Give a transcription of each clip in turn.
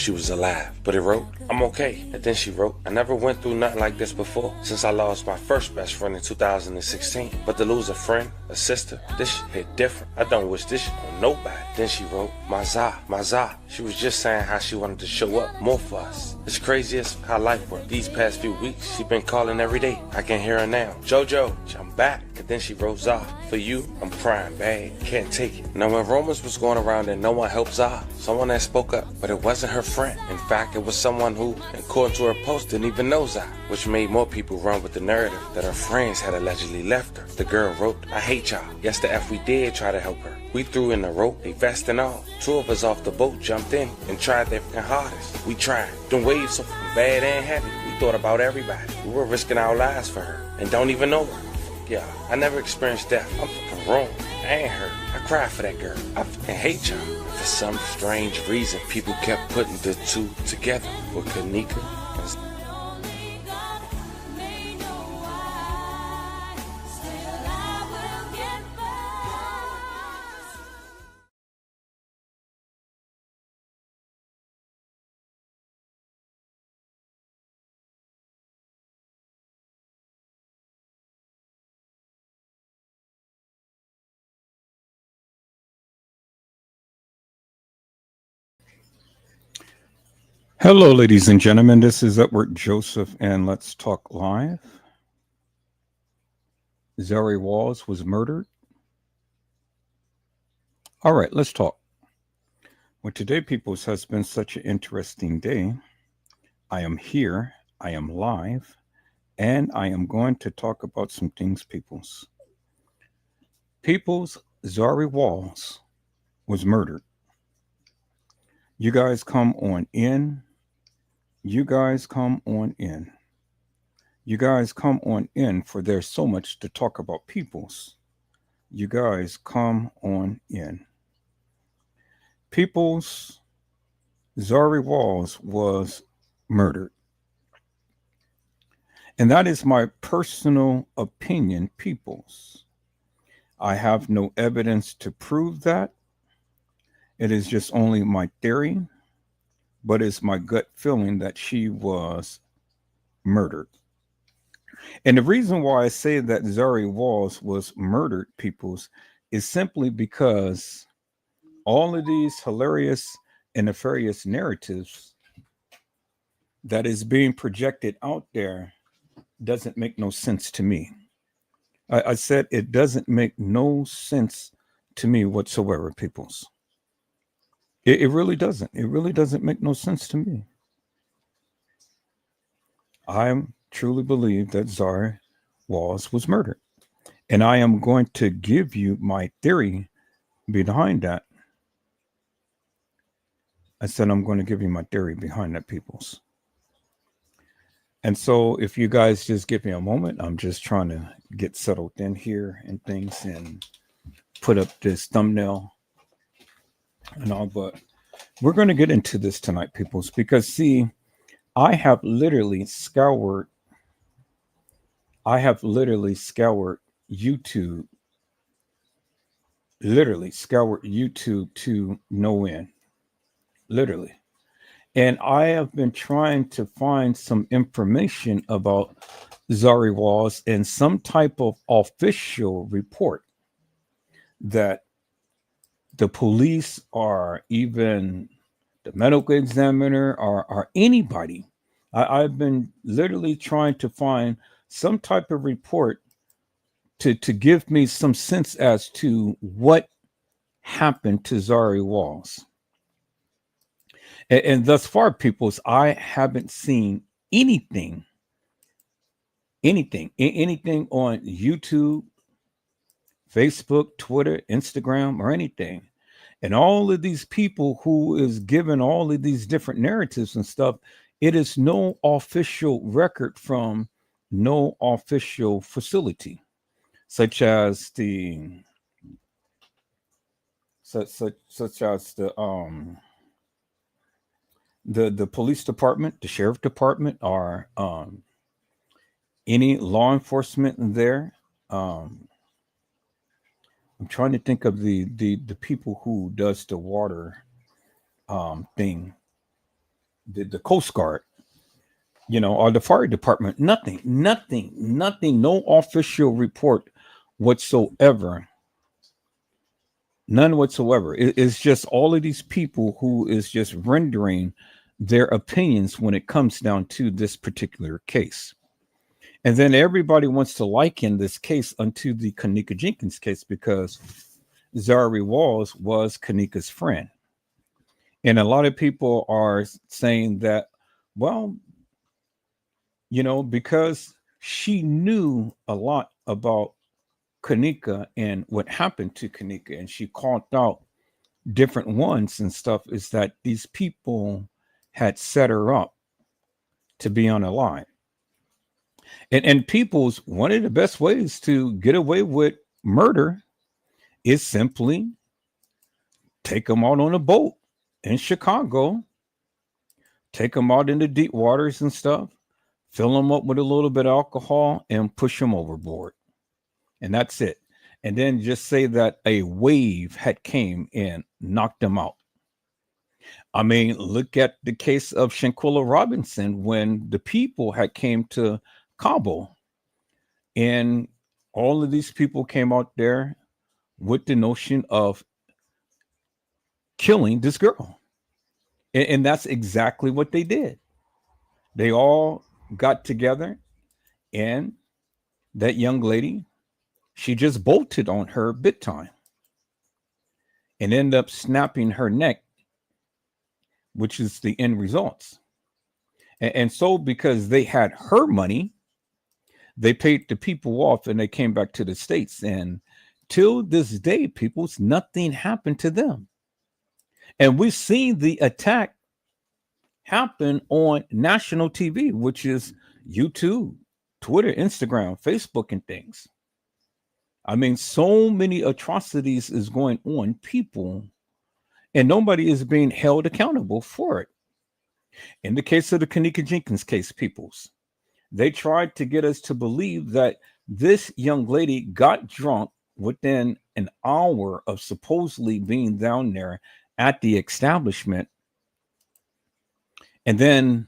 she was alive. But it wrote, I'm okay. And then she wrote, I never went through nothing like this before since I lost my first best friend in 2016. But to lose a friend, a sister, this shit hit different. I don't wish this shit on nobody. Then she wrote, my Zah. She was just saying how she wanted to show up more for us. It's craziest how life worked. These past few weeks, she been calling every day. I can hear her now. Jojo, I'm back. And then she wrote, Zah, for you, I'm crying bad. Can't take it. Now when rumors was going around that no one helped Zah, someone that spoke up, but it wasn't her friend. In fact, it was someone who, according to her post, didn't even know Zah, which made more people run with the narrative that her friends had allegedly left her. The girl wrote, I hate y'all. Yes, the F we did try to help her. We threw in the rope, a vest and all. 2 of us off the boat jumped in and tried their fucking hardest. We tried. Them waves so fucking bad and heavy. We thought about everybody. We were risking our lives for her and don't even know her. Yeah, I never experienced death. I'm fucking wrong. I ain't hurt. I cried for that girl. I fucking hate y'all. For some strange reason, people kept putting the two together with Kanika and Hello, ladies and gentlemen. This is Edward Joseph, and let's talk live. Zahrie Walls was murdered. All right, let's talk. Well, today, peoples, has been such an interesting day. I am here, I am live, and I am going to talk about some things, peoples. Peoples, Zahrie Walls was murdered. You guys come on in. You guys come on in. You guys come on in, for there's so much to talk about, peoples. You guys come on in. Peoples, Zahrie Walls was murdered. And that is my personal opinion, peoples. I have no evidence to prove that. It is just only my theory, but it's my gut feeling that she was murdered. And the reason why I say that Zahrie Walls was murdered, peoples, is simply because all of these hilarious and nefarious narratives that is being projected out there doesn't make no sense to me. I said it doesn't make no sense to me whatsoever, peoples. It really doesn't. It really doesn't make no sense to me. I truly believe that Zahrie Walls was murdered. And I am going to give you my theory behind that. I said I'm going to give you my theory behind that, peoples. And so if you guys just give me a moment, I'm just trying to get settled in here and things and put up this thumbnail and all. But we're going to get into this tonight, peoples, because see, I have literally scoured YouTube, literally scoured YouTube to no end, literally. And I have been trying to find some information about Zahrie Walls and some type of official report that the police or even the medical examiner or anybody. I've been literally trying to find some type of report to give me some sense as to what happened to Zahrie Walls. And thus far, peoples, I haven't seen anything, anything on YouTube, Facebook, Twitter, Instagram, or anything. And all of these people who is given all of these different narratives and stuff, it is no official record from no official facility, such as such as the police department, the sheriff department, or any law enforcement there. Um, I'm trying to think of the people who does the water thing. the Coast Guard, or the fire department. Nothing, no official report whatsoever. None whatsoever. It's just all of these people who is just rendering their opinions when it comes down to this particular case. And then everybody wants to liken this case unto the Kanika Jenkins case because Zahrie Walls was Kanika's friend. And a lot of people are saying that, well, because she knew a lot about Kanika and what happened to Kanika, and she called out different ones and stuff, is that these people had set her up to be on a lie. And people's one of the best ways to get away with murder is simply take them out on a boat in Chicago, take them out into deep waters and stuff, fill them up with a little bit of alcohol and push them overboard. And that's it. And then just say that a wave had came and knocked them out. I mean, look at the case of Shanquilla Robinson when the people had came to Cabo, and all of these people came out there with the notion of killing this girl. And that's exactly what they did. They all got together, and that young lady, she just bolted on her bit time and ended up snapping her neck, which is the end results. And so because they had her money, they paid the people off and they came back to the States. And till this day, people's nothing happened to them. And we've seen the attack happen on national TV, which is YouTube, Twitter, Instagram, Facebook, and things. I mean, so many atrocities is going on, people, and nobody is being held accountable for it. In the case of the Kanika Jenkins case, peoples, they tried to get us to believe that this young lady got drunk within an hour of supposedly being down there at the establishment and then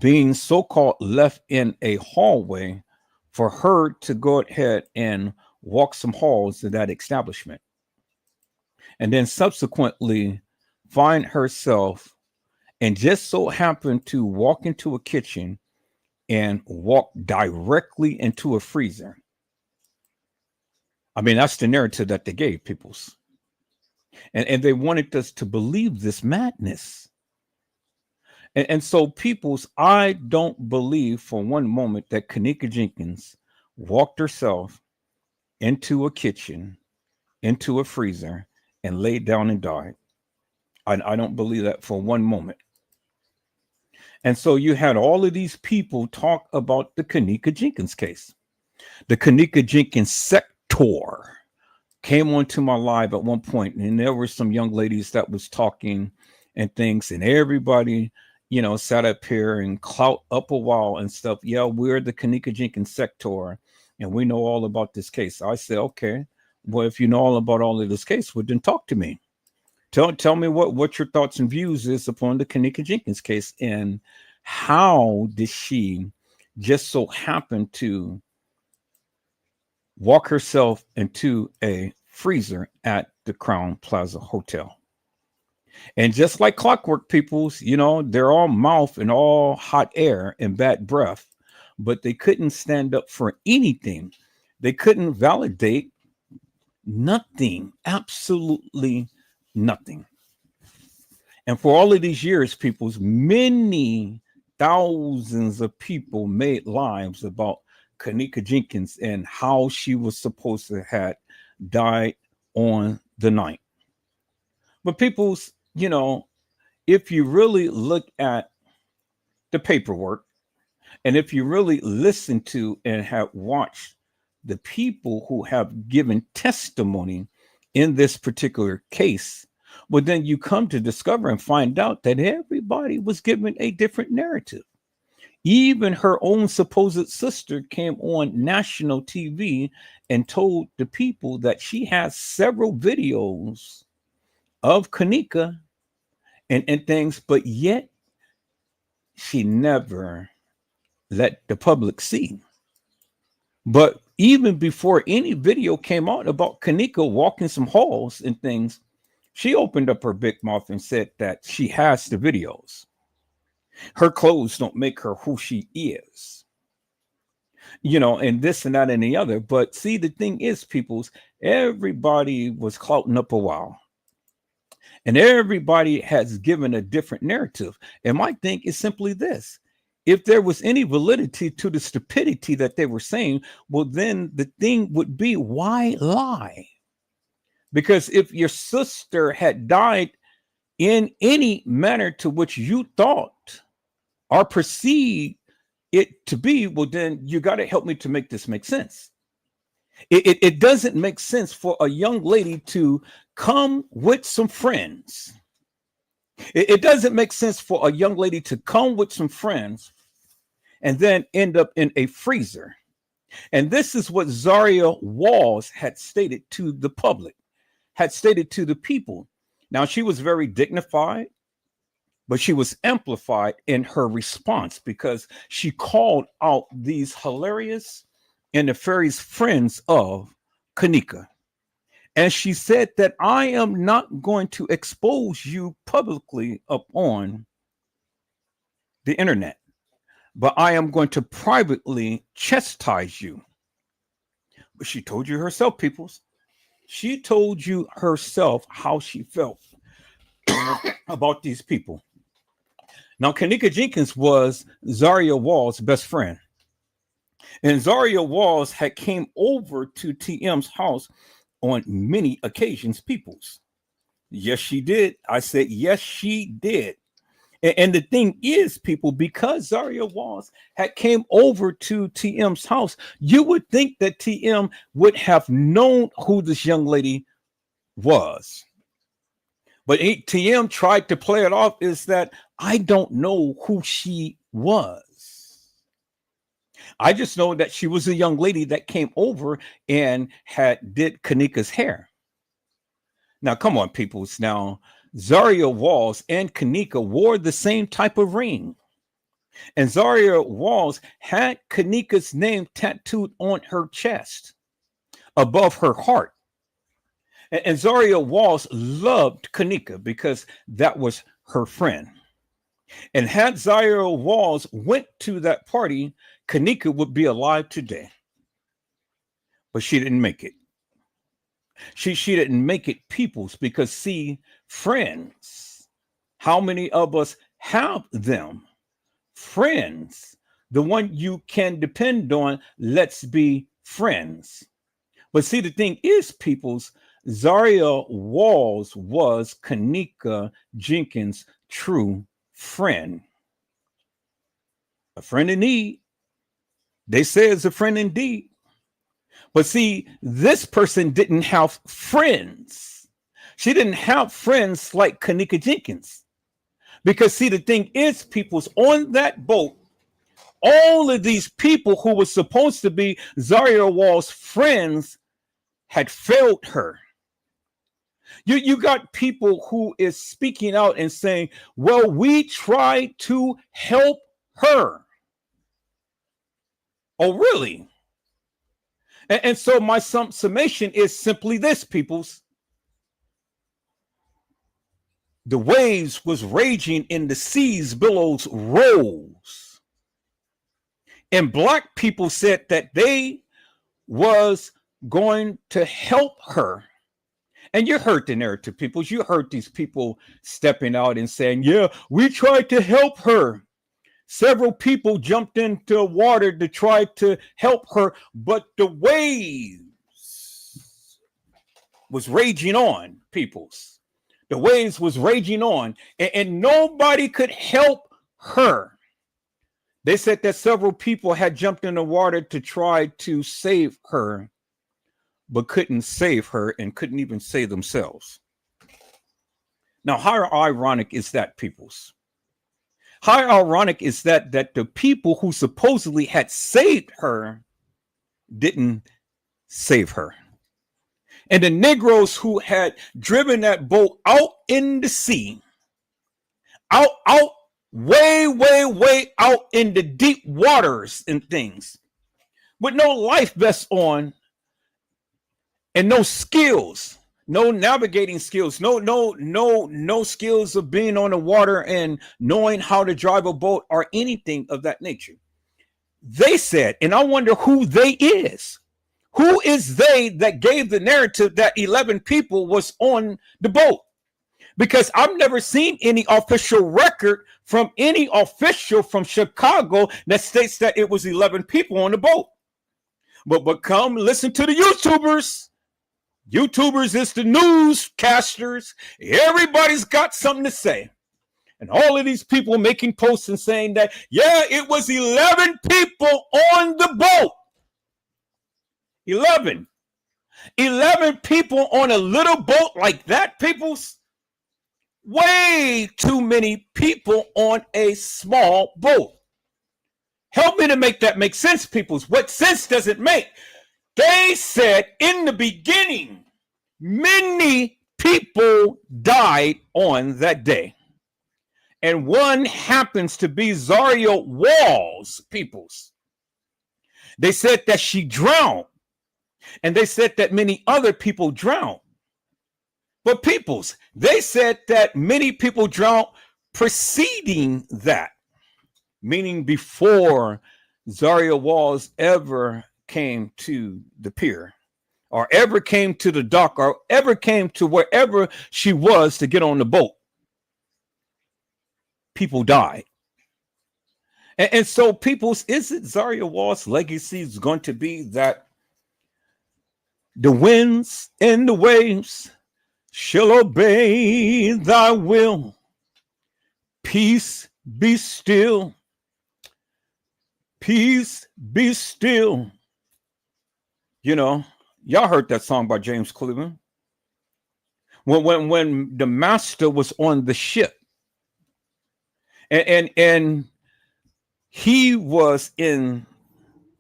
being so-called left in a hallway for her to go ahead and walk some halls to that establishment. And then subsequently find herself and just so happened to walk into a kitchen and walk directly into a freezer. I mean, that's the narrative that they gave peoples. And they wanted us to believe this madness. And so peoples, I don't believe for one moment that Kanika Jenkins walked herself into a kitchen, into a freezer, and laid down and died. I don't believe that for one moment. And so you had all of these people talk about the Kanika Jenkins case. The Kanika Jenkins sector came onto my live at one point, and there were some young ladies that was talking and things, and everybody, sat up here and clout up a wall and stuff. Yeah, we're the Kanika Jenkins sector, and we know all about this case. I said, okay, well, if you know all about all of this case, well, then talk to me. Tell me what your thoughts and views is upon the Kanika Jenkins case, and how did she just so happen to walk herself into a freezer at the Crown Plaza Hotel. And just like clockwork, peoples, they're all mouth and all hot air and bad breath, but they couldn't stand up for anything. They couldn't validate nothing, absolutely nothing. And for all of these years, peoples, many thousands of people made lives about Kanika Jenkins and how she was supposed to have died on the night. But people's, if you really look at the paperwork, and if you really listen to and have watched the people who have given testimony in this particular case, well, then you come to discover and find out that everybody was given a different narrative. Even her own supposed sister came on national TV and told the people that she has several videos of Kanika and things, but yet she never let the public see. But even before any video came out about Kanika walking some halls and things, she opened up her big mouth and said that she has the videos. Her clothes don't make her who she is, and this and that and the other. But see, the thing is, peoples, everybody was clouting up a while. And everybody has given a different narrative. And my thing is simply this. If there was any validity to the stupidity that they were saying, well, then the thing would be, why lie? Because if your sister had died in any manner to which you thought or perceived it to be, well, then you got to help me to make this make sense. It doesn't make sense for a young lady to come with some friends. It doesn't make sense for a young lady to come with some friends and then end up in a freezer. And this is what Zahrie Walls had stated to the public, had stated to the people. Now, she was very dignified, but she was amplified in her response because she called out these hilarious and nefarious friends of Kanika. And she said that I am not going to expose you publicly up on the internet, but I am going to privately chastise you. But she told you herself, peoples. She told you herself how she felt about these people. Now, Kanika Jenkins was Zahrie Walls' best friend. And Zahrie Walls had came over to TM's house on many occasions, peoples. Yes, she did. I said, yes, she did. And the thing is, people, because Zahrie Walls had came over to TM's house, you would think that TM would have known who this young lady was. But TM tried to play it off as that I don't know who she was. I just know that she was a young lady that came over and did Kanika's hair. Now, come on, peoples. Now, Zahrie Walls and Kanika wore the same type of ring. And Zahrie Walls had Kanika's name tattooed on her chest above her heart. And Zahrie Walls loved Kanika because that was her friend. And had Zahrie Walls went to that party, Kanika would be alive today. But she didn't make it. She didn't make it, peoples, because see, friends, how many of us have them? Friends, the one you can depend on, let's be friends. But see, the thing is, peoples, Zahrie Walls was Kanika Jenkins' true friend. A friend in need. They say it's a friend indeed. But see, this person didn't have friends. She didn't have friends like Kanika Jenkins. Because see, the thing is, people's on that boat, all of these people who were supposed to be Zahrie Walls' friends had failed her. You got people who is speaking out and saying, well, we tried to help her. Oh, really? And so my summation is simply this, peoples. The waves was raging and the seas billows rose. And black people said that they was going to help her. And you heard the narrative, peoples. You heard these people stepping out and saying, yeah, we tried to help her. Several people jumped into water to try to help her, but the waves was raging on, peoples. The waves was raging on, and nobody could help her. They said that several people had jumped in the water to try to save her, but couldn't save her and couldn't even save themselves. Now, how ironic is that, peoples? How ironic is that the people who supposedly had saved her didn't save her. And the Negroes who had driven that boat out in the sea, out way, way, way out in the deep waters and things with no life vest on and no skills, no navigating skills, no skills of being on the water and knowing how to drive a boat or anything of that nature. They said, and I wonder who they is. Who is they that gave the narrative that 11 people was on the boat? Because I've never seen any official record from any official from Chicago that states that it was 11 people on the boat. But come listen to the YouTubers. YouTubers is the newscasters. Everybody's got something to say. And all of these people making posts and saying that, yeah, it was 11 people on the boat. 11 people on a little boat like that, people's. Way too many people on a small boat. Help me to make that make sense, peoples. What sense does it make? They said in the beginning, many people died on that day. And one happens to be Zahrie Walls, peoples. They said that she drowned. And they said that many other people drowned. But peoples, they said that many people drowned preceding that, meaning before Zahrie Walls ever came to the pier or ever came to the dock or ever came to wherever she was to get on the boat. People died. And so peoples, is it Zahrie Walls' legacy is going to be that the winds and the waves shall obey thy will. Peace be still. Peace be still. You know, y'all heard that song by James Cleveland. When the master was on the ship and he was in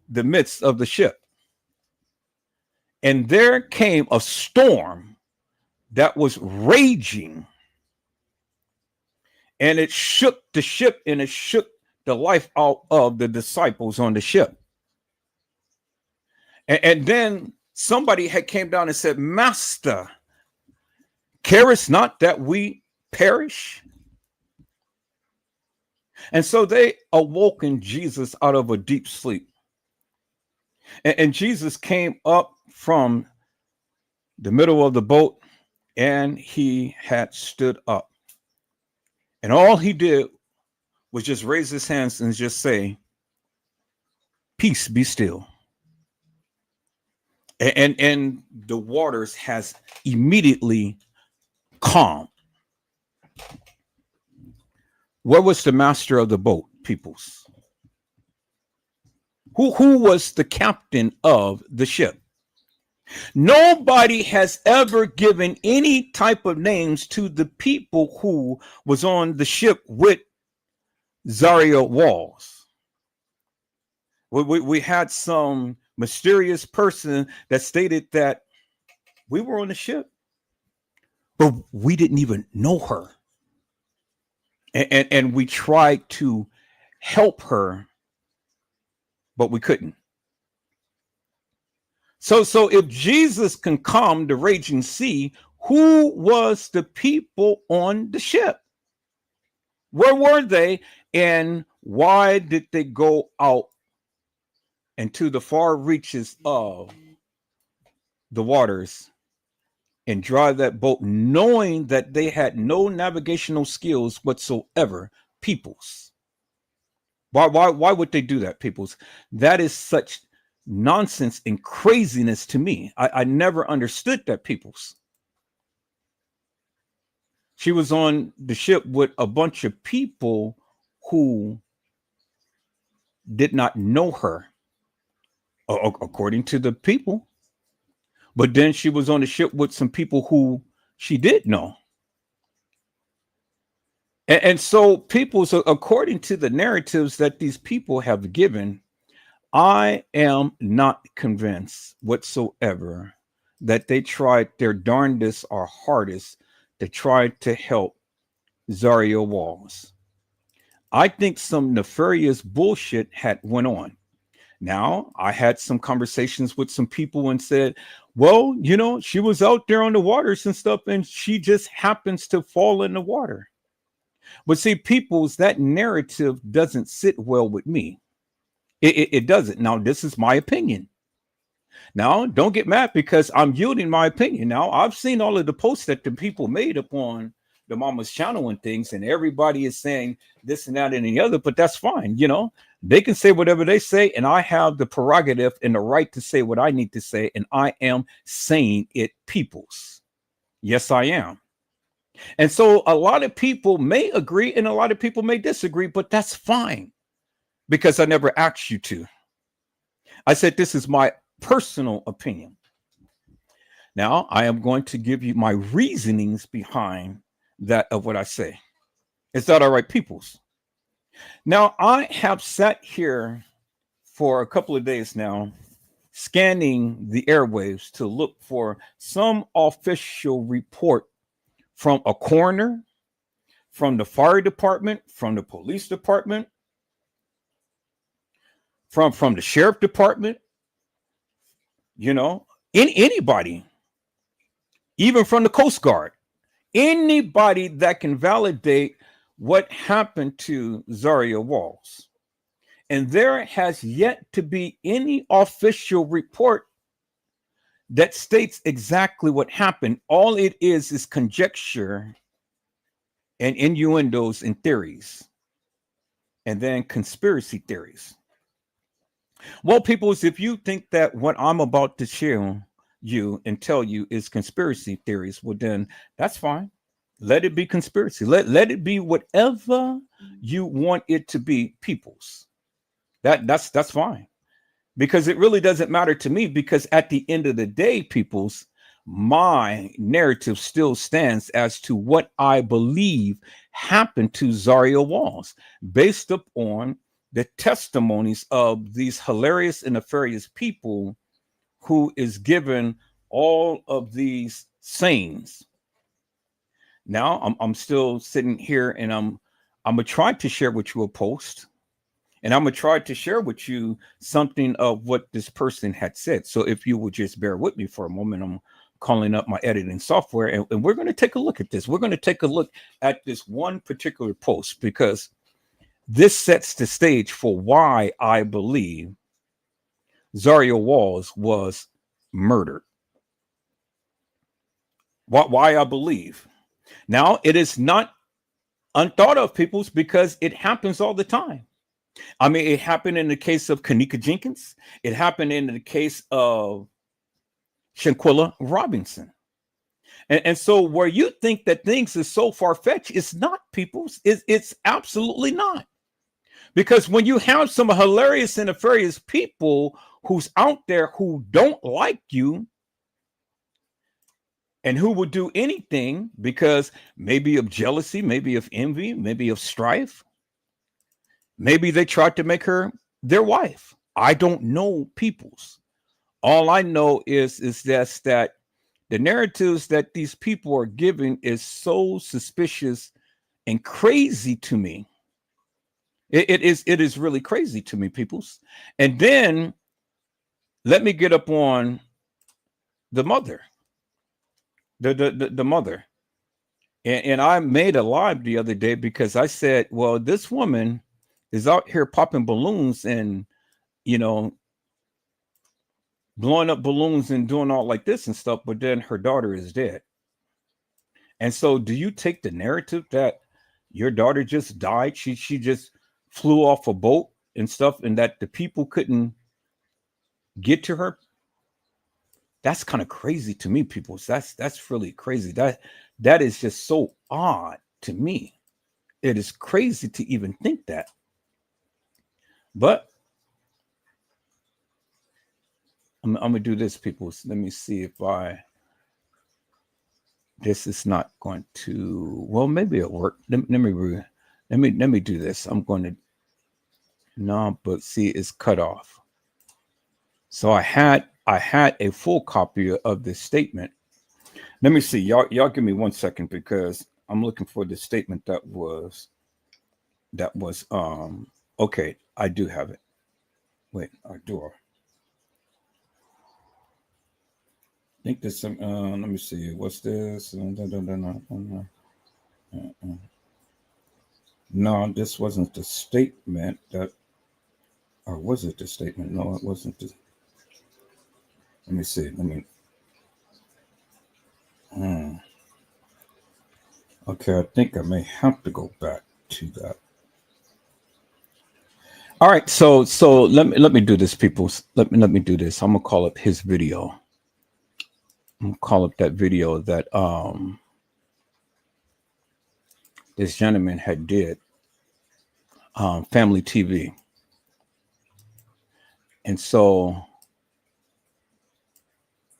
the midst of the ship, and there came a storm that was raging, and it shook the ship and it shook the life out of the disciples on the ship. And then somebody had came down and said, Master, carest not that we perish? And so they awoken Jesus out of a deep sleep. And Jesus came up from the middle of the boat, and he had stood up. And all he did was just raise his hands and just say, peace be still. And the waters has immediately calmed. Where was the master of the boat, peoples? Who was the captain of the ship? Nobody has ever given any type of names to the people who was on the ship with Zahrie Walls. We had some mysterious person that stated that we were on the ship, but we didn't even know her. And we tried to help her, but we couldn't. So if Jesus can calm the raging sea, who was the people on the ship? Where were they? And why did they go out into the far reaches of the waters and drive that boat, knowing that they had no navigational skills whatsoever? Peoples. Why would they do that, peoples? That is such nonsense and craziness to me. I never understood that, peoples. She was on the ship with a bunch of people who did not know her, according to the people. But then she was on the ship with some people who she did know. And so people, so according to the narratives that these people have given, I am not convinced whatsoever that they tried their darndest or hardest to try to help Zahrie Walls. I think some nefarious bullshit had went on. Now, I had some conversations with some people and said, well, she was out there on the waters and stuff, and she just happens to fall in the water. But see, people's that narrative doesn't sit well with me. It doesn't. Now, this is my opinion. Now, don't get mad because I'm yielding my opinion. Now, I've seen all of the posts that the people made upon the mama's channel and things, and everybody is saying this and that and the other, but that's fine. They can say whatever they say, and I have the prerogative and the right to say what I need to say, and I am saying it, peoples. Yes, I am. And so a lot of people may agree and a lot of people may disagree, but that's fine because I never asked you to. I said this is my personal opinion. Now, I am going to give you my reasonings behind that of what I say. Is that all right, peoples? Now, I have sat here for a couple of days now, scanning the airwaves to look for some official report from a coroner, from the fire department, from the police department, from the sheriff department, anybody, even from the Coast Guard, anybody that can validate what happened to Zahrie Walls. And there has yet to be any official report that states exactly what happened. All it is conjecture and innuendos and theories, and then conspiracy theories. Well, people, if you think that what I'm about to share you and tell you is conspiracy theories, well, then that's fine. Let it be conspiracy. Let it be whatever you want it to be, peoples. That's fine. Because it really doesn't matter to me, because at the end of the day, peoples, my narrative still stands as to what I believe happened to Zahrie Walls, based upon the testimonies of these hilarious and nefarious people who is given all of these sayings. Now, I'm still sitting here and I'm gonna try to share with you a post. And I'm going to try to share with you something of what this person had said. So if you would just bear with me for a moment, I'm calling up my editing software and we're going to take a look at this. We're going to take a look at this one particular post because this sets the stage for why I believe Zahrie Walls was murdered. Why I believe. Now, it is not unthought of, peoples, because it happens all the time. I mean, it happened in the case of Kanika Jenkins. It happened in the case of Shanquilla Robinson. And so where you think that things is so far-fetched, it's not, people. It's absolutely not. Because when you have some hilarious and nefarious people who's out there who don't like you and who would do anything because maybe of jealousy, maybe of envy, maybe of strife, maybe they tried to make her their wife. I don't know, peoples. All I know is that the narratives that these people are giving is so suspicious and crazy to me. It is really crazy to me, peoples. And then let me get up on the mother, the mother. And I made a live the other day because I said, well, this woman is out here popping balloons and, blowing up balloons and doing all like this and stuff, but then her daughter is dead. And so do you take the narrative that your daughter just died? She just flew off a boat and stuff, and that the people couldn't get to her? That's kind of crazy to me, people. That's really crazy. That is just so odd to me. It is crazy to even think that. But I'm gonna do this, people. Let me see if this is not going to. Well, maybe it'll work. Let me do this. I'm going to. No, but see, it's cut off. So I had a full copy of this statement. Let me see. Y'all give me 1 second because I'm looking for the statement that was that was okay. I do have it. Wait, I do. I think this. Let me see. What's this? No, this wasn't the statement that, or was it the statement? No, it wasn't. Let me see. Let me. Okay, I think I may have to go back to that. All right, so let me do this, people. Let me do this. I'm gonna call up his video. I'm gonna call up that video that this gentleman had did, family TV, and so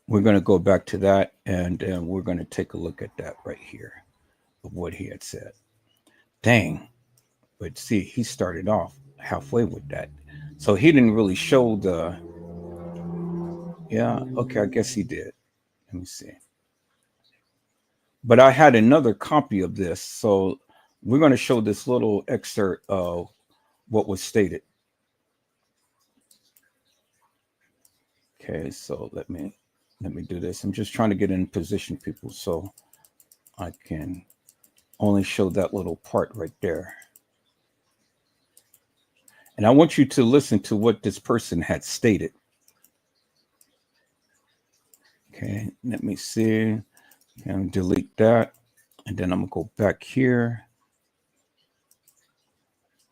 we're gonna go back to that, and we're gonna take a look at that right here of what he had said. Dang, but see, he started off halfway with that, so he didn't really show the. Yeah, okay, I guess he did. Let me see. But I had another copy of this, so we're going to show this little excerpt of what was stated. Okay, so let me do this. I'm just trying to get in position, people, so I can only show that little part right there. And I want you to listen to what this person had stated. Okay, let me see. And delete that. And then I'm going to go back here.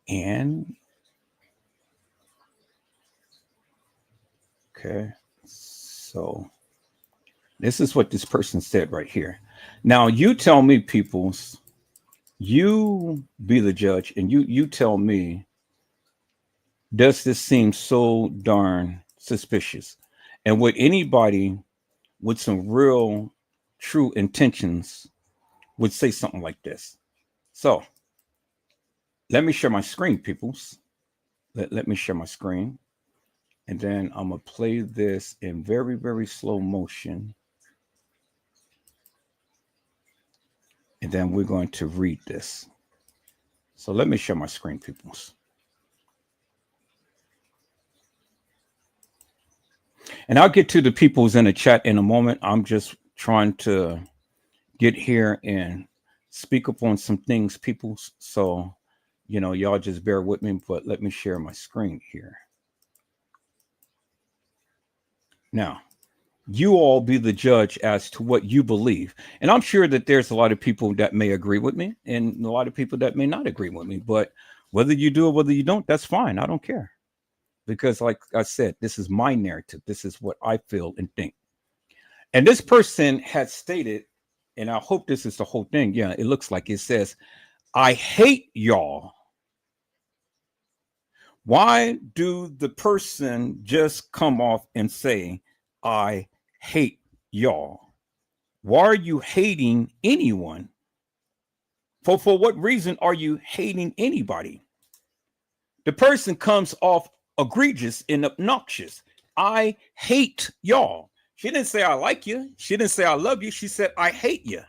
And okay, so this is what this person said right here. Now you tell me, peoples, you be the judge, and you tell me, does this seem so darn suspicious? And would anybody with some real true intentions would say something like this? So let me share my screen, peoples. Let me share my screen. And then I'm going to play this in very, very slow motion. And then we're going to read this. So let me share my screen, peoples. And I'll get to the peoples in the chat in a moment. I'm just trying to get here and speak up on some things, peoples. So, y'all just bear with me, but let me share my screen here. Now, you all be the judge as to what you believe. And I'm sure that there's a lot of people that may agree with me and a lot of people that may not agree with me. But whether you do or whether you don't, that's fine. I don't care. Because like I said, this is my narrative. This is what I feel and think. And this person had stated, and I hope this is the whole thing. Yeah, it looks like it says, I hate y'all. Why do the person just come off and say, I hate y'all? Why are you hating anyone? For what reason are you hating anybody? The person comes off egregious and obnoxious. I hate y'all. She didn't say I like you. She didn't say I love you. She said I hate you.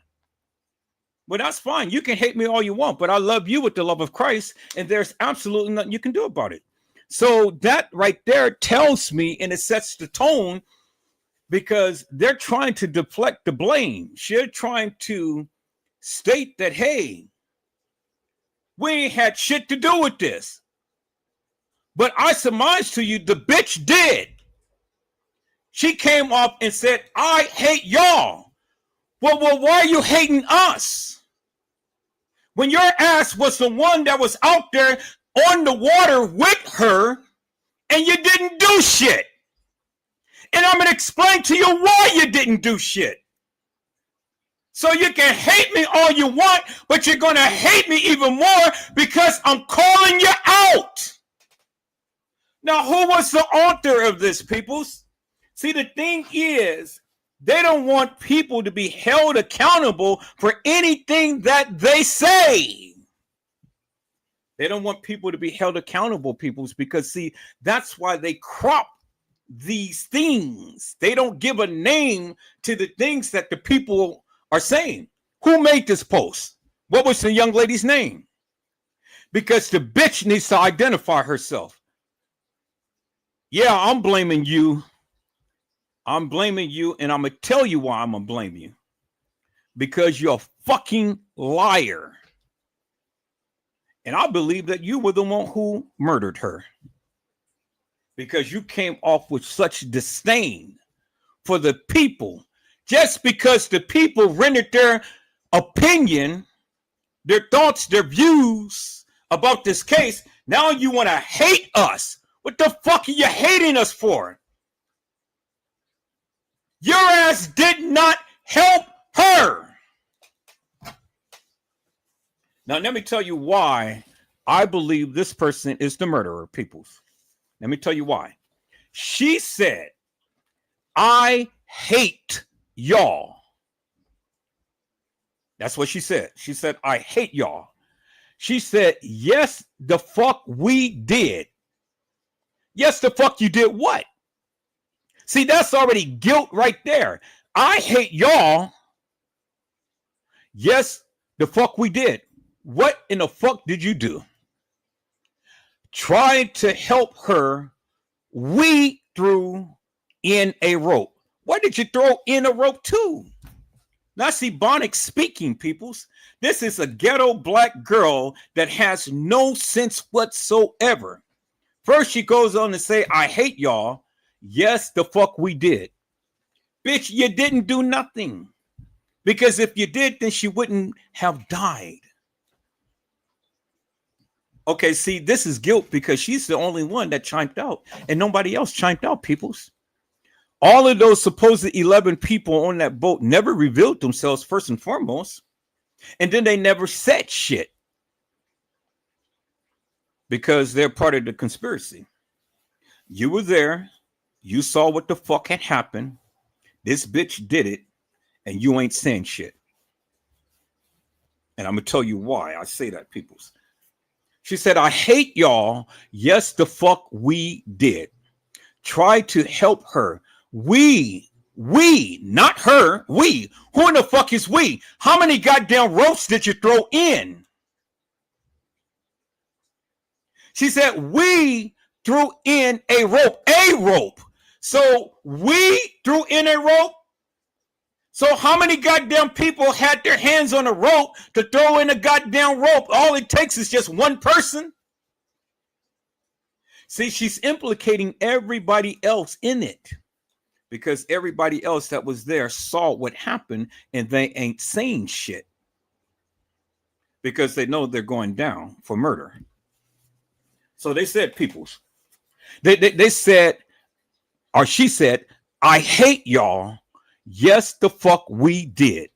Well, that's fine. You can hate me all you want, but I love you with the love of Christ, and there's absolutely nothing you can do about it. So that right there tells me, and it sets the tone, because they're trying to deflect the blame. They're trying to state that, hey, we ain't had shit to do with this. But I surmise to you, the bitch did. She came up and said, I hate y'all. Well, why are you hating us? When your ass was the one that was out there on the water with her, and you didn't do shit. And I'm going to explain to you why you didn't do shit. So you can hate me all you want, but you're going to hate me even more because I'm calling you out. Now, who was the author of this, peoples? See, the thing is, they don't want people to be held accountable for anything that they say. They don't want people to be held accountable, peoples, because, see, that's why they crop these things. They don't give a name to the things that the people are saying. Who made this post? What was the young lady's name? because the bitch needs to identify herself. Yeah, I'm blaming you. I'm blaming you, and I'm going to tell you why I'm going to blame you. Because you're a fucking liar. And I believe that you were the one who murdered her. Because you came off with such disdain for the people. Just because the people rendered their opinion, their thoughts, their views about this case, now you want to hate us. What the fuck are you hating us for? Your ass did not help her. Now, let me tell you why I believe this person is the murderer, peoples. Let me tell you why. She said, I hate y'all. That's what she said. She said, I hate y'all. She said, yes, the fuck we did. Yes, the fuck you did what? See, that's already guilt right there. I hate y'all. Yes, the fuck we did. What in the fuck did you do? Tried to help her. We threw in a rope. Why did you throw in a rope too? Now, see, Bonnick speaking, peoples. This is a ghetto black girl that has no sense whatsoever. First, she goes on to say, I hate y'all. Yes, the fuck we did. Bitch, you didn't do nothing. Because if you did, then she wouldn't have died. Okay, see, this is guilt because she's the only one that chimed out and nobody else chimed out, peoples. All of those supposed 11 people on that boat never revealed themselves first and foremost. And then they never said shit. Because they're part of the conspiracy. You were there. You saw what the fuck had happened. This bitch did it. And you ain't saying shit. And I'm going to tell you why I say that, peoples. She said, I hate y'all. Yes, the fuck we did. Try to help her. We, not her, we. Who in the fuck is we? How many goddamn ropes did you throw in? She said, we threw in a rope. So we threw in a rope. So how many goddamn people had their hands on a rope to throw in a goddamn rope? All it takes is just one person. See, she's implicating everybody else in it because everybody else that was there saw what happened and they ain't saying shit because they know they're going down for murder. So they said, peoples, they said, or she said, I hate y'all. Yes, the fuck we did.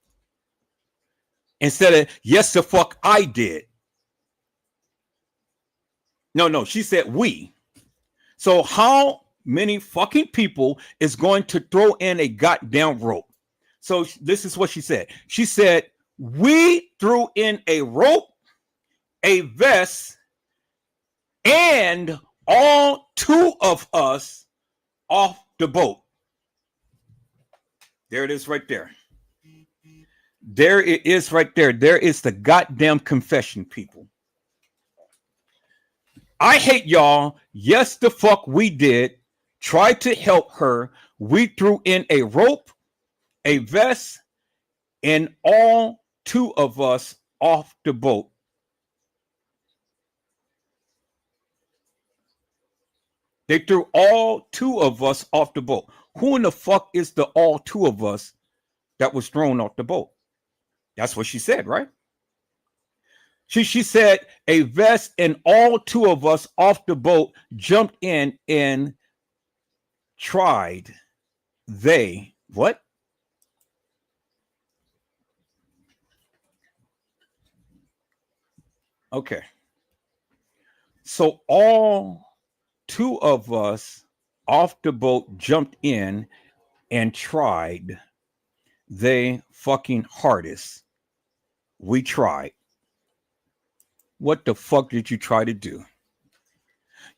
Instead of, yes, the fuck I did. No, she said we. So how many fucking people is going to throw in a goddamn rope? So this is what she said. She said, we threw in a rope, a vest, and all two of us off the boat. There it is right there. There it is right there. There is the goddamn confession, people. I hate y'all. Yes, the fuck we did. Tried to help her. We threw in a rope, a vest, and all two of us off the boat. They threw all two of us off the boat. Who in the fuck is the all two of us that was thrown off the boat? That's what she said, right? She said a vest and all two of us off the boat jumped in and tried. They, what? Okay. So all two of us off the boat jumped in and tried they fucking hardest. We tried. What the fuck did you try to do?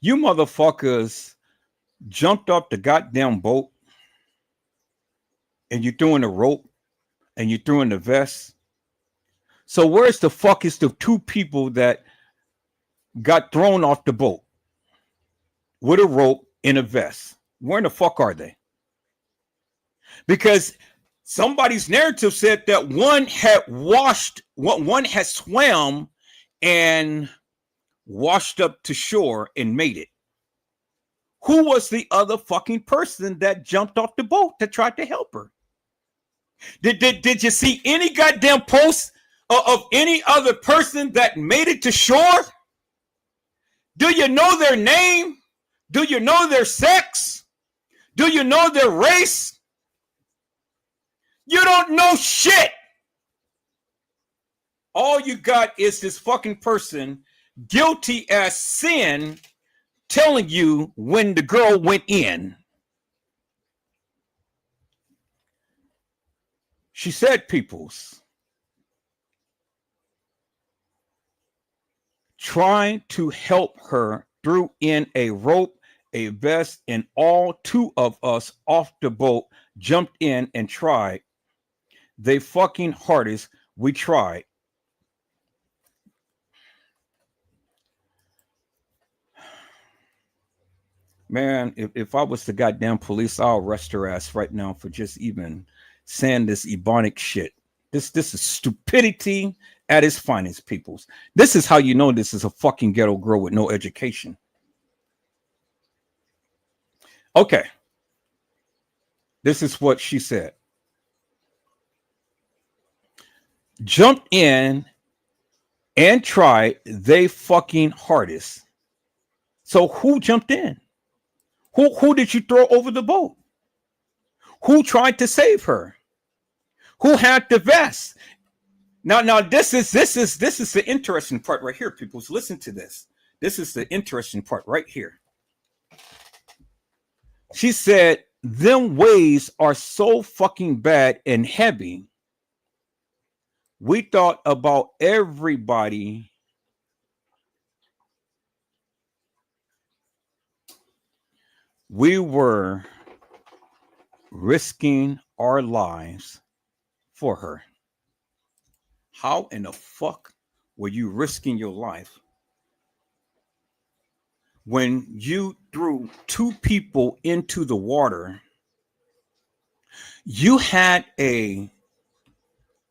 You motherfuckers jumped off the goddamn boat and you threw in the rope and you threw in the vest. So where's the fuck is the two people that got thrown off the boat with a rope in a vest. Where in the fuck are they? Because somebody's narrative said that one had swam and washed up to shore and made it. Who was the other fucking person that jumped off the boat that tried to help her? Did you see any goddamn posts of any other person that made it to shore? Do you know their name? Do you know their sex? Do you know their race? You don't know shit. All you got is this fucking person guilty as sin telling you when the girl went in. She said, peoples, trying to help her, threw in a rope, a vest, and all two of us off the boat jumped in and tried. They fucking hardest. We tried. Man, if I was the goddamn police, I'll arrest her ass right now for just even saying this ebonic shit. This is stupidity at its finest, peoples. This is how you know this is a fucking ghetto girl with no education. Okay. This is what she said. Jumped in and tried they fucking hardest. So who jumped in? Who did you throw over the boat? Who tried to save her? Who had the vest? Now this is the interesting part right here, people. So listen to this. This is the interesting part right here. She said, them waves are so fucking bad and heavy. We thought about everybody. We were risking our lives for her. How in the fuck were you risking your life when you threw two people into the water? You had a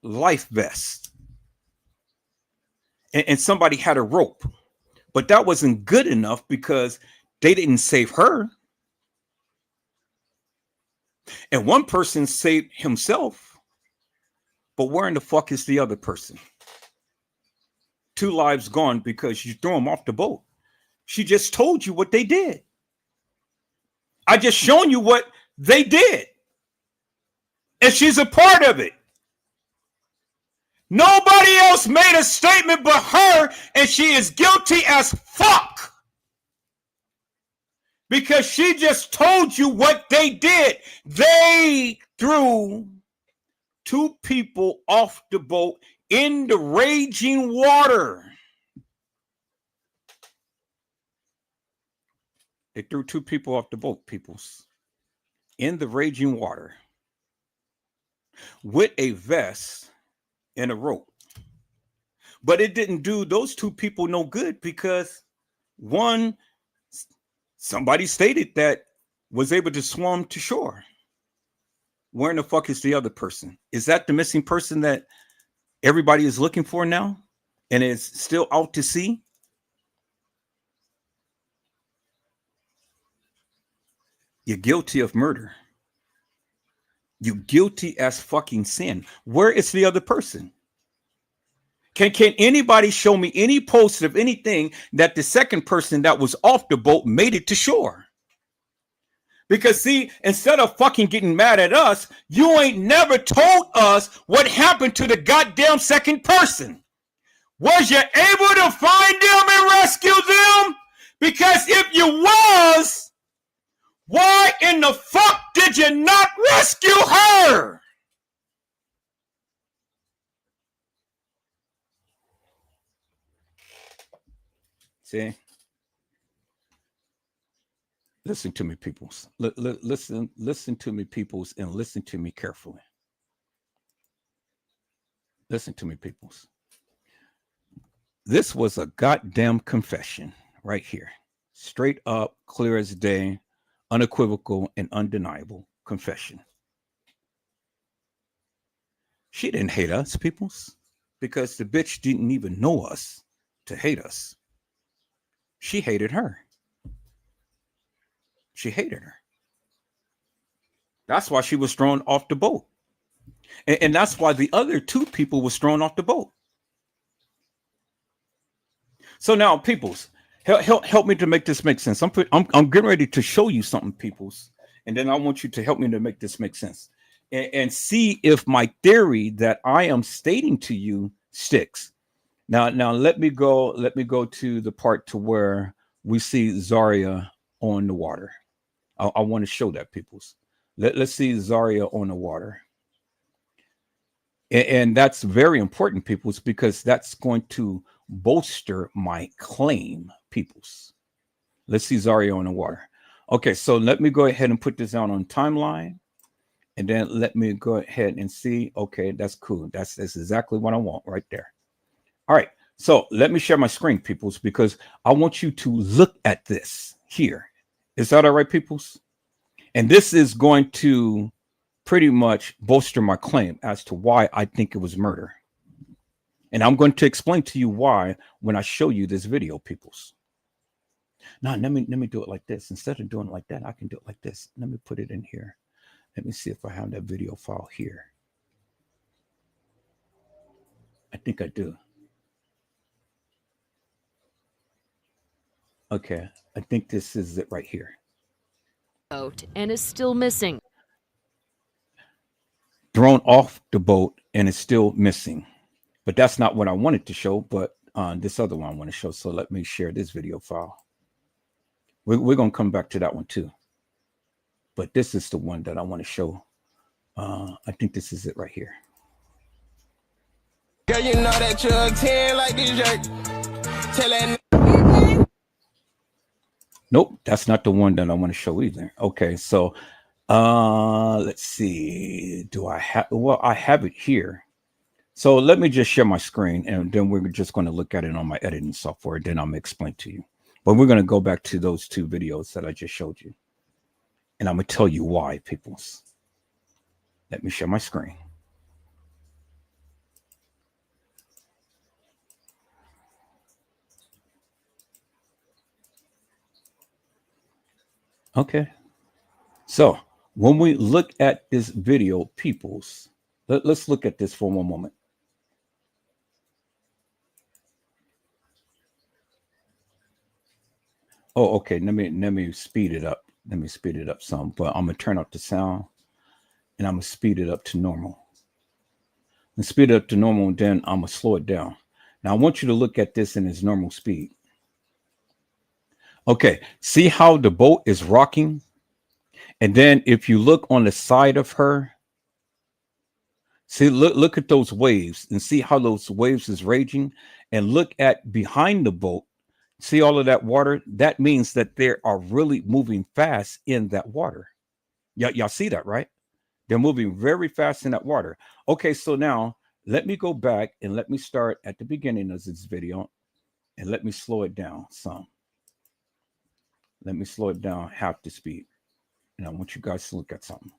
life vest and somebody had a rope, but that wasn't good enough because they didn't save her. And one person saved himself, but where in the fuck is the other person? Two lives gone because you threw them off the boat. She just told you what they did. I just shown you what they did. And she's a part of it. Nobody else made a statement but her, and she is guilty as fuck. Because she just told you what they did. They threw two people off the boat in the raging water. They threw two people off the boat, peoples, in the raging water with a vest and a rope. But it didn't do those two people no good because one, somebody stated that was able to swim to shore. Where in the fuck is the other person? Is that the missing person that everybody is looking for now and is still out to sea? You're guilty of murder. You're guilty as fucking sin. Where is the other person? Can anybody show me any post of anything that the second person that was off the boat made it to shore? Because see, instead of fucking getting mad at us, you ain't never told us what happened to the goddamn second person. Was you able to find them and rescue them? Because if you was, why in the fuck did you not rescue her? See? Listen to me, peoples. Listen to me, peoples, and listen to me carefully. Listen to me, peoples. This was a goddamn confession right here. Straight up, clear as day, unequivocal and undeniable confession. She didn't hate us, peoples, because the bitch didn't even know us to hate us. She hated her. She hated her. That's why she was thrown off the boat. And that's why the other two people was thrown off the boat. So now, peoples, help me to make this make sense. I'm getting ready to show you something, peoples, and then I want you to help me to make this make sense and see if my theory that I am stating to you sticks. Now let me go to the part to where we see Zahrie on the water. I want to show that, peoples. Let's see Zahrie on the water. And that's very important, peoples, because that's going to bolster my claim, peoples. Let's see Zahrie on the water. Okay, so let me go ahead and put this out on timeline. And then let me go ahead and see. Okay, that's cool. That's exactly what I want right there. All right, so let me share my screen, peoples, because I want you to look at this here. Is that all right, peoples? And this is going to pretty much bolster my claim as to why I think it was murder. And I'm going to explain to you why when I show you this video, peoples. Now, let me do it like this. Instead of doing it like that, I can do it like this. Let me put it in here. Let me see if I have that video file here. I think I do. Okay, I think this is it right here. And is still missing. Thrown off the boat and is still missing. But that's not what I wanted to show, but this other one I want to show. So let me share this video file. We're going to come back to that one too. But this is the one that I want to show. I think this is it right here. Girl, you know that you're a 10 like this jerk. Tell that. Nope, that's not the one that I want to show either. Okay, so let's see. Do I have? Well, I have it here. So let me just share my screen, and then we're just going to look at it on my editing software. Then I'm going to explain to you. But we're going to go back to those two videos that I just showed you, and I'm going to tell you why, peoples. Let me share my screen. Okay. So when we look at this video, peoples, let's look at this for one moment. Oh, okay. Let me speed it up. Let me speed it up some, but I'm gonna turn up the sound and I'm gonna speed it up to normal. And speed it up to normal, and then I'm gonna slow it down. Now I want you to look at this in its normal speed. Okay, see how the boat is rocking? And then if you look on the side of her, see, look at those waves and see how those waves is raging, and look at behind the boat. See all of that water? That means that they are really moving fast in that water. Y'all see that, right? They're moving very fast in that water. Okay, so now let me go back and let me start at the beginning of this video and let me slow it down some. Let me slow it down half the speed. And I want you guys to look at something.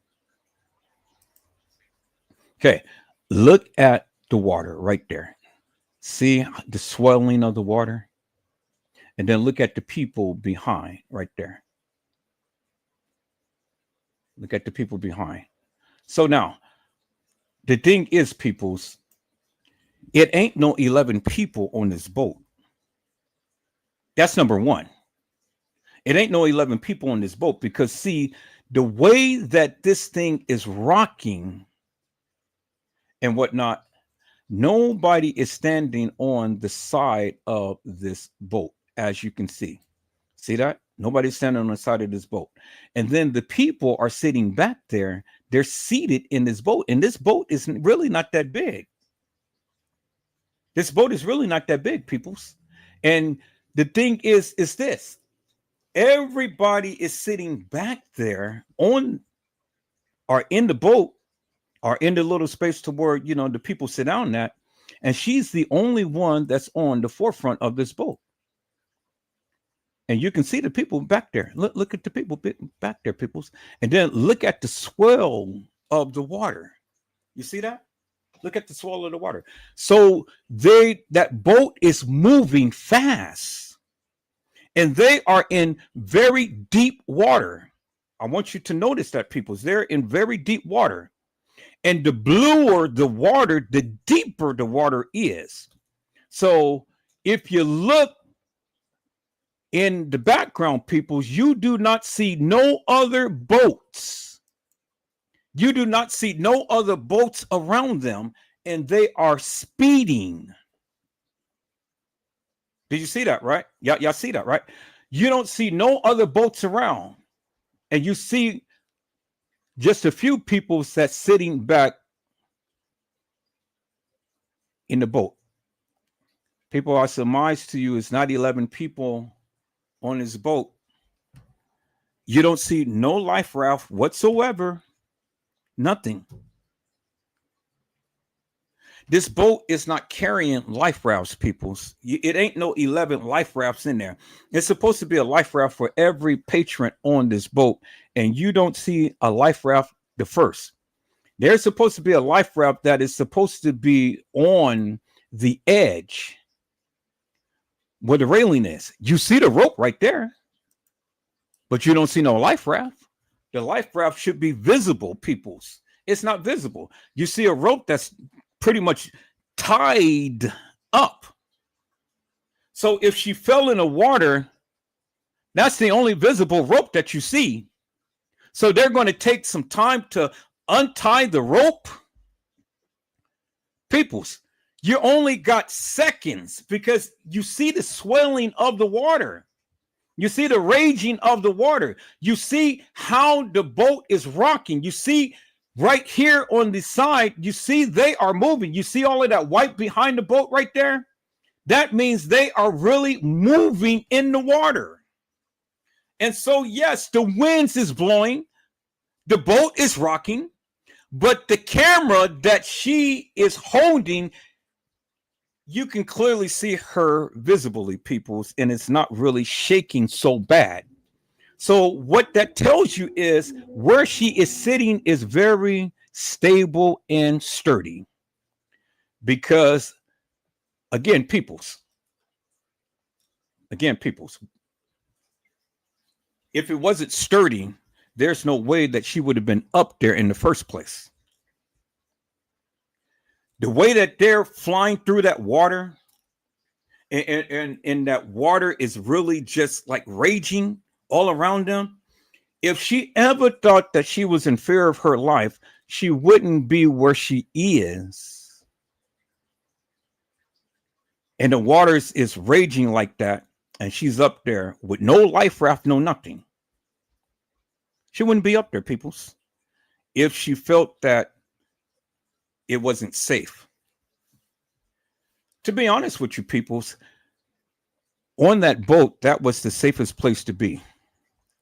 Okay, look at the water right there. See the swelling of the water? And then look at the people behind right there. Look at the people behind. So now, the thing is, peoples, it ain't no 11 people on this boat. That's number one. It ain't no 11 people on this boat because, see, the way that this thing is rocking and whatnot, nobody is standing on the side of this boat, as you can see. See that? Nobody's standing on the side of this boat. And then the people are sitting back there. They're seated in this boat. And this boat is really not that big. This boat is really not that big, peoples. And the thing is this. Everybody is sitting back there on or in the boat or in the little space to where, you know, the people sit down at. And she's the only one that's on the forefront of this boat. And you can see the people back there. Look at the people back there, peoples. And then look at the swell of the water. You see that? Look at the swell of the water. So that boat is moving fast. And they are in very deep water. I want you to notice that, peoples. They're in very deep water. And the bluer the water, the deeper the water is. So if you look in the background, peoples, you do not see no other boats. You do not see no other boats around them, and they are speeding. Did you see that, right? Y'all see that, right? You don't see no other boats around, and you see just a few people that's sitting back in the boat. People, I surmise to you, it's not 11 people on this boat. You don't see no life raft whatsoever. Nothing. This boat is not carrying life rafts, peoples. It ain't no 11 life rafts in there. It's supposed to be a life raft for every patron on this boat, and you don't see a life raft the first. There's supposed to be a life raft that is supposed to be on the edge where the railing is. You see the rope right there, but you don't see no life raft. The life raft should be visible, peoples. It's not visible. You see a rope that's pretty much tied up. So if she fell in the water, that's the only visible rope that you see. So they're going to take some time to untie the rope. Peoples, you only got seconds because you see the swelling of the water. You see the raging of the water. You see how the boat is rocking. You see right here on the side, you see they are moving. You see all of that white behind the boat right there? That means they are really moving in the water. And so, yes, the winds is blowing. The boat is rocking. But the camera that she is holding, you can clearly see her visibly, peoples, and it's not really shaking so bad. So what that tells you is where she is sitting is very stable and sturdy. Because, again, peoples, if it wasn't sturdy, there's no way that she would have been up there in the first place. The way that they're flying through that water, and that water is really just like raging all around them. If she ever thought that she was in fear of her life, she wouldn't be where she is. And the water is raging like that, and she's up there with no life raft, no nothing. She wouldn't be up there, peoples, if she felt that it wasn't safe. To be honest with you, peoples, on that boat, that was the safest place to be.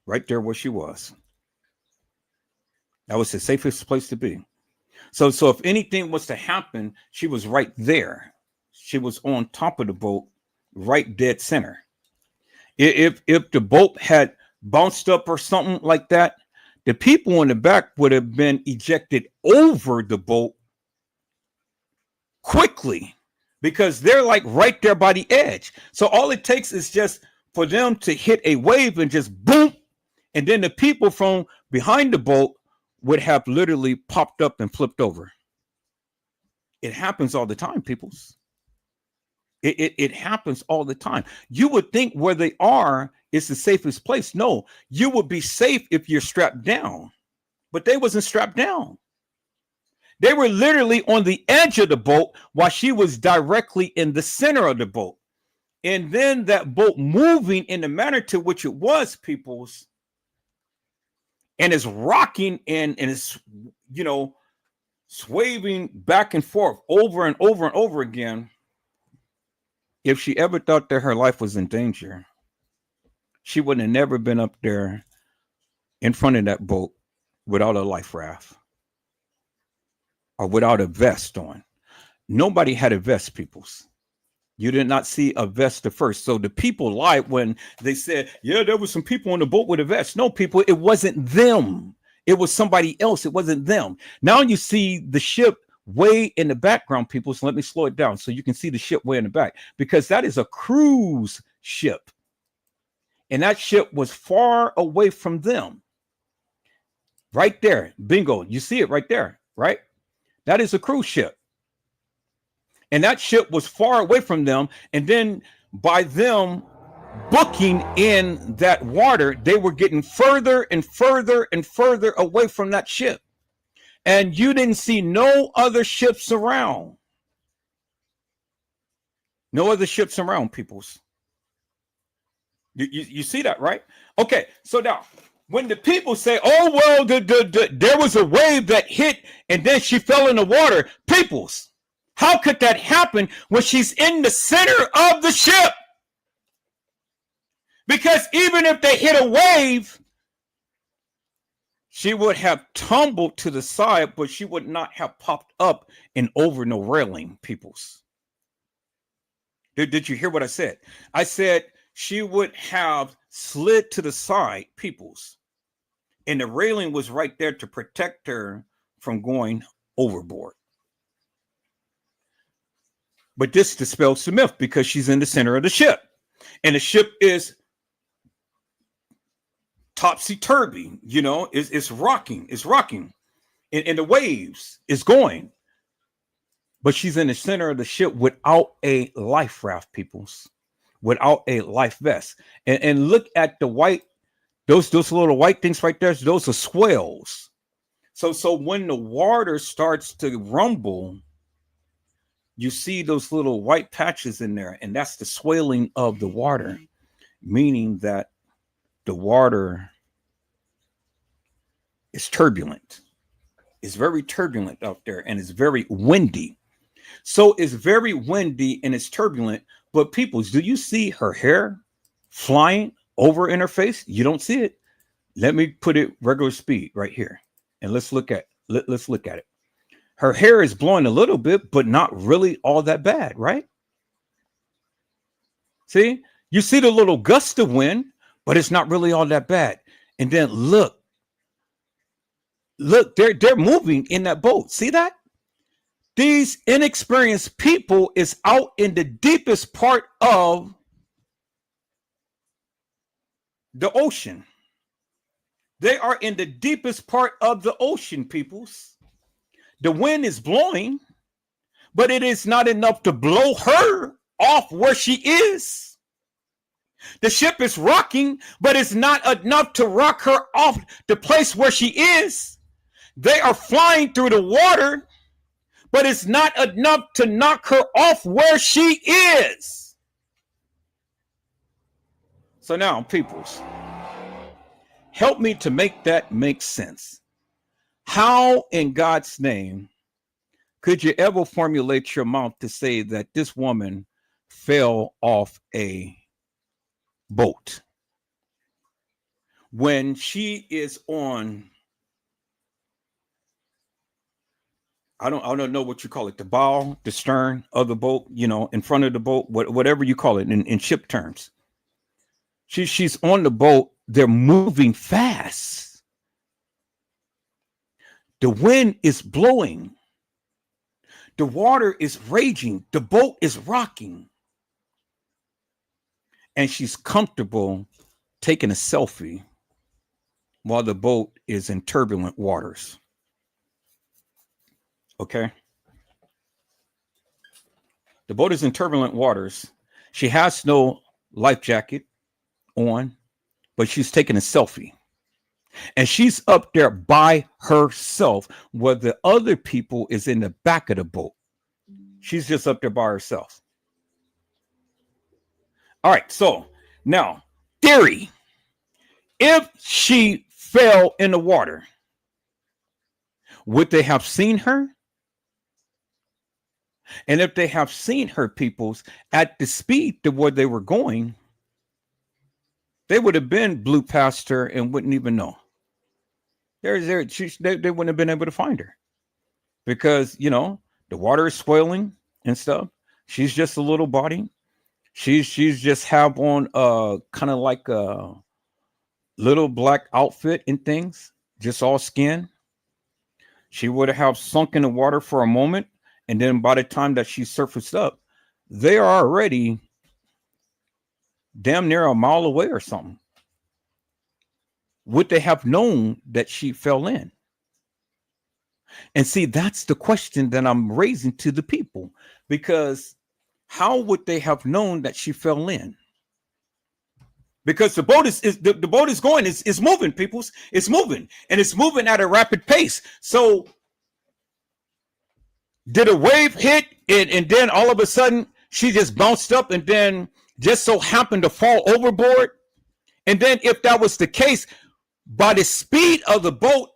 Right there where she was. That was the safest place to be. So if anything was to happen, she was right there. She was on top of the boat, right dead center. If the boat had bounced up or something like that, the people in the back would have been ejected over the boat quickly because they're like right there by the edge. So all it takes is just for them to hit a wave and just boom. And then the people from behind the boat would have literally popped up and flipped over. It happens all the time, peoples. It happens all the time. You would think where they are is the safest place. No, you would be safe if you're strapped down. But they wasn't strapped down. They were literally on the edge of the boat while she was directly in the center of the boat. And then that boat moving in the manner to which it was, peoples, and it's rocking and it's, swaying back and forth over and over and over again. If she ever thought that her life was in danger, she would have never been up there in front of that boat without a life raft or without a vest on. Nobody had a vest, peoples. You did not see a vest at first. So the people lied when they said, yeah, there was some people on the boat with a vest. No, people, it wasn't them. It was somebody else. It wasn't them. Now you see the ship way in the background, people. So let me slow it down so you can see the ship way in the back, because that is a cruise ship. And that ship was far away from them. Right there. Bingo. You see it right there, right? That is a cruise ship. And that ship was far away from them. And then by them booking in that water, they were getting further and further and further away from that ship. And you didn't see no other ships around. No other ships around, peoples. You see that, right? Okay, so now, when the people say, oh, well, there was a wave that hit and then she fell in the water, peoples, how could that happen when she's in the center of the ship? Because even if they hit a wave, she would have tumbled to the side, but she would not have popped up and over no railing, peoples. Did you hear what I said? I said she would have slid to the side, peoples. And the railing was right there to protect her from going overboard. But this dispels the myth because she's in the center of the ship. And the ship is topsy-turvy, it's rocking. And the waves is going. But she's in the center of the ship without a life raft, peoples. Without a life vest. And look at the white, those little white things right there, those are swells. So when the water starts to rumble, you see those little white patches in there, and that's the swelling of the water, meaning that the water is turbulent. It's very turbulent out there, and it's very windy. So it's very windy and it's turbulent. But peoples, do you see her hair flying over in her face? You don't see it. Let me put it regular speed right here, and let's look at it. Her hair is blowing a little bit, but not really all that bad, right? See, you see the little gust of wind, but it's not really all that bad. And then look, they're moving in that boat. See that? These inexperienced people is out in the deepest part of the ocean. They are in the deepest part of the ocean, peoples. The wind is blowing, but it is not enough to blow her off where she is. The ship is rocking, but it's not enough to rock her off the place where she is. They are flying through the water, but it's not enough to knock her off where she is. So now, peoples, help me to make that make sense. How in God's name could you ever formulate your mouth to say that this woman fell off a boat when she is on, I don't know what you call it, the bow, the stern of the boat, in front of the boat, whatever you call it in ship terms. She's on the boat. They're moving fast. The wind is blowing. The water is raging. The boat is rocking. And she's comfortable taking a selfie while the boat is in turbulent waters. Okay? The boat is in turbulent waters. She has no life jacket on, but she's taking a selfie. And she's up there by herself, where the other people is in the back of the boat. She's just up there by herself. All right, so now, theory. If she fell in the water, would they have seen her? And if they have seen her, peoples, at the speed to where they were going, they would have been blew past her and wouldn't even know. They wouldn't have been able to find her because, the The water is swelling and stuff. She's just a little body. She's just have on kind of like a little black outfit and things, just all skin. She would have sunk in the water for a moment, and then by the time that she surfaced up, they are already damn near a mile away or something. Would they have known that she fell in? And see, that's the question that I'm raising to the people, because how would they have known that she fell in? Because the boat is the boat is going, it's moving, peoples. It's moving, and it's moving at a rapid pace. So did a wave hit and then all of a sudden she just bounced up and then just so happened to fall overboard? And then if that was the case, by the speed of the boat,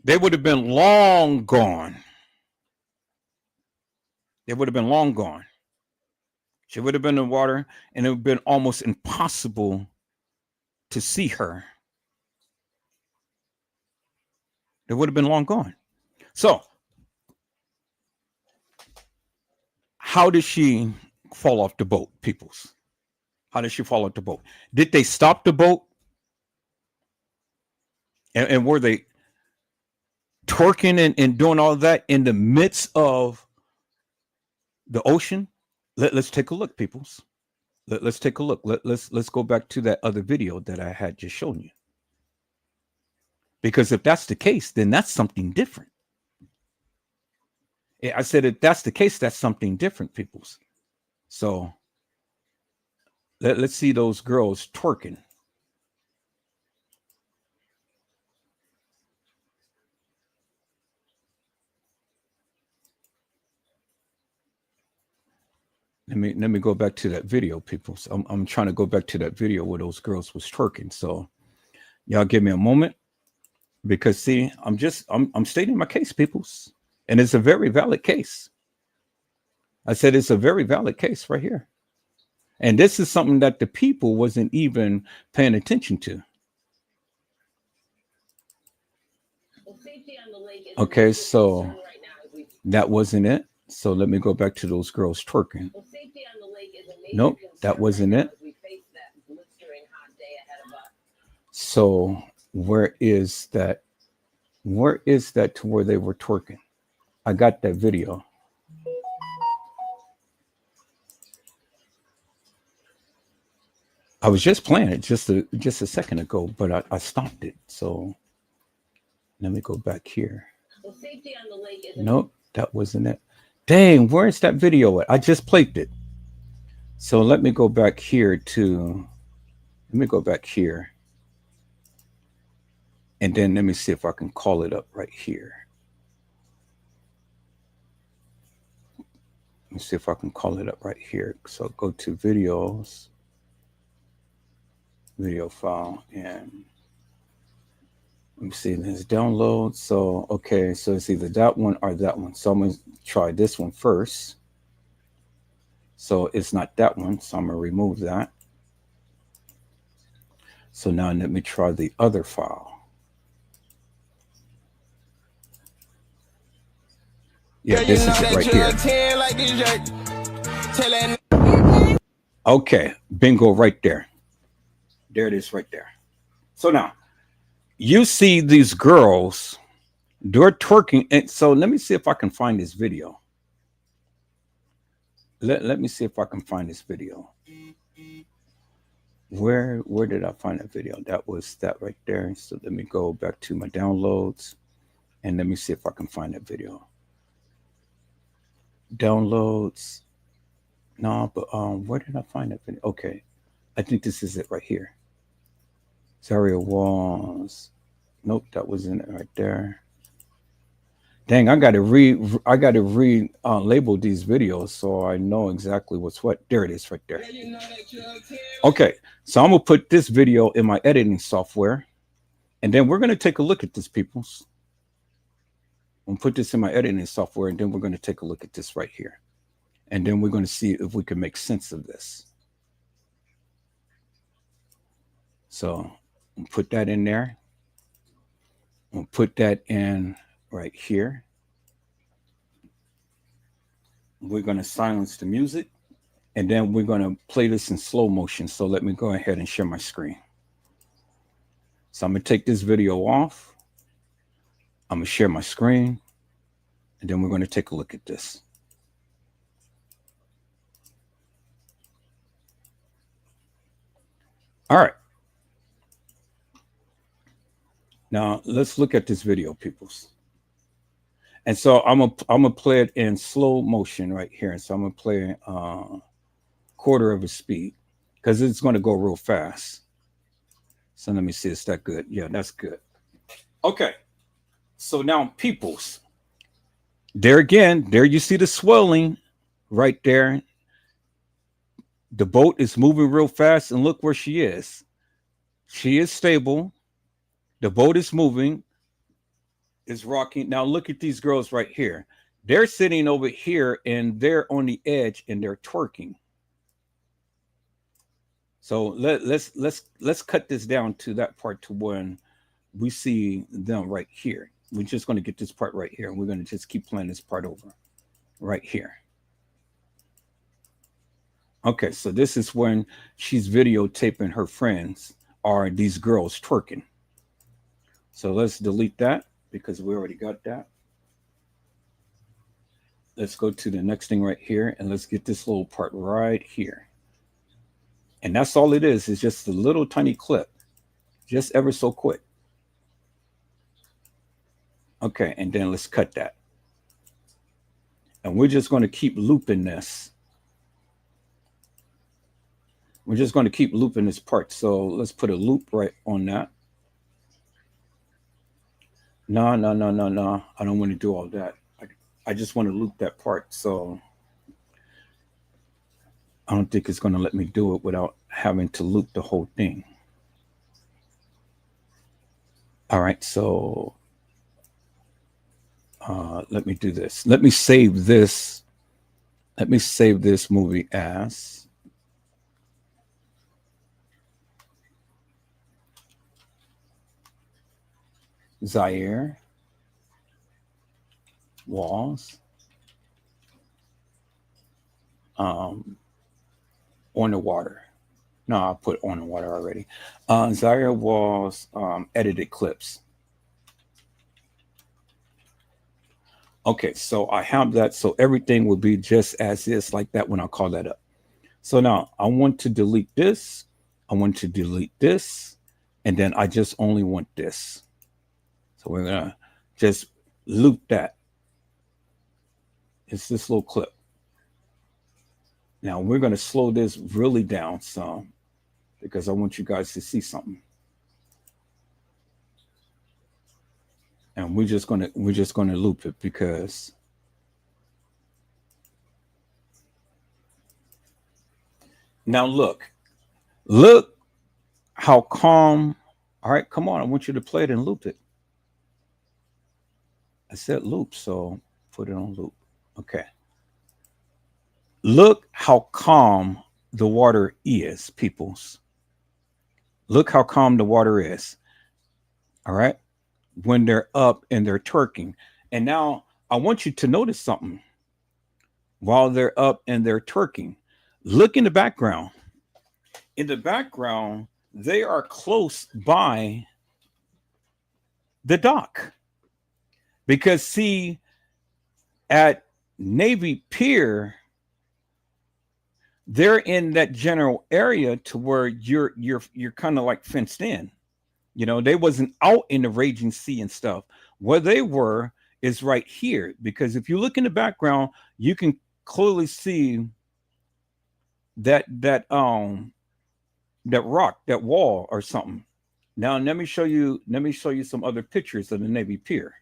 they would have been long gone. They would have been long gone. She would have been in the water, and it would have been almost impossible to see her. They would have been long gone. So, how did she fall off the boat, peoples? How did she fall off the boat? Did they stop the boat? And were they twerking and doing all of that in the midst of the ocean? Let's take a look, peoples. Let's take a look. Let's go back to that other video that I had just shown you. Because if that's the case, then that's something different. I said if that's the case, that's something different, peoples. So let's see those girls twerking. Let me go back to that video, people. So I'm trying to go back to that video where those girls was twerking. So y'all give me a moment, because see, I'm stating my case, peoples, and it's a very valid case. I said it's a very valid case right here, and this is something that the people wasn't even paying attention to. Okay, so that wasn't it. So let me go back to those girls twerking. Nope, that wasn't it. So where is that? Where is that to where they were twerking? I got that video. I was just playing it just a second ago, but I stopped it. So let me go back here. Nope, that wasn't it. Dang, where is that video at? I just played it. So let me go back here to, let me go back here. And then let me see if I can call it up right here. Let me see if I can call it up right here. So go to videos, video file, and let me see, there's download. So, okay, so it's either that one or that one. So I'm going to try this one first. So it's not that one, so I'm going to remove that. So now let me try the other file. Yeah, this is it right here. Okay, bingo right there. There it is right there. So now, you see these girls, they're twerking. And so let me see if I can find this video. Let me see if I can find this video. Where did I find that video? That was that right there. So let me go back to my downloads and let me see if I can find that video. Downloads. No, but where did I find that video? Okay, I think this is it right here. Zahrie was, nope, that wasn't it right there. Dang, I gotta label these videos so I know exactly what's what. There it is right there. Okay, so I'm gonna put this video in my editing software, and then we're gonna take a look at this, peoples. I'm gonna put this in my editing software, and then we're gonna take a look at this right here. And then we're gonna see if we can make sense of this. So put that in there. We'll put that in right here. We're going to silence the music, and then we're going to play this in slow motion. So let me go ahead and share my screen. So I'm going to take this video off. I'm going to share my screen, and then we're going to take a look at this. All right. Now let's look at this video, peoples. And so I'm gonna play it in slow motion right here. And so I'm gonna play quarter of a speed because it's gonna go real fast. So let me see, is that good? Yeah, that's good. Okay. So now, peoples, there again, there you see the swelling right there. The boat is moving real fast, and look where she is. She is stable. The boat is moving, is rocking. Now look at these girls right here. They're sitting over here and they're on the edge and they're twerking. So let's cut this down to that part to when we see them right here. We're just going to get this part right here. We're going to just keep playing this part over right here. Okay, so this is when she's videotaping her friends or these girls twerking. So let's delete that because we already got that. Let's go to the next thing right here and let's get this little part right here. And that's all it is. It's just a little tiny clip, just ever so quick. Okay, and then let's cut that. And we're just going to keep looping this. We're just going to keep looping this part. So let's put a loop right on that. No. I don't want to do all that. I just want to loop that part. So I don't think it's going to let me do it without having to loop the whole thing. All right, so let me do this. Let me save this. Let me save this movie as Zahrie Walls on the water. No, I'll put on the water already. Zahrie Walls edited clips. Okay, so I have that. So everything will be just as is like that when I call that up. So now I want to delete this. I want to delete this. And then I just only want this. So we're going to just loop that. It's this little clip. Now we're going to slow this really down some because I want you guys to see something. And we're just going to loop it because now look how calm. All right, come on. I want you to play it and loop it. I said loop, so put it on loop. Okay. Look how calm the water is, peoples. Look how calm the water is. All right. When they're up and they're twerking. And now I want you to notice something while they're up and they're twerking. Look in the background. In the background, they are close by the dock. Because see, at Navy Pier, they're in that general area to where you're kind of like fenced in. You know, they wasn't out in the raging sea and stuff. Where they were is right here, because if you look in the background, you can clearly see that rock, that wall or something. Now let me show you some other pictures of the Navy Pier,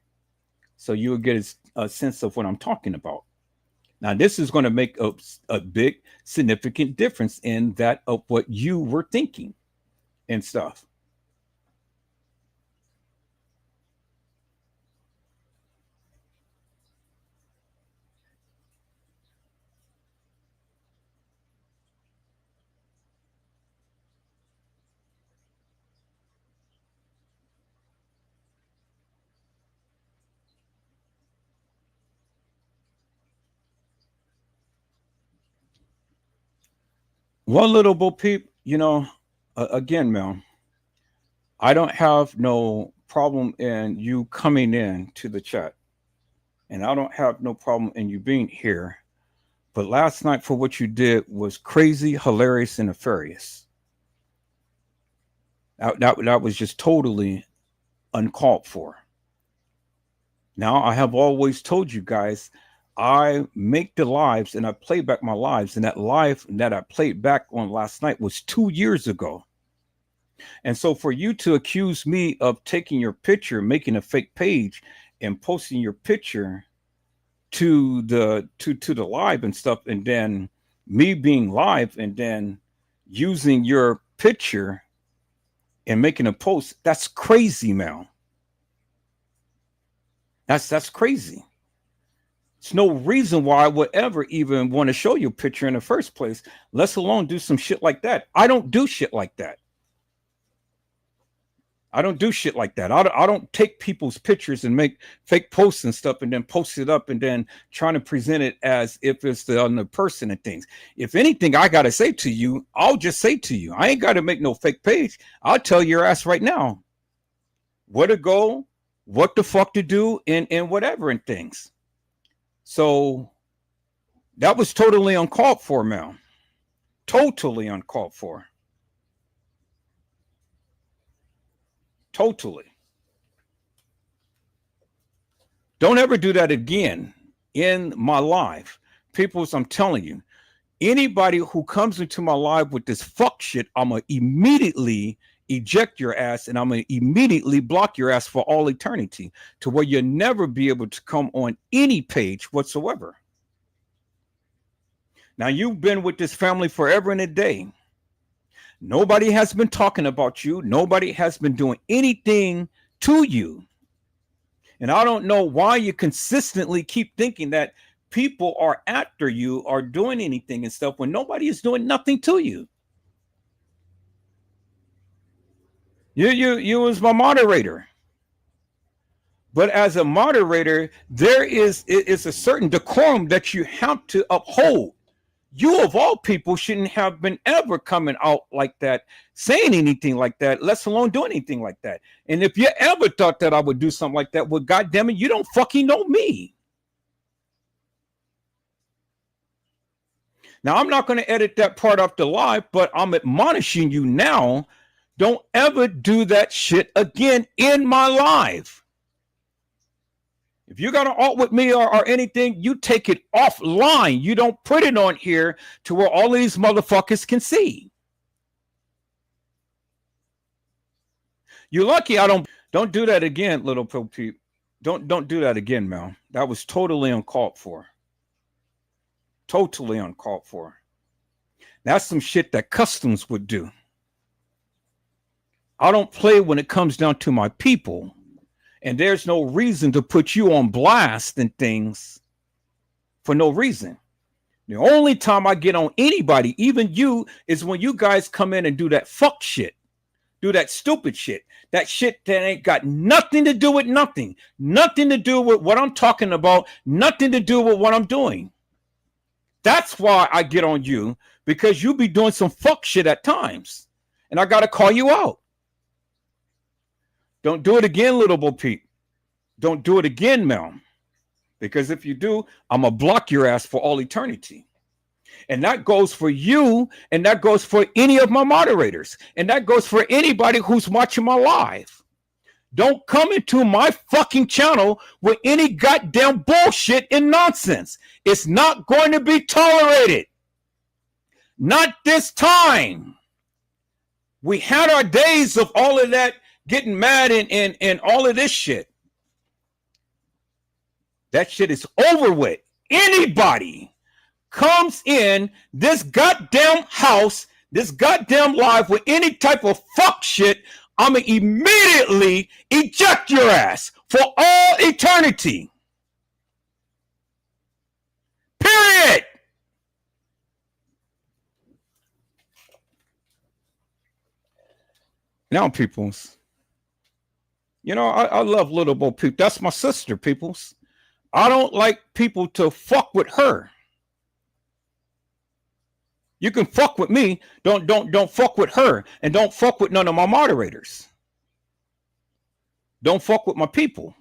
so you will get a sense of what I'm talking about. Now this is going to make a big significant difference in that of what you were thinking and stuff. Well, little Bo Peep, again, Mel, I don't have no problem in you coming in to the chat, and I don't have no problem in you being here. But last night, for what you did, was crazy, hilarious, and nefarious. That was just totally uncalled for. Now, I have always told you guys, I make the lives and I play back my lives, and that live that I played back on last night was 2 years ago. And so for you to accuse me of taking your picture, making a fake page, and posting your picture to the live and stuff, and then me being live and then using your picture and making a post, that's crazy, Mel. That's crazy. It's no reason why I would ever even want to show you a picture in the first place, let alone do some shit like that. I don't do shit like that. I don't do shit like that. I don't take people's pictures and make fake posts and stuff and then post it up and then trying to present it as if it's the other person and things. If anything I got to say to you, I'll just say to you. I ain't got to make no fake page. I'll tell your ass right now where to go, what the fuck to do, and whatever and things. So that was totally uncalled for, Mel. Totally uncalled for. Totally. Don't ever do that again in my life. People, I'm telling you, anybody who comes into my life with this fuck shit, I'm going to immediately eject your ass and I'm going to immediately block your ass for all eternity to where you'll never be able to come on any page whatsoever. Now, you've been with this family forever and a day. Nobody has been talking about you. Nobody has been doing anything to you. And I don't know why you consistently keep thinking that people are after you or doing anything and stuff when nobody is doing nothing to you. You was my moderator. But as a moderator, there is a certain decorum that you have to uphold. You of all people shouldn't have been ever coming out like that, saying anything like that, let alone doing anything like that. And if you ever thought that I would do something like that, well, goddamn it, you don't fucking know me. Now, I'm not going to edit that part off the live, but I'm admonishing you now. Don't ever do that shit again in my live. If you got to alt with me or anything, you take it offline. You don't put it on here to where all of these motherfuckers can see. You're lucky I don't do that again, little people. Don't do that again, Mel. That was totally uncalled for. Totally uncalled for. That's some shit that customs would do. I don't play when it comes down to my people. And there's no reason to put you on blast and things for no reason. The only time I get on anybody, even you, is when you guys come in and do that fuck shit. Do that stupid shit. That shit that ain't got nothing to do with nothing. Nothing to do with what I'm talking about. Nothing to do with what I'm doing. That's why I get on you, because you be doing some fuck shit at times. And I got to call you out. Don't do it again, little Bo Peep. Don't do it again, Mel. Because if you do, I'm going to block your ass for all eternity. And that goes for you, and that goes for any of my moderators. And that goes for anybody who's watching my live. Don't come into my fucking channel with any goddamn bullshit and nonsense. It's not going to be tolerated. Not this time. We had our days of all of that getting mad and all of this shit. That shit is over with. Anybody comes in this goddamn house, this goddamn live with any type of fuck shit, I'm going to immediately eject your ass for all eternity. Period. Now, peoples, you know, I love little Bo Peep. That's my sister, peoples. I don't like people to fuck with her. You can fuck with me. Don't fuck with her, and don't fuck with none of my moderators. Don't fuck with my people.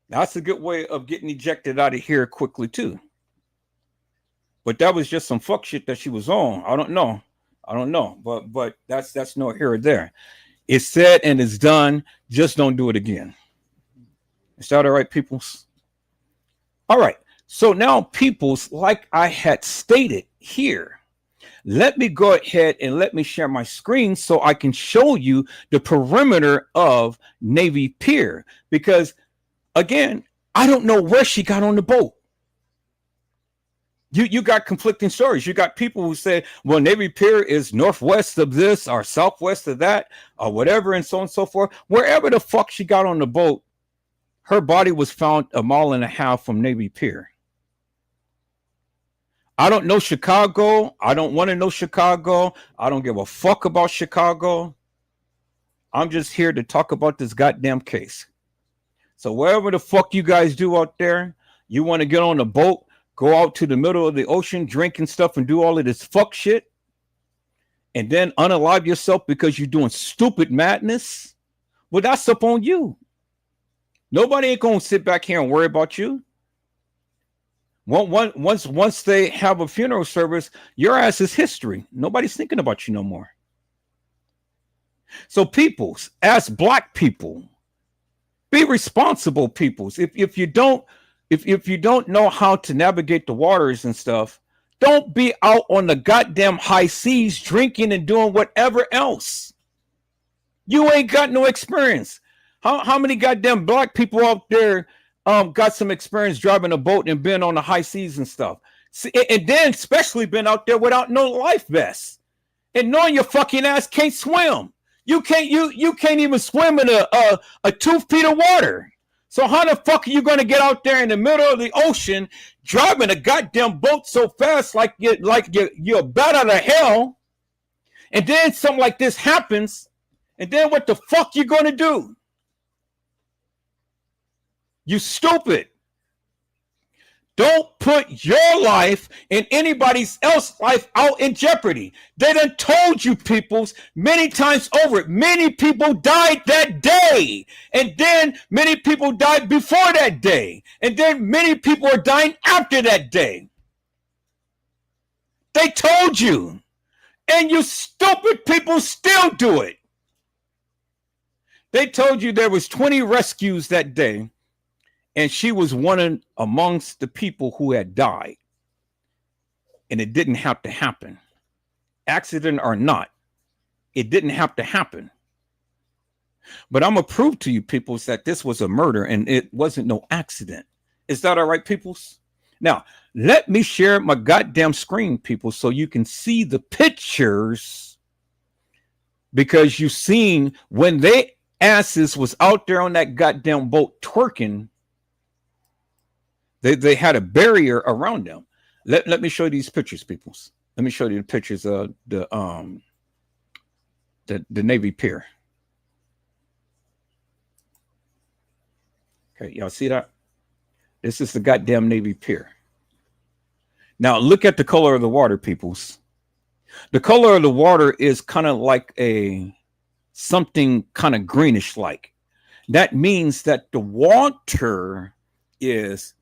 That's a good way of getting ejected out of here quickly too. But that was just some fuck shit that she was on. I don't know. But that's no here or there. It's said and it's done. Just don't do it again. Is that all right, peoples? All right. So now, peoples, like I had stated here, let me go ahead and let me share my screen so I can show you the perimeter of Navy Pier. Because, again, I don't know where she got on the boat. You got conflicting stories. You got people who say, well, Navy Pier is northwest of this or southwest of that or whatever and so on and so forth. Wherever the fuck she got on the boat, her body was found 1.5 miles from Navy Pier. I don't know Chicago. I don't want to know Chicago. I don't give a fuck about Chicago. I'm just here to talk about this goddamn case. So wherever the fuck you guys do out there, you want to get on a boat, go out to the middle of the ocean, drink and stuff and do all of this fuck shit, and then unalive yourself because you're doing stupid madness, well, that's up on you. Nobody ain't going to sit back here and worry about you. Once they have a funeral service, your ass is history. Nobody's thinking about you no more. So peoples, as black people, be responsible peoples. If you don't know how to navigate the waters and stuff, don't be out on the goddamn high seas drinking and doing whatever else. You ain't got no experience. How many goddamn black people out there got some experience driving a boat and been on the high seas and stuff? See, and then especially been out there without no life vest and knowing your fucking ass can't swim. You can't even swim in a 2 feet of water. So how the fuck are you going to get out there in the middle of the ocean driving a goddamn boat so fast like you're bat out of hell, and then something like this happens, and then what the fuck you going to do? You stupid. Don't put your life and anybody else's life out in jeopardy. They done told you peoples many times over. Many people died that day. And then many people died before that day. And then many people are dying after that day. They told you. And you stupid people still do it. They told you there was 20 rescues that day. And she was one amongst the people who had died. And it didn't have to happen. Accident or not, it didn't have to happen. But I'm going to prove to you, peoples, that this was a murder and it wasn't no accident. Is that all right, peoples? Now, let me share my goddamn screen, people, so you can see the pictures. Because you seen when they asses was out there on that goddamn boat twerking, They had a barrier around them. Let me show you these pictures, peoples. Let me show you the pictures of the Navy Pier. Okay, y'all see that? This is the goddamn Navy Pier. Now look at the color of the water, peoples. The color of the water is kind of like something kind of greenish like. That means that the water is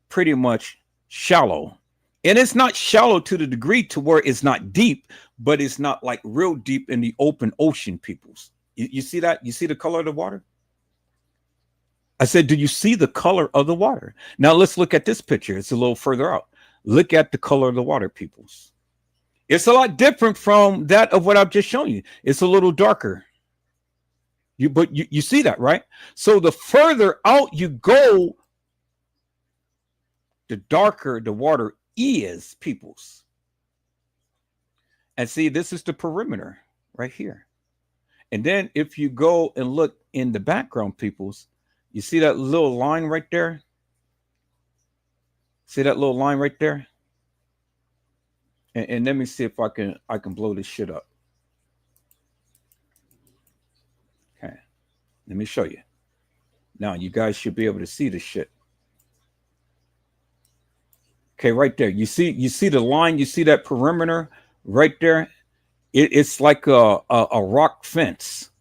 pretty much shallow, and it's not shallow to the degree to where it's not deep, but it's not like real deep in the open ocean, peoples. You see that? You see the color of the water? I said, do you see the color of the water? Now let's look at this picture. It's a little further out. Look at the color of the water, peoples. It's a lot different from that of what I've just shown you. It's a little darker. But you see that, right? So the further out you go, the darker the water is, peoples. And see, this is the perimeter right here. And then if you go and look in the background, peoples, you see that little line right there? See that little line right there? And let me see if I can blow this shit up. Okay. Let me show you. Now you guys should be able to see this shit. Okay, right there. You see the line. You see that perimeter right there. It's like a rock fence.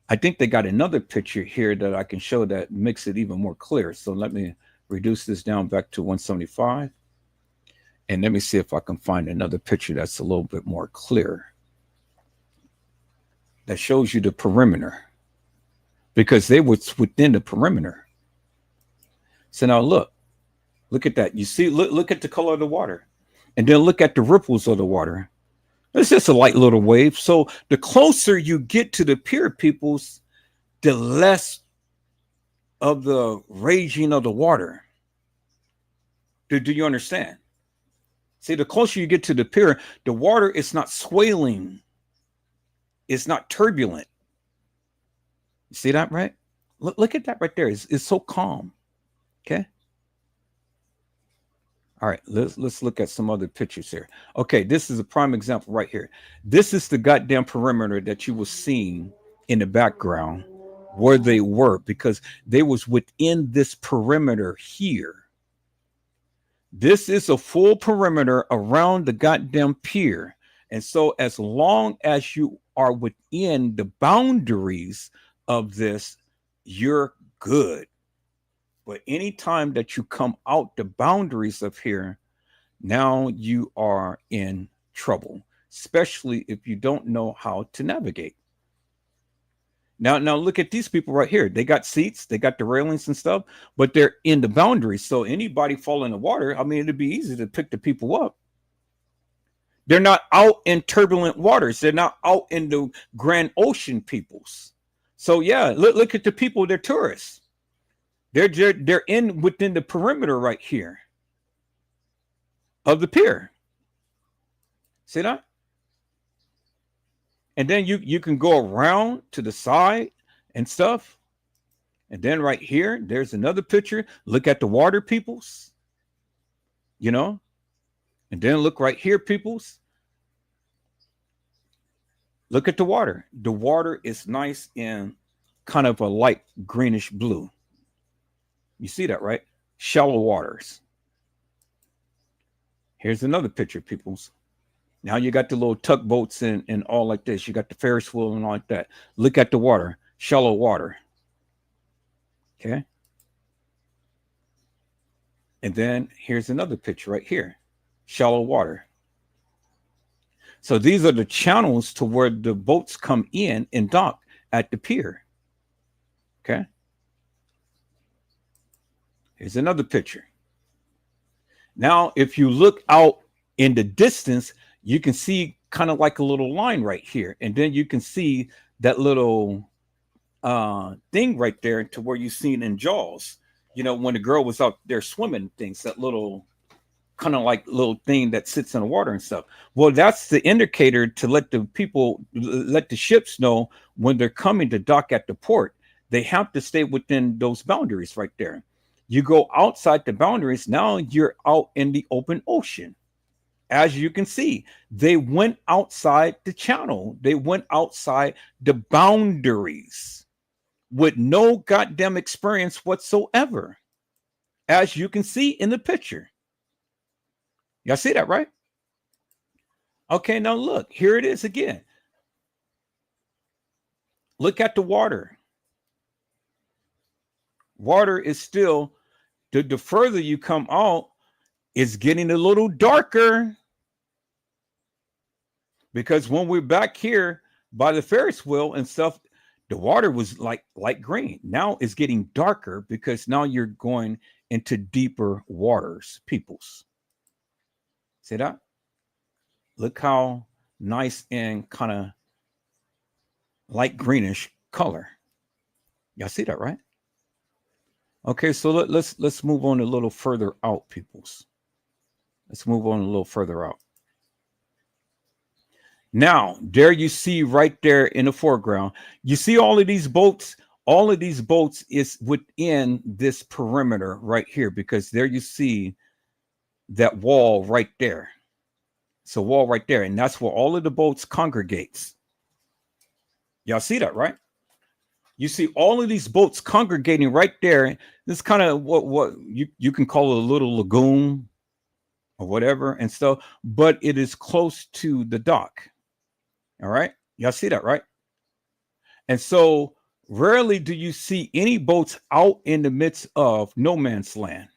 I think they got another picture here that I can show that makes it even more clear. So let me reduce this down back to 175. And let me see if I can find another picture that's a little bit more clear. That shows you the perimeter. Because they was within the perimeter. So now look at that. You see, look at the color of the water. And then look at the ripples of the water. It's just a light little wave. So the closer you get to the pier, peoples, the less of the raging of the water. Do you understand? See, the closer you get to the pier, the water is not swailing. It's not turbulent. You see that, right? Look at that right there. It's so calm. Okay. All right, let's look at some other pictures here. Okay, this is a prime example right here. This is the goddamn perimeter that you were seeing in the background where they were, because they was within this perimeter here. This is a full perimeter around the goddamn pier. And so as long as you are within the boundaries of this, you're good. But anytime that you come out the boundaries of here, now you are in trouble, especially if you don't know how to navigate. Now look at these people right here. They got seats, they got the railings and stuff, but they're in the boundaries. So anybody fall in the water, I mean, it'd be easy to pick the people up. They're not out in turbulent waters. They're not out in the grand ocean, peoples. So yeah, look at the people, they're tourists. They're in within the perimeter right here of the pier. See that? And then you can go around to the side and stuff. And then right here, there's another picture. Look at the water, peoples. You know? And then look right here, peoples. Look at the water. The water is nice and kind of a light greenish blue. You see that, right? Shallow waters. Here's another picture, peoples. Now you got the little tugboats and all like this. You got the Ferris wheel and all like that. Look at the water. Shallow water. Okay. And then here's another picture right here. Shallow water. So these are the channels to where the boats come in and dock at the pier. Okay. Here's another picture. Now, if you look out in the distance, you can see kind of like a little line right here. And then you can see that little thing right there to where you seen in Jaws. You know, when the girl was out there swimming things, that little kind of like little thing that sits in the water and stuff. Well, that's the indicator to let the ships know when they're coming to dock at the port. They have to stay within those boundaries right there. You go outside the boundaries, now you're out in the open ocean. As you can see, they went outside the channel. They went outside the boundaries with no goddamn experience whatsoever. As you can see in the picture. Y'all see that, right? Okay, now look, here it is again. Look at the water. Water is still, the further you come out, it's getting a little darker. Because when we're back here by the Ferris wheel and stuff, the water was like light green. Now it's getting darker because now you're going into deeper waters, peoples. See that? Look how nice and kind of light greenish color. Y'all see that, right? Okay, so let's move on a little further out, peoples. Let's move on a little further out. Now, there you see right there in the foreground, you see all of these boats. All of these boats is within this perimeter right here, because there you see that wall right there. It's a wall right there, and that's where all of the boats congregates. Y'all see that, right? You see all of these boats congregating right there. This kind of what you can call a little lagoon or whatever and stuff, but it is close to the dock. All right. Y'all see that, right? And so rarely do you see any boats out in the midst of no man's land.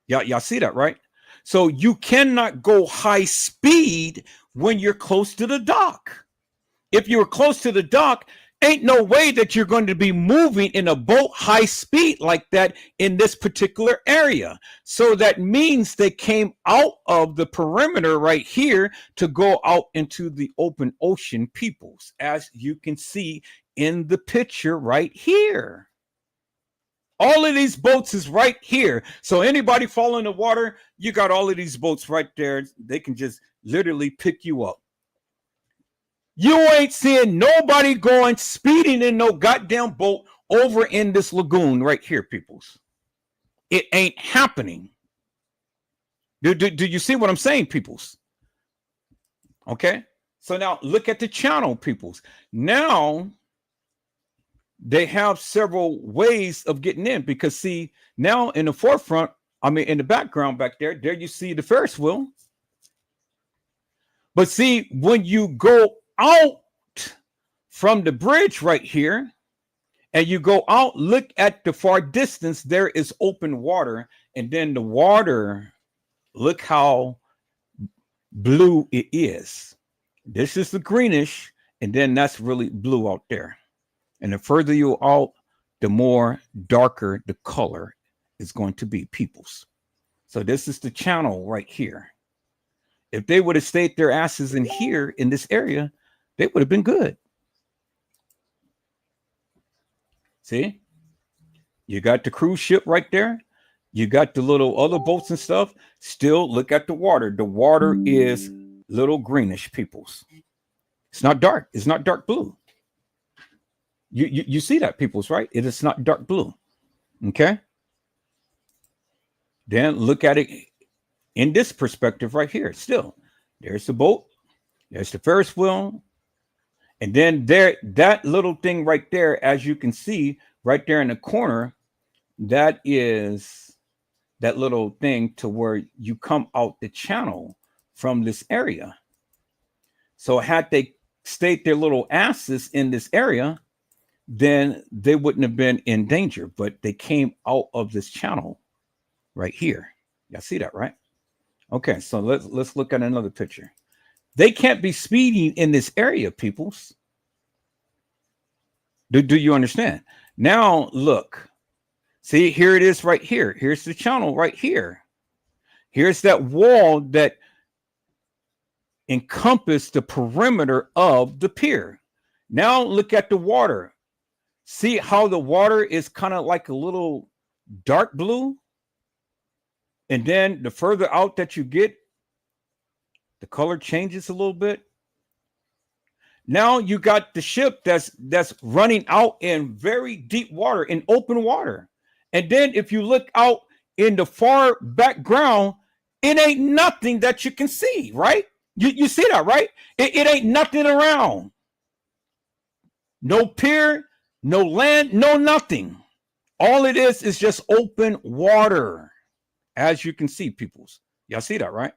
Y'all see that, right? So you cannot go high speed when you're close to the dock. If you're close to the dock, ain't no way that you're going to be moving in a boat high speed like that in this particular area. So that means they came out of the perimeter right here to go out into the open ocean, peoples, as you can see in the picture right here. All of these boats is right here. So anybody fall in the water, you got all of these boats right there. They can just literally pick you up. You ain't seeing nobody going speeding in no goddamn boat over in this lagoon right here, peoples. It ain't happening. Do you see what I'm saying, peoples? Okay. So now look at the channel, peoples. Now they have several ways of getting in because see, now in the forefront, I mean, in the background back there you see the Ferris wheel. But see, when you go out from the bridge right here and you go out, look at the far distance, there is open water. And then the water, look how blue it is. This is the greenish, and then that's really blue out there. And the further you out, the more darker the color is going to be, peoples. So this is the channel right here. If they would have stayed their asses in here in this area, they would have been good. See, you got the cruise ship right there. You got the little other boats and stuff. Still look at the water. The water is little greenish, peoples. It's not dark. It's not dark blue. You see that, peoples, right? It is not dark blue. Okay. Then look at it in this perspective right here. Still, there's the boat. There's the Ferris wheel. And then there, that little thing right there, as you can see right there in the corner, that is that little thing to where you come out the channel from this area. So had they stayed their little asses in this area, then they wouldn't have been in danger, but they came out of this channel right here. Y'all see that, right? Okay, so let's look at another picture. They can't be speeding in this area, peoples. Do you understand? Now look. See, here it is right here. Here's the channel right here. Here's that wall that encompassed the perimeter of the pier. Now look at the water. See how the water is kind of like a little dark blue? And then the further out that you get, the color changes a little bit. Now you got the ship that's running out in very deep water, in open water. And then if you look out in the far background, it ain't nothing that you can see, right? You see that, right? It ain't nothing around. No pier, no land, no nothing. All it is just open water. As you can see, peoples. Y'all see that, right?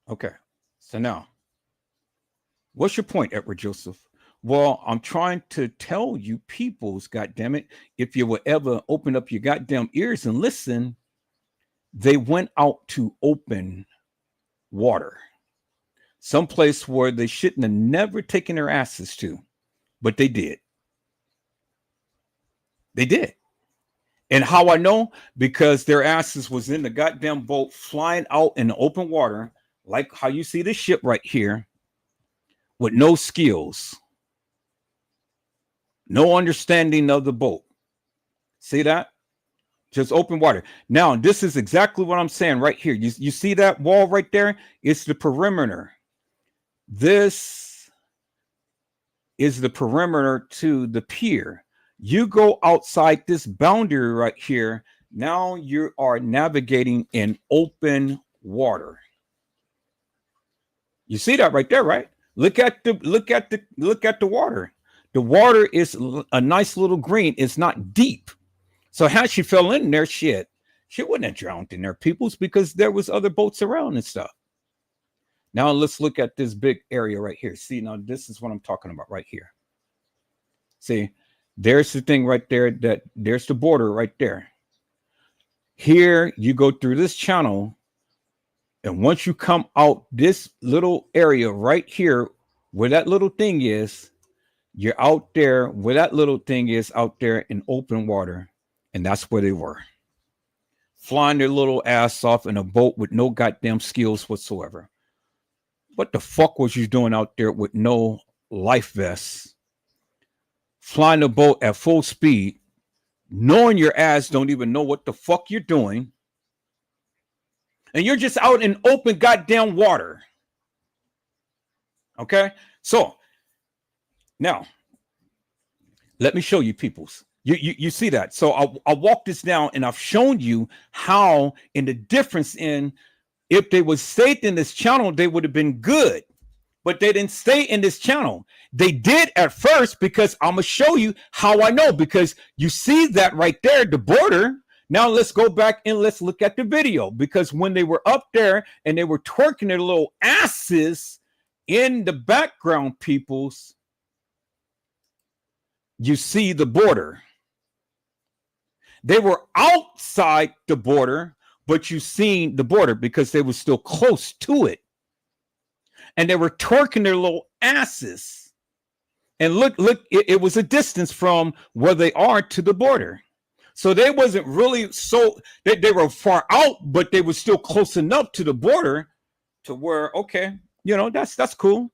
Okay. So now, what's your point, Edward Joseph? Well, I'm trying to tell you, peoples, goddammit, if you will ever open up your goddamn ears and listen, they went out to open water. Someplace where they shouldn't have never taken their asses to, but they did. They did. And how I know? Because their asses was in the goddamn boat flying out in the open water, like how you see this ship right here, with no skills, no understanding of the boat. See that? Just open water. Now, this is exactly what I'm saying right here. You see that wall right there? It's the perimeter. This is the perimeter to the pier. You go outside this boundary right here. Now you are navigating in open water. You see that right there, right? Look at the water. The water is a nice little green. It's not deep. So how she fell in there, shit, she wouldn't have drowned in there, peoples, because there was other boats around and stuff. Now let's look at this big area right here. See, now this is what I'm talking about right here. See, there's the thing right there. There's the border right there. Here you go through this channel, and once you come out this little area right here where that little thing is, you're out there where that little thing is, out there in open water. And that's where they were, flying their little ass off in a boat with no goddamn skills whatsoever. What the fuck was you doing out there with no life vests, flying the boat at full speed, knowing your ass don't even know what the fuck you're doing, and you're just out in open goddamn water? Okay, so now let me show you, peoples. You see that? So I'll walk this down, and I've shown you how in the difference in, if they would stay in this channel, they would have been good, but they didn't stay in this channel. They did at first, because I'm gonna show you how I know, because you see that right there, the border. Now let's go back and let's look at the video, because when they were up there and they were twerking their little asses in the background, peoples, you see the border. They were outside the border, but you seen the border because they were still close to it. And they were twerking their little asses. And look, it was a distance from where they are to the border. So they wasn't really so, they were far out, but they were still close enough to the border to where, okay, you know, that's cool.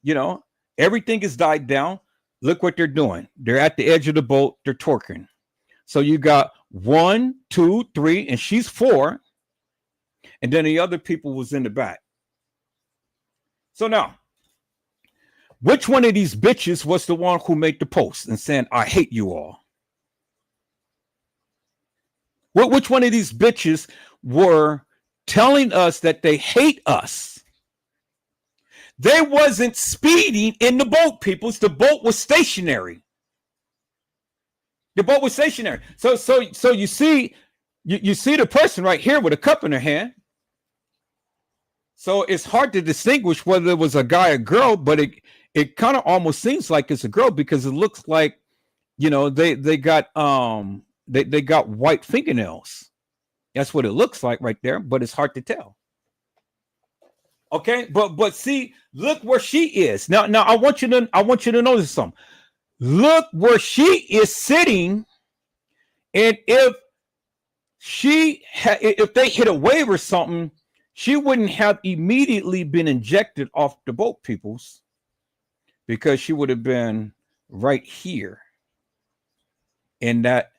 You know, everything is died down. Look what they're doing. They're at the edge of the boat. They're twerking. So you got 1, 2, 3, and she's 4. And then the other people was in the back. So now, which one of these bitches was the one who made the post and saying, I hate you all? Well, which one of these bitches were telling us that they hate us? They wasn't speeding in the boat, peoples. The boat was stationary. The boat was stationary. So you see, you see the person right here with a cup in her hand. So it's hard to distinguish whether it was a guy or girl, but it kind of almost seems like it's a girl, because it looks like, you know, they got they got white fingernails. That's what it looks like right there, but it's hard to tell. Okay, but see, look where she is. Now I want you to notice something. Look where she is sitting, and if they hit a wave or something, she wouldn't have immediately been ejected off the boat, peoples, because she would have been right here, and that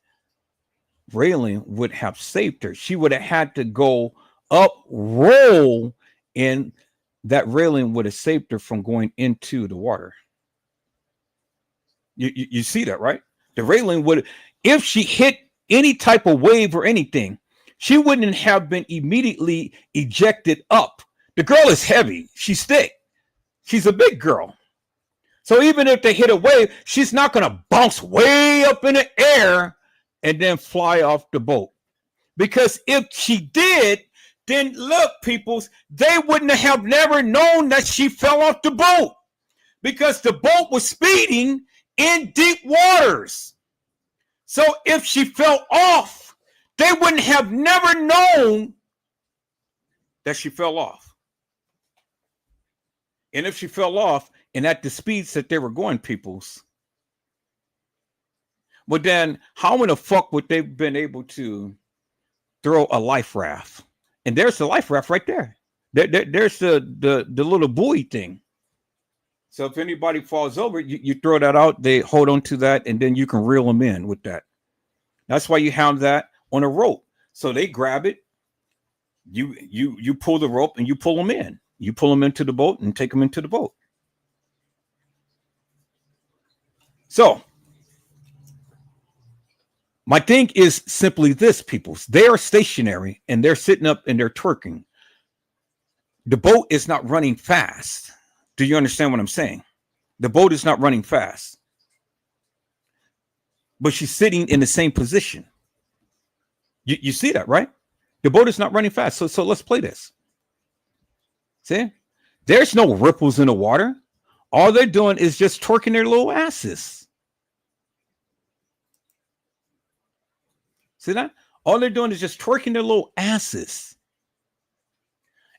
railing would have saved her. She would have had to go up, roll, and that railing would have saved her from going into the water. You see that, right? The railing would, if she hit any type of wave or anything, she wouldn't have been immediately ejected up. The girl is heavy. She's thick. She's a big girl. So even if they hit a wave, she's not going to bounce way up in the air and then fly off the boat. Because if she did, then look, peoples, they wouldn't have never known that she fell off the boat, because the boat was speeding in deep waters. So if she fell off, they wouldn't have never known that she fell off. And if she fell off and at the speeds that they were going, peoples, well then how in the fuck would they have been able to throw a life raft? And there's the life raft right there. There's the little buoy thing. So if anybody falls over, you throw that out, they hold on to that, and then you can reel them in with that. That's why you have that on a rope. So they grab it, you pull the rope, and you pull them in. You pull them into the boat and take them into the boat. So my thing is simply this, people. They are stationary, and they're sitting up and they're twerking. The boat is not running fast. Do you understand what I'm saying? The boat is not running fast. but she's sitting in the same position. You see that, right? The boat is not running fast. So let's play this. See? There's no ripples in the water. All they're doing is just twerking their little asses. See that? All they're doing is just twerking their little asses.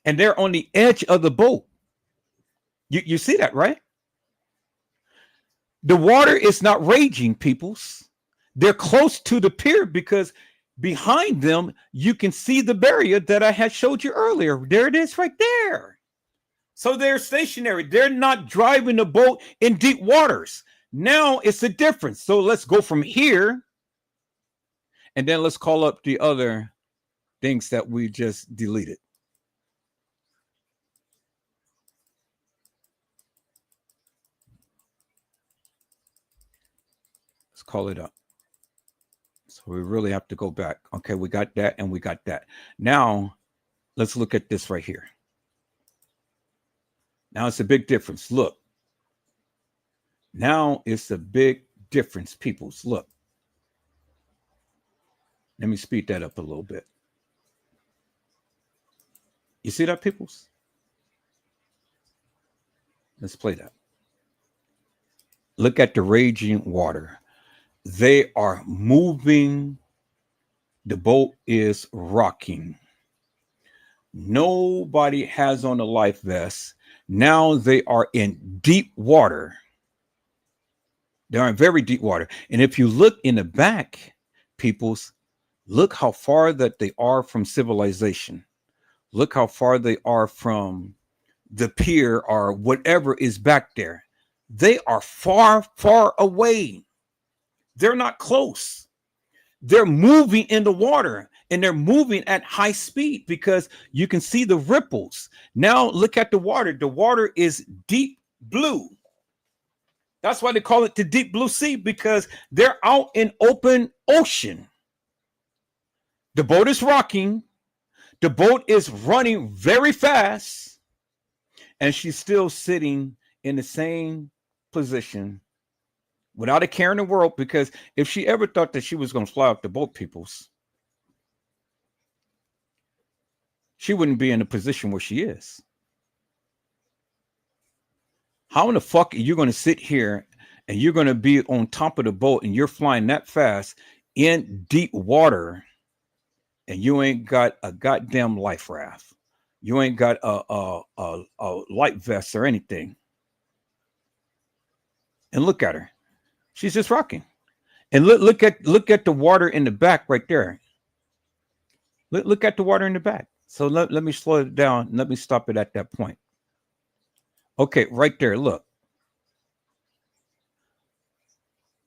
And they're on the edge of the boat. You see that, right? The water is not raging, peoples. They're close to the pier because behind them, you can see the barrier that I had showed you earlier. There it is right there. So they're stationary. They're not driving the boat in deep waters. Now it's a difference. So let's go from here. And then let's call up the other things that we just deleted. Let's call it up. So we really have to go back. Okay, we got that and we got that. Now, let's look at this right here. Now it's a big difference. Look. Now it's a big difference, peoples. Look. Let me speed that up a little bit. You see that, peoples? Let's play that. Look at the raging water. They are moving. The boat is rocking. Nobody has on a life vest. Now they are in deep water. They are in very deep water. And if you look in the back, peoples, look how far that they are from civilization. Look how far they are from the pier or whatever is back there. They are far, far away. They're not close. They're moving in the water and they're moving at high speed because you can see the ripples. Now look at the water. The water is deep blue. That's why they call it the deep blue sea, because they're out in open ocean. The boat is rocking. The boat is running very fast. And she's still sitting in the same position without a care in the world, because if she ever thought that she was going to fly off the boat, peoples, she wouldn't be in the position where she is. How in the fuck are you going to sit here and you're going to be on top of the boat and you're flying that fast in deep water and you ain't got a goddamn life raft? You ain't got a light vest or anything. And look at her. She's just rocking. And look at the water in the back right there. Look at the water in the back. So let me slow it down. Let me stop it at that point. Okay, right there. Look.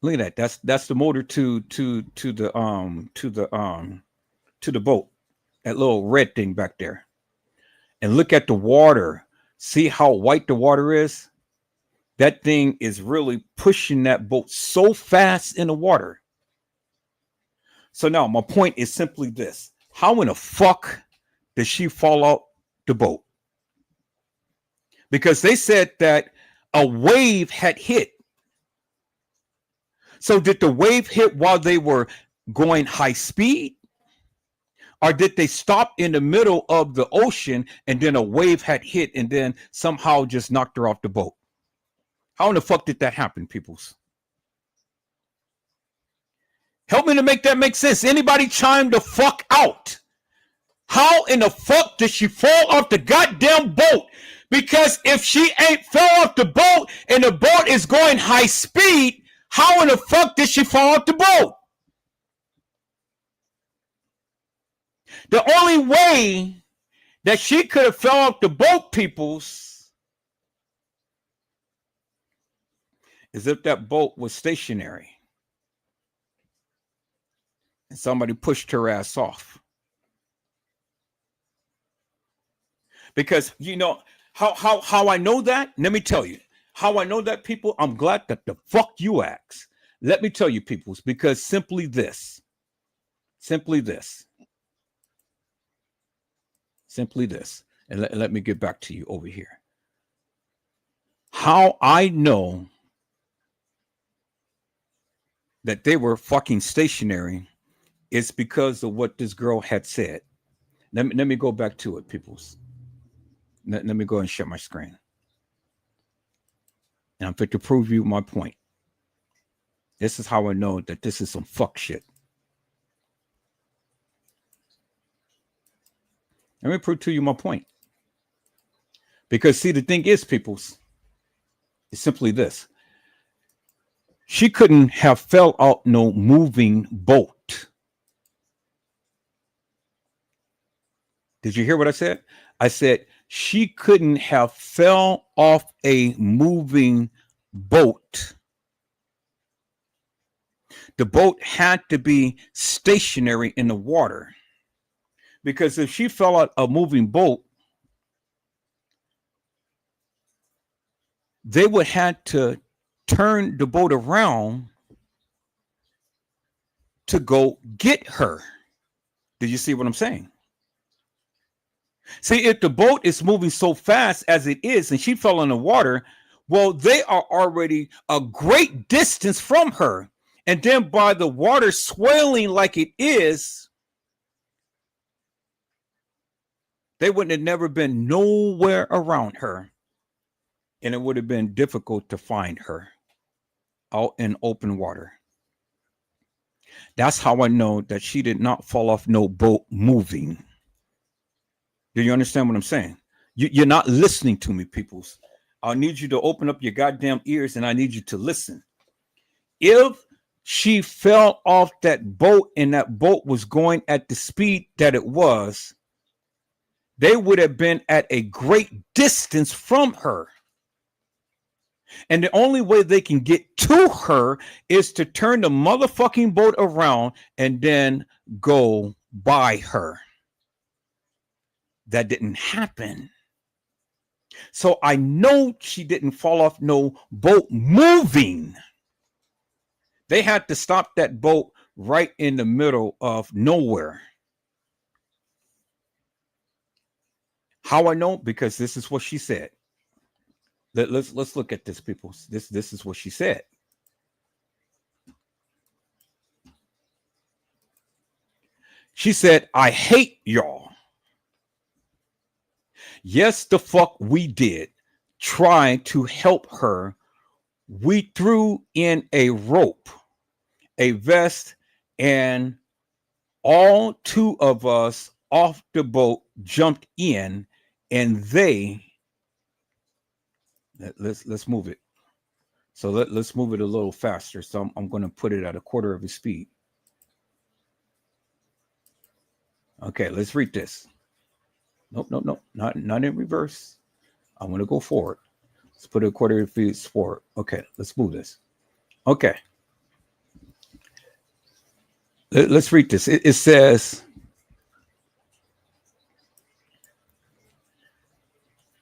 Look at that. That's the motor to the boat. That little red thing back there. And look at the water. See how white the water is? That thing is really pushing that boat so fast in the water. So now my point is simply this. How in the fuck did she fall out the boat? Because they said that a wave had hit. So did the wave hit while they were going high speed? Or did they stop in the middle of the ocean and then a wave had hit and then somehow just knocked her off the boat? How in the fuck did that happen, peoples? Help me to make that make sense. Anybody chime the fuck out? How in the fuck did she fall off the goddamn boat? Because if she ain't fell off the boat and the boat is going high speed, how in the fuck did she fall off the boat? The only way that she could have fell off the boat, peoples, is if that boat was stationary and somebody pushed her ass off. Because you know how I know that? Let me tell you. How I know that, people? I'm glad that the fuck you asked. Let me tell you, peoples, because simply this. And let me get back to you over here. How I know that they were fucking stationary is because of what this girl had said. Let me go back to it, peoples. Let me go and share my screen. And I'm fit to prove you my point. This is how I know that this is some fuck shit. Let me prove to you my point. Because see, the thing is, peoples, it's simply this. She couldn't have fell out no moving boat. Did you hear what I said? I said she couldn't have fell off a moving boat. The boat had to be stationary in the water. Because if she fell out a moving boat, they would have to turn the boat around to go get her. Did you see what I'm saying? See, if the boat is moving so fast as it is and she fell in the water, well, they are already a great distance from her. And then by the water swelling like it is, they wouldn't have never been nowhere around her. And it would have been difficult to find her out in open water. That's how I know that she did not fall off no boat moving. Do you understand what I'm saying? You're not listening to me, peoples. I need you to open up your goddamn ears and I need you to listen. If she fell off that boat and that boat was going at the speed that it was, they would have been at a great distance from her. And the only way they can get to her is to turn the motherfucking boat around and then go by her. That didn't happen. So I know she didn't fall off no boat moving. They had to stop that boat right in the middle of nowhere. How I know? Because this is what she said. Let's look at this, people. This is what she said. She said, "I hate y'all. Yes, the fuck we did. Try to help her. We threw in a rope, a vest, and all two of us off the boat jumped in, and they." Let's move it. So let's move it a little faster. So I'm going to put it at a quarter of its speed. Okay, let's read this. Nope, not in reverse. I want to go forward. Let's put it a quarter of its speed forward. Okay, let's move this. Okay. Let's read this. It says,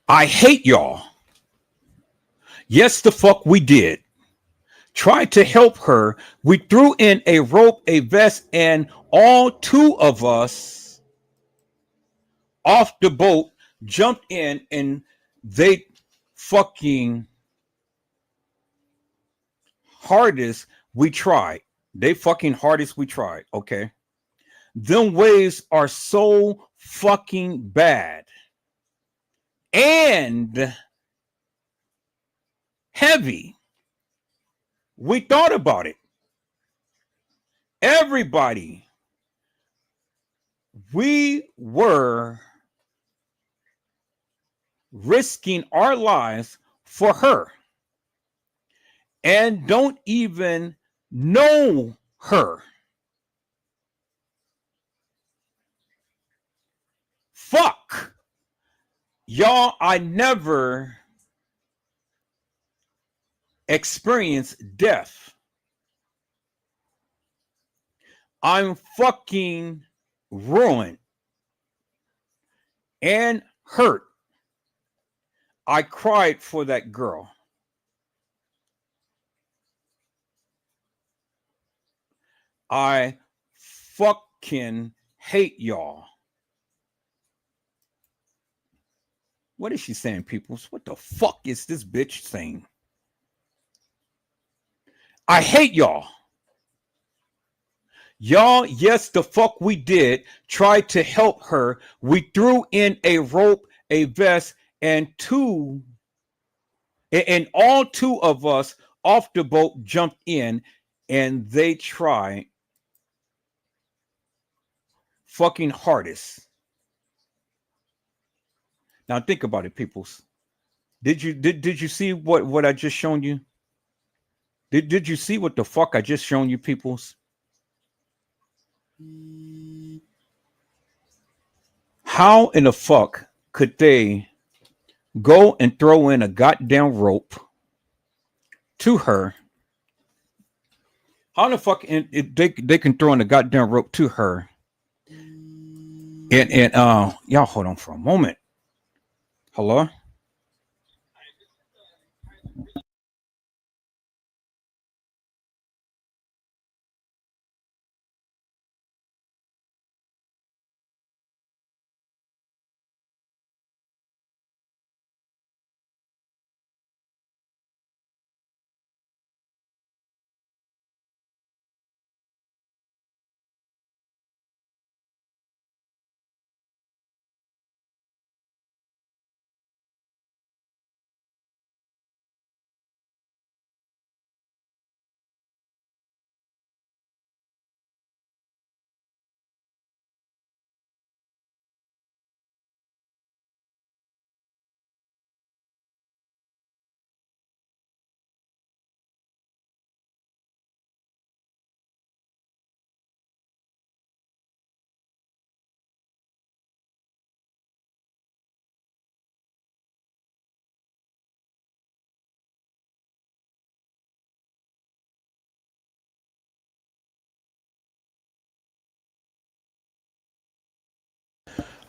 "I hate y'all. Yes, the fuck we did. Tried to help her. We threw in a rope, a vest, and all two of us off the boat jumped in, and they fucking hardest we tried. They fucking hardest we tried, okay? Them waves are so fucking bad and heavy. We thought about it. Everybody. We were risking our lives for her and don't even know her. Fuck. Y'all, I never experienced death. I'm fucking ruined and hurt. I cried for that girl. I fucking hate y'all." What is she saying, people? What the fuck is this bitch saying? I hate y'all. Y'all, yes, the fuck we did try to help her. We threw in a rope, a vest, and all two of us off the boat jumped in, and they tried fucking hardest. Now think about it, peoples. Did you see what I just shown you? Did you see what the fuck I just shown you, peoples? How in the fuck could they go and throw in a goddamn rope to her? How the fuck they can throw in a goddamn rope to her? And y'all hold on for a moment. Hello?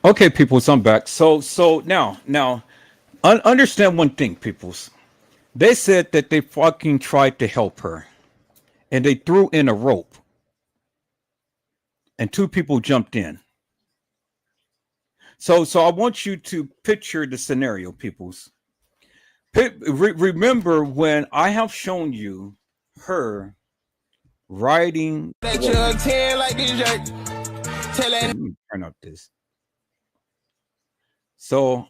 Okay, peoples, I'm back. So now understand one thing, peoples. They said that they fucking tried to help her, and they threw in a rope, and two people jumped in. So I want you to picture the scenario, peoples. Remember when I have shown you her riding. That jug 10 like this jerk. Tell that Let me turn up this. So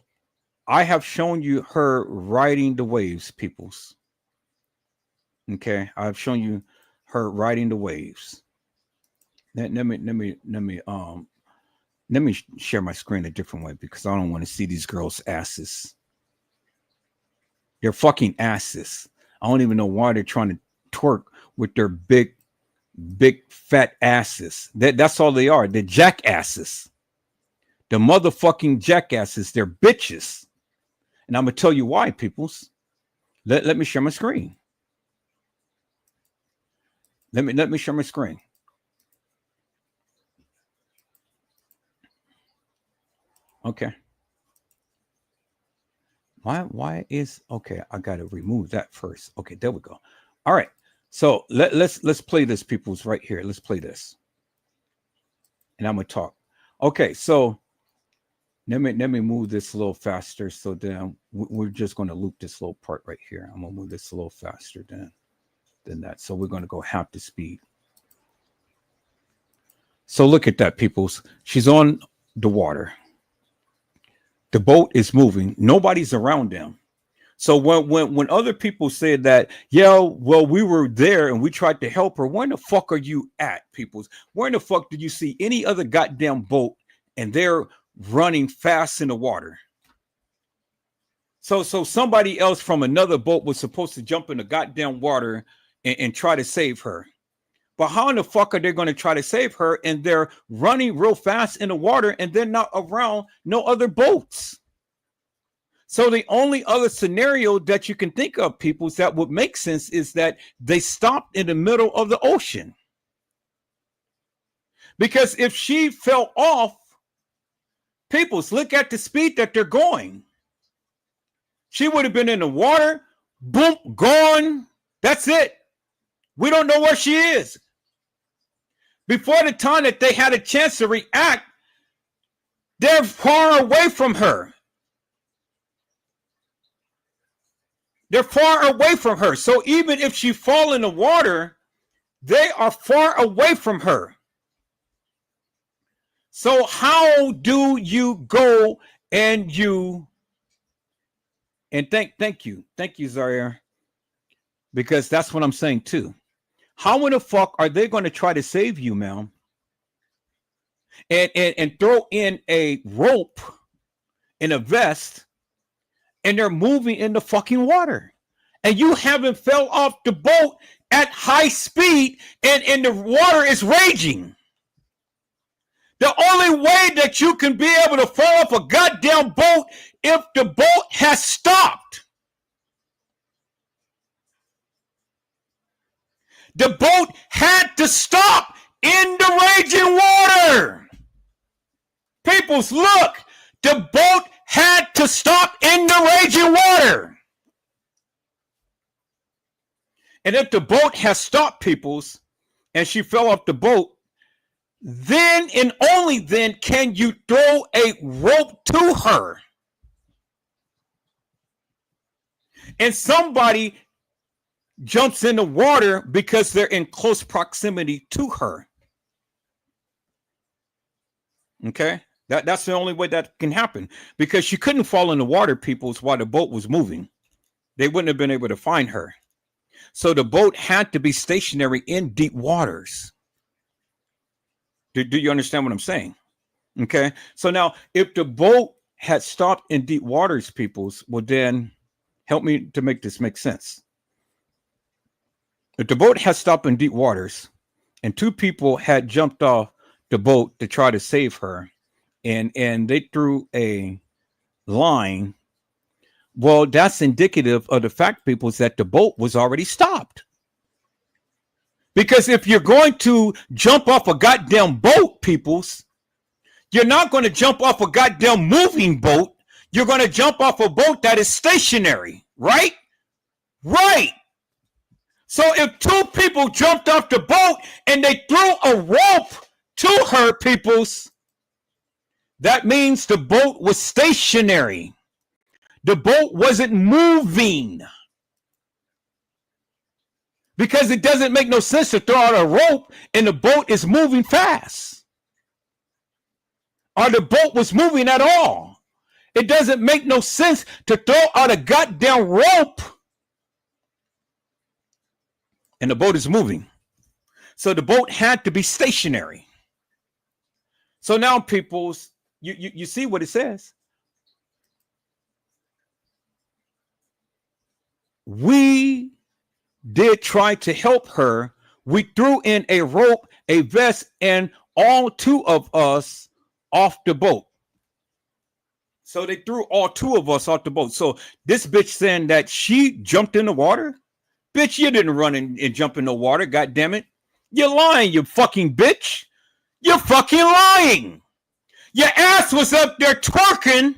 I have shown you her riding the waves, peoples. Okay, I've shown you her riding the waves. Let me share my screen a different way because I don't want to see these girls' asses. They're fucking asses. I don't even know why they're trying to twerk with their big fat asses. That's all they are. They're jackasses. The motherfucking jackasses. They're bitches. And I'm gonna tell you why, peoples. Let me share my screen. Let me share my screen. Okay. Why is okay? I gotta remove that first. Okay, there we go. All right. So let's play this, people's right here. Let's play this. And I'm gonna talk. Okay, so let me move this a little faster. So then we're just gonna loop this little part right here. I'm gonna move this a little faster than that. So we're gonna go half the speed. So look at that, peoples. She's on the water. The boat is moving. Nobody's around them. So when other people said that, yeah, well, we were there and we tried to help her. Where in the fuck are you at, peoples? Where in the fuck did you see any other goddamn boat and they're running fast in the water? So somebody else from another boat was supposed to jump in the goddamn water and try to save her. But how in the fuck are they going to try to save her and they're running real fast in the water and they're not around no other boats? So the only other scenario that you can think of, people, that would make sense is that they stopped in the middle of the ocean. Because if she fell off, people, look at the speed that they're going. She would have been in the water, boom, gone. That's it. We don't know where she is. Before the time that they had a chance to react, they're far away from her. They're far away from her. So even if she fall in the water, they are far away from her. So how do you go and you and thank you, Zahrie, because that's what I'm saying too. How in the fuck are they going to try to save you, ma'am? And throw in a rope in a vest, and they're moving in the fucking water, and you haven't fell off the boat at high speed, and the water is raging. The only way that you can be able to fall off a goddamn boat if the boat has stopped. The boat had to stop in the raging water. Peoples, look, the boat had to stop in the raging water. And if the boat has stopped, peoples, and she fell off the boat, then and only then can you throw a rope to her. And somebody jumps in the water because they're in close proximity to her. Okay? That's the only way that can happen, because she couldn't fall in the water, peoples, while the boat was moving. They wouldn't have been able to find her. So the boat had to be stationary in deep waters. Do you understand what I'm saying? Okay. So now, if the boat had stopped in deep waters, peoples, well, then help me to make this make sense. If the boat had stopped in deep waters and two people had jumped off the boat to try to save her, and they threw a line, well, that's indicative of the fact, peoples, that the boat was already stopped. Because if you're going to jump off a goddamn boat, peoples, you're not going to jump off a goddamn moving boat. You're going to jump off a boat that is stationary, right? Right. So if two people jumped off the boat and they threw a rope to her, peoples, that means the boat was stationary. The boat wasn't moving. Because it doesn't make no sense to throw out a rope and the boat is moving fast. Or the boat was moving at all. It doesn't make no sense to throw out a goddamn rope and the boat is moving. So the boat had to be stationary. So now, peoples, you see what it says. We did try to help her. We threw in a rope, a vest, and all two of us off the boat. So they threw all two of us off the boat. So this bitch saying that she jumped in the water? Bitch, you didn't run and jump in the water, god damn it. You're lying, you fucking bitch. You're fucking lying. Your ass was up there twerking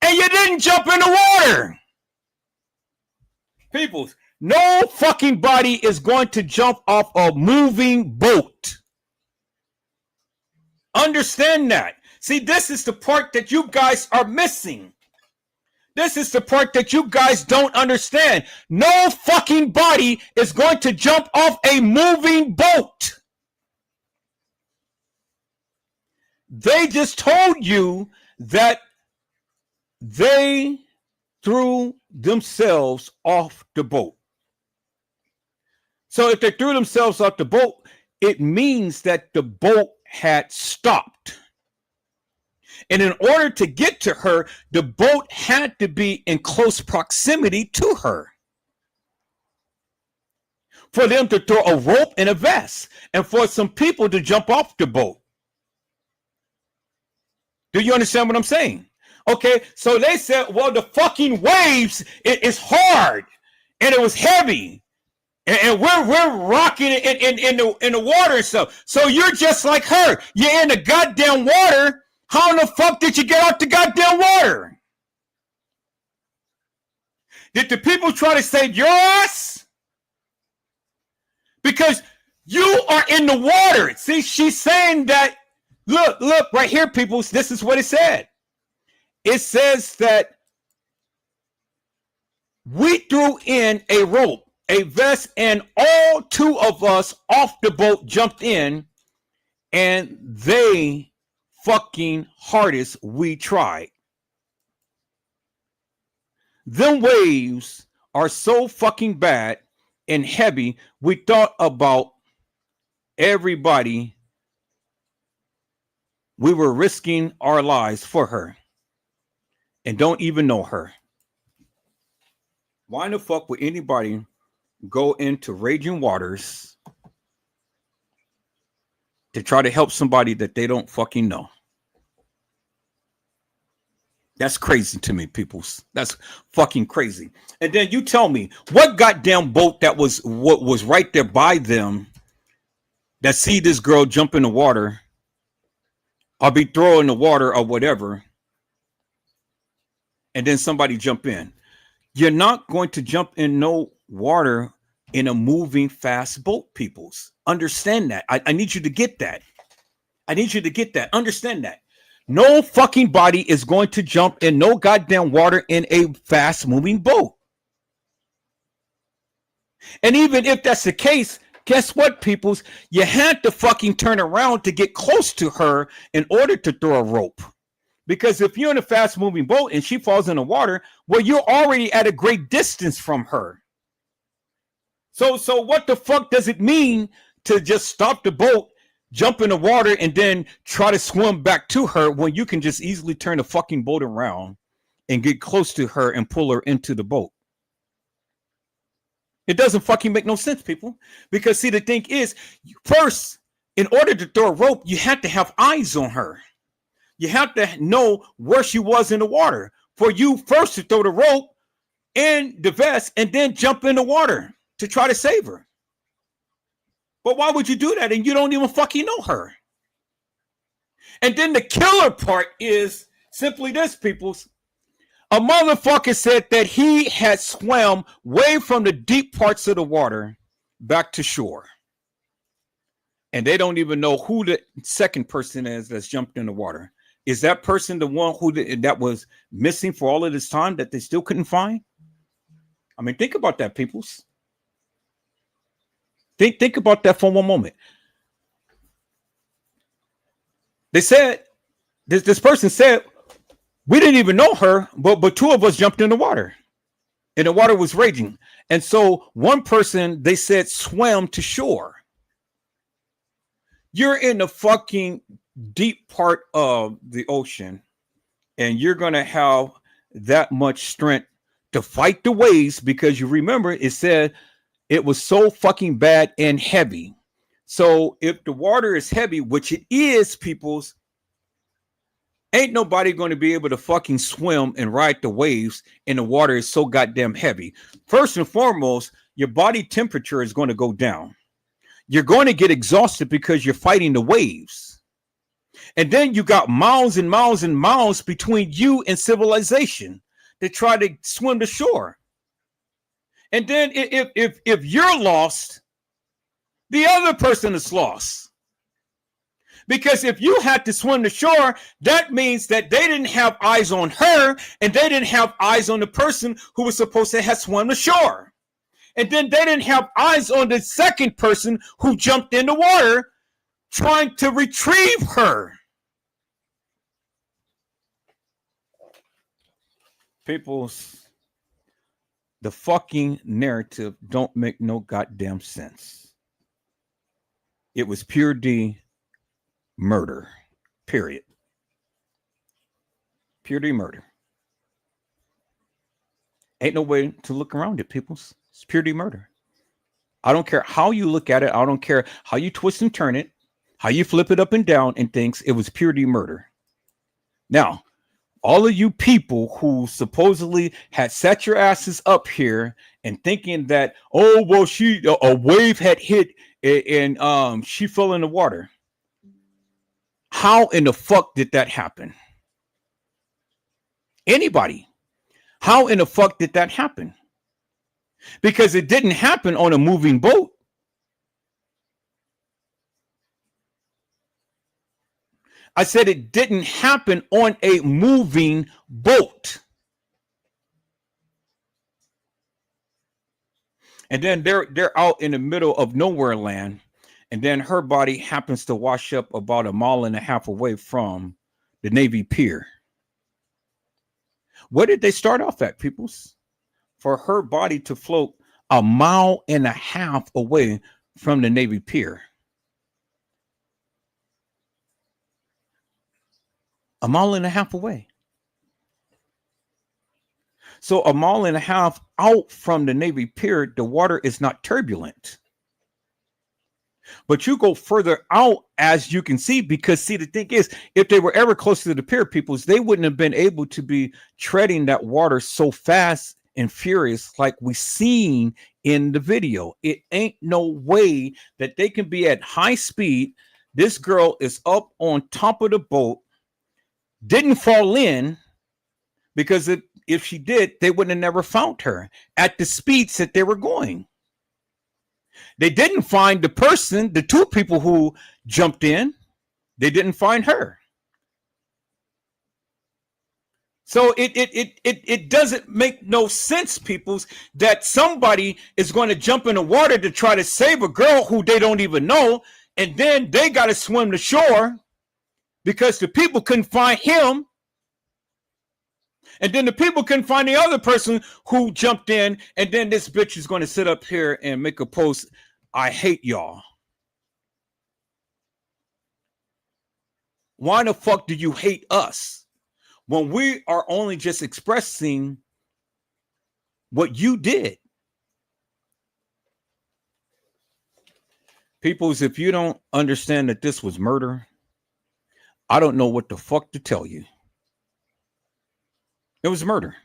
and you didn't jump in the water. People, no fucking body is going to jump off a moving boat. Understand that. See, this is the part that you guys are missing. This is the part that you guys don't understand. No fucking body is going to jump off a moving boat. They just told you that they threw themselves off the boat. So if they threw themselves off the boat, it means that the boat had stopped. And in order to get to her, the boat had to be in close proximity to her. For them to throw a rope and a vest, and for some people to jump off the boat. Do you understand what I'm saying? Okay, so they said, well, the fucking waves, it's hard, and it was heavy, and we're rocking in the water and stuff. So you're just like her. You're in the goddamn water. How in the fuck did you get out the goddamn water? Did the people try to save your ass? Because you are in the water. See, she's saying that, look, right here, people, this is what it said. It says that we threw in a rope, a vest, and all two of us off the boat jumped in, and they fucking hardest we tried. Them waves are so fucking bad and heavy. We thought about everybody. We were risking our lives for her and don't even know her. Why the fuck would anybody go into raging waters to try to help somebody that they don't fucking know? That's crazy to me, peoples. That's fucking crazy. And then you tell me what goddamn boat that was what was right there by them that see this girl jump in the water or be thrown in the water or whatever, and then somebody jump in. You're not going to jump in no water in a moving fast boat, peoples. Understand that. I need you to get that. I need you to get that. Understand that. No fucking body is going to jump in no goddamn water in a fast moving boat. And even if that's the case, guess what, peoples? You had to fucking turn around to get close to her in order to throw a rope. Because if you're in a fast moving boat and she falls in the water, well, you're already at a great distance from her. So what the fuck does it mean to just stop the boat, jump in the water, and then try to swim back to her when you can just easily turn the fucking boat around and get close to her and pull her into the boat? It doesn't fucking make no sense, people. Because see, the thing is, first, in order to throw a rope, you had to have eyes on her. You have to know where she was in the water for you first to throw the rope in the vest and then jump in the water to try to save her. But why would you do that and you don't even fucking know her? And then the killer part is simply this, peoples. A motherfucker said that he had swam way from the deep parts of the water back to shore. And they don't even know who the second person is that's jumped in the water. Is that person the one that was missing for all of this time that they still couldn't find? I mean, think about that, peoples. Think about that for one moment. They said, this person said, we didn't even know her, but two of us jumped in the water. And the water was raging. And so one person, they said, swam to shore. You're in the fucking deep part of the ocean, and you're going to have that much strength to fight the waves because you remember it said it was so fucking bad and heavy. So if the water is heavy, which it is, peoples, ain't nobody going to be able to fucking swim and ride the waves, and the water is so goddamn heavy. First and foremost, your body temperature is going to go down. You're going to get exhausted because you're fighting the waves. And then you got miles and miles and miles between you and civilization to try to swim to shore. And then if you're lost, the other person is lost. Because if you had to swim to shore, that means that they didn't have eyes on her and they didn't have eyes on the person who was supposed to have swum to shore. And then they didn't have eyes on the second person who jumped in the water trying to retrieve her. People's, the fucking narrative don't make no goddamn sense. It was pure D murder, period. Pure D murder. Ain't no way to look around it, peoples. It's pure D murder. I don't care how you look at it. I don't care how you twist and turn it, how you flip it up and down and things. It was pure D murder. Now, all of you people who supposedly had set your asses up here and thinking that, oh, well, a wave had hit and she fell in the water. How in the fuck did that happen? Anybody? How in the fuck did that happen? Because it didn't happen on a moving boat. I said it didn't happen on a moving boat. And then they're out in the middle of nowhere land, And then her body happens to wash up about 1.5 miles away from the Navy Pier. Where did they start off at, peoples? For her body to float 1.5 miles away from the Navy Pier. 1.5 miles away. So 1.5 miles out from the Navy Pier, the water is not turbulent. But you go further out, as you can see, because see, the thing is, if they were ever closer to the pier, peoples, they wouldn't have been able to be treading that water so fast and furious like we seen in the video. It ain't no way that they can be at high speed. This girl is up on top of the boat, didn't fall in, because if she did, they would have never found her at the speeds that they were going. They didn't find the person, the two people who jumped in. They didn't find her. So it doesn't make no sense, peoples, that somebody is going to jump in the water to try to save a girl who they don't even know, and then they got to swim to shore because the people couldn't find him. And then the people couldn't find the other person who jumped in, and then this bitch is going to sit up here and make a post, I hate y'all. Why the fuck do you hate us when we are only just expressing what you did? Peoples, if you don't understand that this was murder, I don't know what the fuck to tell you. It was murder.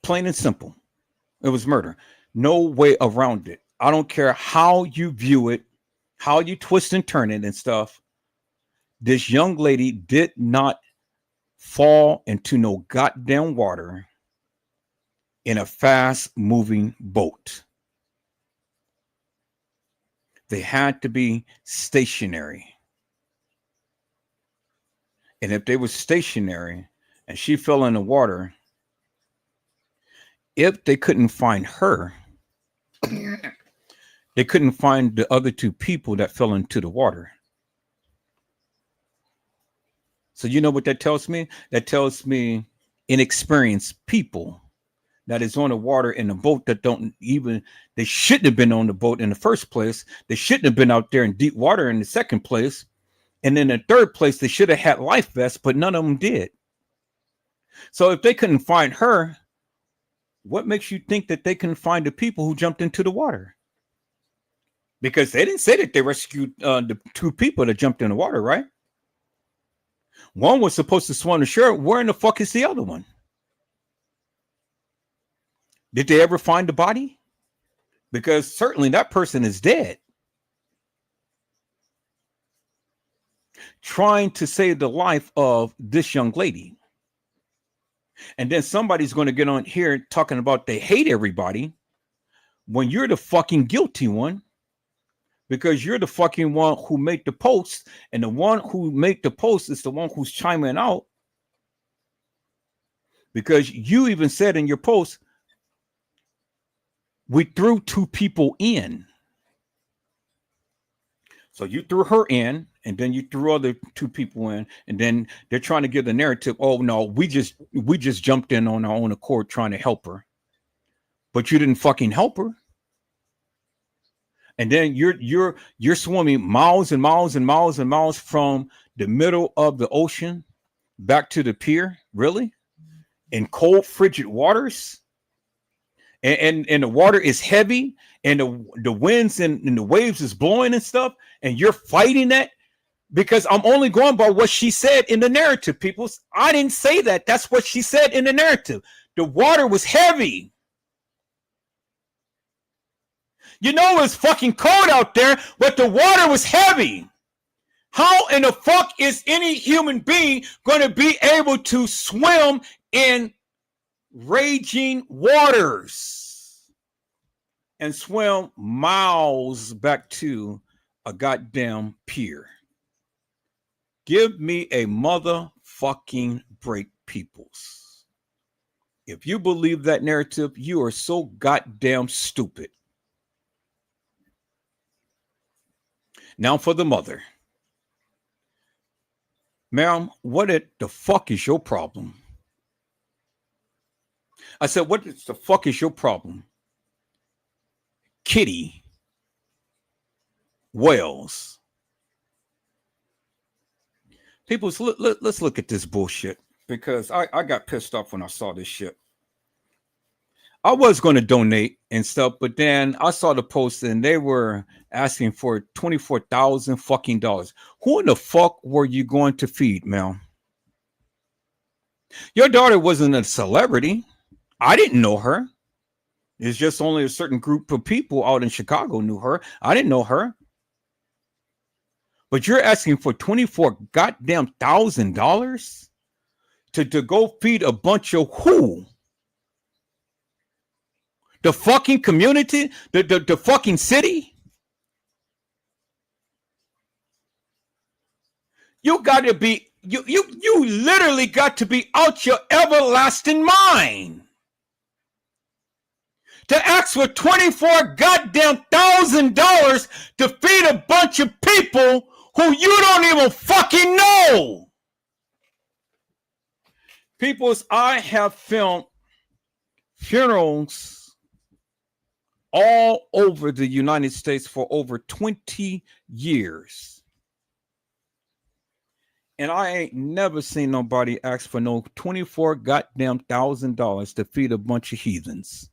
Plain and simple. It was murder. No way around it. I don't care how you view it, how you twist and turn it and stuff. This young lady did not fall into no goddamn water in a fast moving boat. They had to be stationary. And if they were stationary and she fell in the water, if they couldn't find her, they couldn't find the other two people that fell into the water. So you know what that tells me? That tells me inexperienced people that is on the water in a boat that they shouldn't have been on the boat in the first place. They shouldn't have been out there in deep water in the second place. And in the third place, they should have had life vests, but none of them did. So if they couldn't find her, what makes you think that they can find the people who jumped into the water? Because they didn't say that they rescued the two people that jumped in the water, right? One was supposed to swim ashore. Where in the fuck is the other one? Did they ever find the body? Because certainly that person is dead. Trying to save the life of this young lady. And then somebody's going to get on here talking about they hate everybody when you're the fucking guilty one, because you're the fucking one who made the post, and the one who made the post is the one who's chiming out, because you even said in your post, we threw two people in. So you threw her in, and then you threw other two people in, and then they're trying to give the narrative, oh no, we just jumped in on our own accord trying to help her. But you didn't fucking help her. And then you're swimming miles and miles and miles and miles from the middle of the ocean back to the pier, really? In cold, frigid waters? And the water is heavy, and the winds and the waves is blowing and stuff, and you're fighting that? Because I'm only going by what she said in the narrative, people. I didn't say that. That's what she said in the narrative. The water was heavy. You know it's fucking cold out there, but the water was heavy. How in the fuck is any human being going to be able to swim in raging waters and swim miles back to a goddamn pier? Give me a motherfucking break, peoples. If you believe that narrative, you are so goddamn stupid. Now for the mother. Ma'am, what the fuck is your problem? I said, what the fuck is your problem? Kitty Wells. People, let's look at this bullshit, because I got pissed off when I saw this shit. I was going to donate and stuff, but then I saw the post and they were asking for $24,000 fucking dollars. Who in the fuck were you going to feed, Mel? Your daughter wasn't a celebrity. I didn't know her. It's just only a certain group of people out in Chicago knew her. I didn't know her. But you're asking for $24,000 to go feed a bunch of who? The fucking community? The fucking city? You got to be, you literally got to be out your everlasting mind to ask for $24,000 to feed a bunch of people who you don't even fucking know. Peoples, I have filmed funerals all over the United States for over 20 years. And I ain't never seen nobody ask for no $24,000 to feed a bunch of heathens.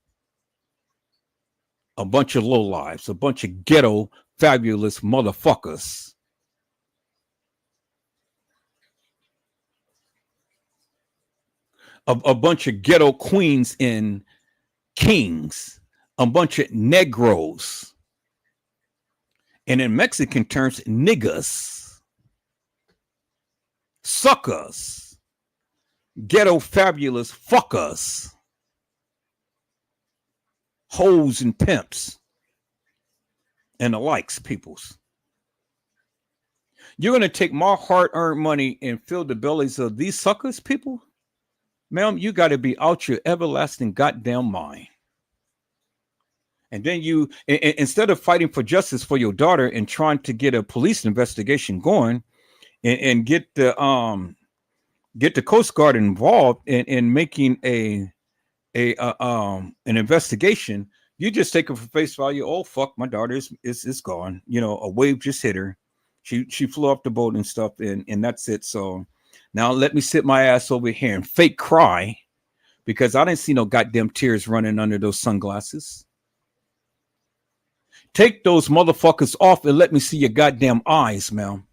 A bunch of lowlives, a bunch of ghetto fabulous motherfuckers. A bunch of ghetto queens and kings. A bunch of Negroes. And in Mexican terms, niggas. Suckers. Ghetto fabulous fuckers. Hoes and pimps. And the likes, peoples. You're going to take my hard-earned money and fill the bellies of these suckers, people? Ma'am, you got to be out your everlasting goddamn mind. And then you, instead of fighting for justice for your daughter and trying to get a police investigation going and get the Coast Guard involved in making an investigation, you just take it for face value. Oh, fuck, my daughter is gone. You know, a wave just hit her. She flew off the boat and stuff, and that's it. So now let me sit my ass over here and fake cry because I didn't see no goddamn tears running under those sunglasses. Take those motherfuckers off and let me see your goddamn eyes, man.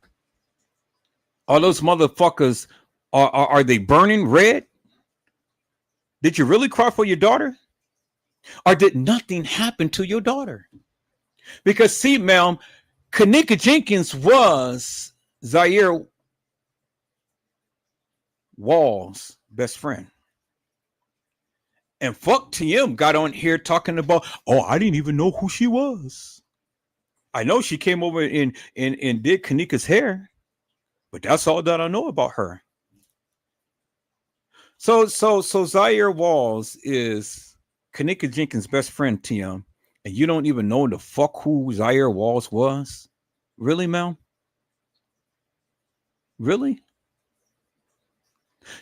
Are those motherfuckers, are they burning red? Did you really cry for your daughter? Or did nothing happen to your daughter? Because see, ma'am, Kanika Jenkins was Zahrie Wall's best friend. And fuck TM got on here talking about, oh, I didn't even know who she was. I know she came over and did Kanika's hair, but that's all that I know about her. So Zahrie Walls is Kanika Jenkins' best friend, TM, and you don't even know the fuck who Zahrie Walls was? Really, Mel? Really?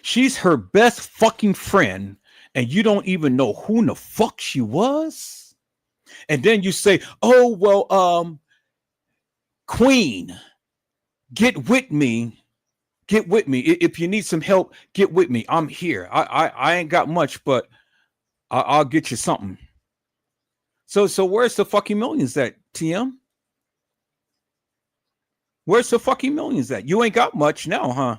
She's her best fucking friend, and you don't even know who in the fuck she was? And then you say, oh, well, Queen, get with me. Get with me. If you need some help, get with me. I'm here. I ain't got much, but I'll get you something. So where's the fucking millions at, TM? Where's the fucking millions at? You ain't got much now, huh?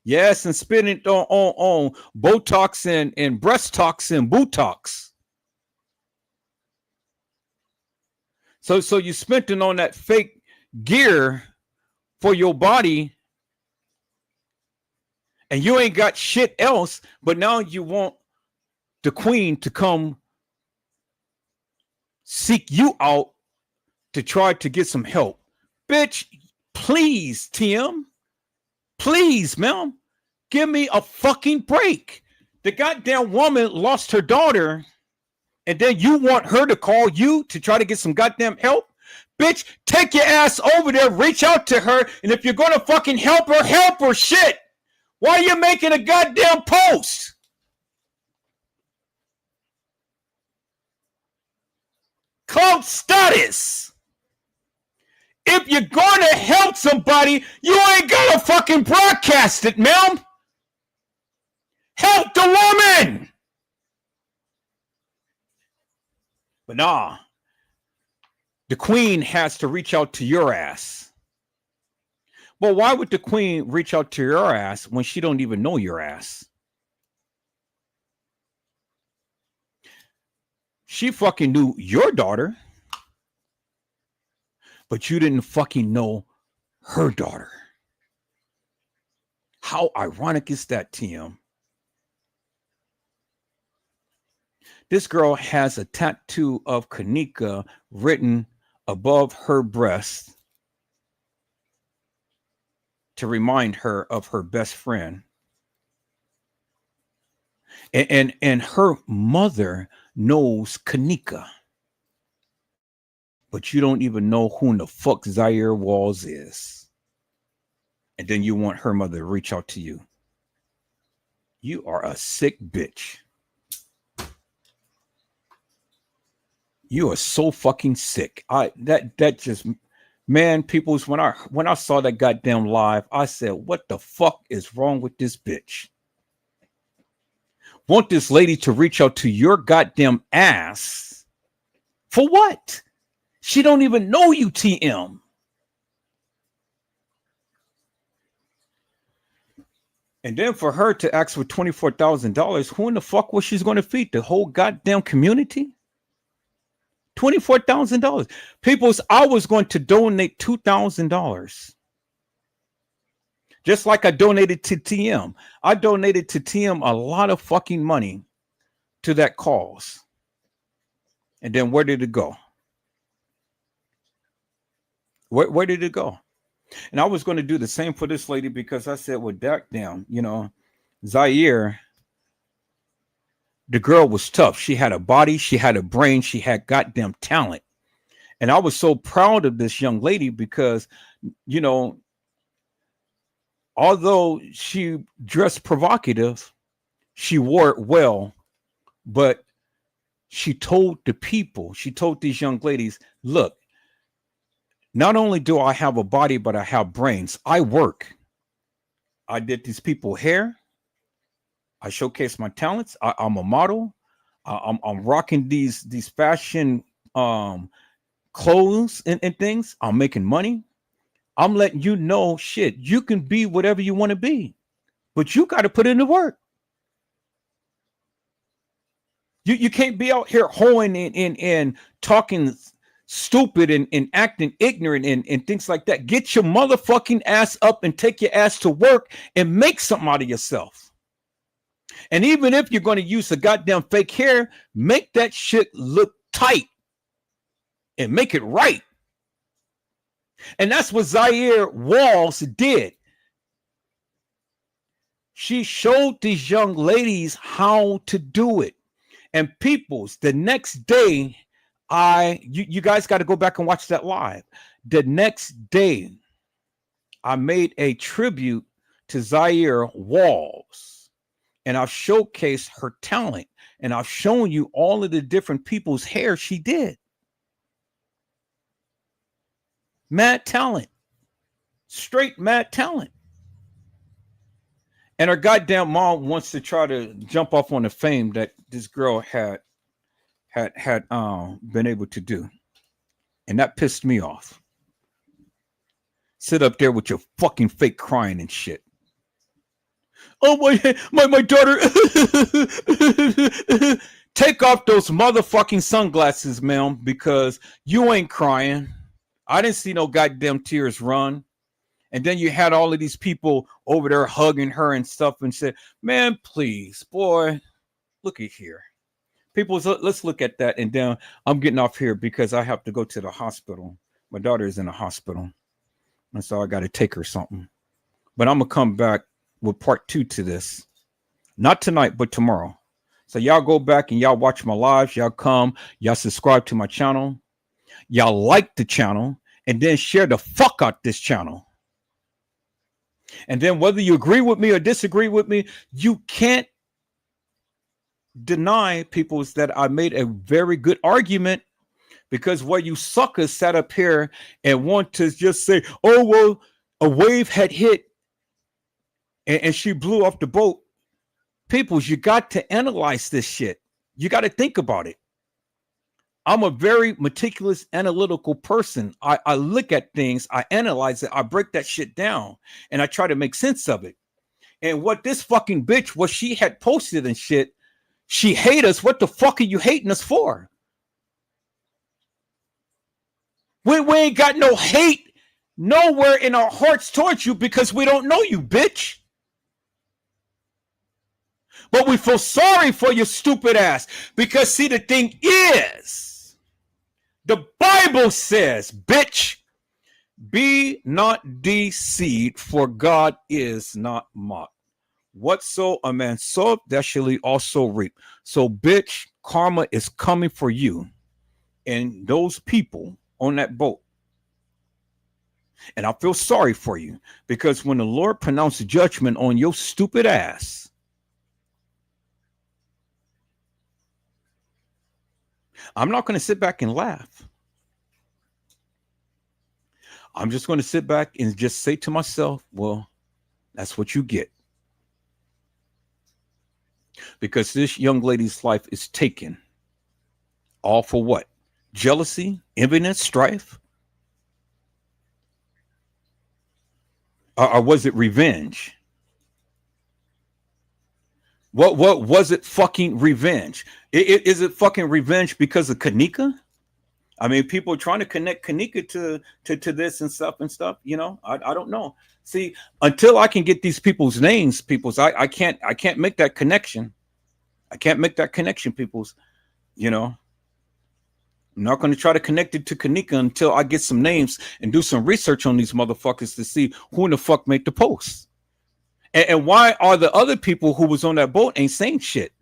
Yes, and spending on Botox and breast tox and Botox. So you spent it on that fake gear for your body, and you ain't got shit else, but now you want the queen to come seek you out to try to get some help. Bitch, please, Tim. Please, ma'am, give me a fucking break. The goddamn woman lost her daughter, and then you want her to call you to try to get some goddamn help? Bitch, take your ass over there, reach out to her, and if you're gonna fucking help her, shit. Why are you making a goddamn post? Clout status. If you're gonna help somebody, you ain't gotta fucking broadcast it, ma'am. Help the woman. But nah, the queen has to reach out to your ass. Well, why would the queen reach out to your ass when she don't even know your ass? She fucking knew your daughter, but you didn't fucking know her daughter. How ironic is that, TM? This girl has a tattoo of Kanika written above her breast to remind her of her best friend. And her mother knows Kanika. But you don't even know who in the fuck Zahrie Walls is. And then you want her mother to reach out to you. You are a sick bitch. You are so fucking sick. That just, man, peoples, when I saw that goddamn live, I said, what the fuck is wrong with this bitch? Want this lady to reach out to your goddamn ass for what? She don't even know you, TM. And then for her to ask for $24,000, who in the fuck was she going to feed? The whole goddamn community? $24,000. Peoples, I was going to donate $2,000. Just like I donated to TM. I donated to TM a lot of fucking money to that cause. And then where did it go? Where did it go? And I was going to do the same for this lady because I said, well, damn, you know, Zahrie, the girl was tough. She had a body, she had a brain, she had goddamn talent. And I was so proud of this young lady because, you know, although she dressed provocative, she wore it well, but she told the people, she told these young ladies, look, not only do I have a body, but I have brains. I work. I did these people hair. I showcase my talents. I'm a model. I'm rocking these fashion clothes and things. I'm making money. I'm letting you know, shit, you can be whatever you want to be, but you got to put in the work. You can't be out here hoeing and talking stupid and acting ignorant and things like that. Get your motherfucking ass up and take your ass to work and make something out of yourself. And even if you're going to use the goddamn fake hair, make that shit look tight and make it right. And that's what Zahrie Walls did. She showed these young ladies how to do it. And peoples, the next day, you guys got to go back and watch that live. The next day, I made a tribute to Zahrie Walls. And I've showcased her talent. And I've shown you all of the different people's hair she did. Mad talent. Straight mad talent. And her goddamn mom wants to try to jump off on the fame that this girl had been able to do. And that pissed me off. Sit up there with your fucking fake crying and shit. Oh, my daughter. Take off those motherfucking sunglasses, ma'am, because you ain't crying. I didn't see no goddamn tears run. And then you had all of these people over there hugging her and stuff and said, man, please, boy, look at here. People, let's look at that. And then I'm getting off here because I have to go to the hospital. My daughter is in the hospital. And so I got to take her something. But I'm going to come back with part 2 to this. Not tonight, but tomorrow. So y'all go back and y'all watch my lives. Y'all come. Y'all subscribe to my channel. Y'all like the channel and then share the fuck out this channel. And then whether you agree with me or disagree with me, you can't deny people that I made a very good argument, because where you suckers sat up here and want to just say, oh, well, a wave had hit and she blew off the boat. Peoples, you got to analyze this shit. You got to think about it. I'm a very meticulous, analytical person. I look at things, I analyze it, I break that shit down, and I try to make sense of it. And what this fucking bitch, what she had posted and shit, she hate us. What the fuck are you hating us for? We ain't got no hate nowhere in our hearts towards you because we don't know you, bitch. But we feel sorry for your stupid ass because, see, the thing is, the Bible says, bitch, be not deceived, for God is not mocked. Whatso a man soweth, that shall he also reap. So, bitch, karma is coming for you and those people on that boat. And I feel sorry for you because when the Lord pronounced judgment on your stupid ass, I'm not going to sit back and laugh. I'm just going to sit back and just say to myself, well, that's what you get. Because this young lady's life is taken. All for what? Jealousy, enviness, strife? Or was it revenge? What was it? Fucking revenge? Is it fucking revenge because of Kanika? I mean, people are trying to connect Kanika to this and stuff. You know, I don't know. See, until I can get these people's names, I can't make that connection. I can't make that connection, peoples. You know, I'm not going to try to connect it to Kanika until I get some names and do some research on these motherfuckers to see who in the fuck made the post. And why are the other people who was on that boat ain't saying shit?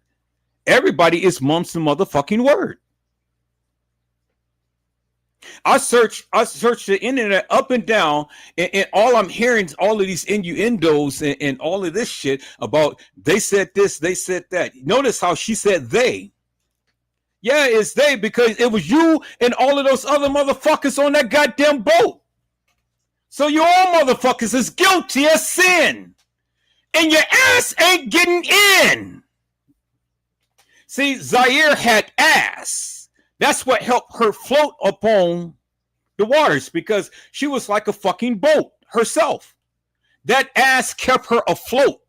Everybody is mum's the motherfucking word. I searched the internet up and down, and all I'm hearing is all of these innuendos and all of this shit about they said this, they said that. Notice how she said they. Yeah, it's they because it was you and all of those other motherfuckers on that goddamn boat. So you all motherfuckers is guilty as sin. And your ass ain't getting in. See, Zahrie had ass. That's what helped her float upon the waters because she was like a fucking boat herself. That ass kept her afloat.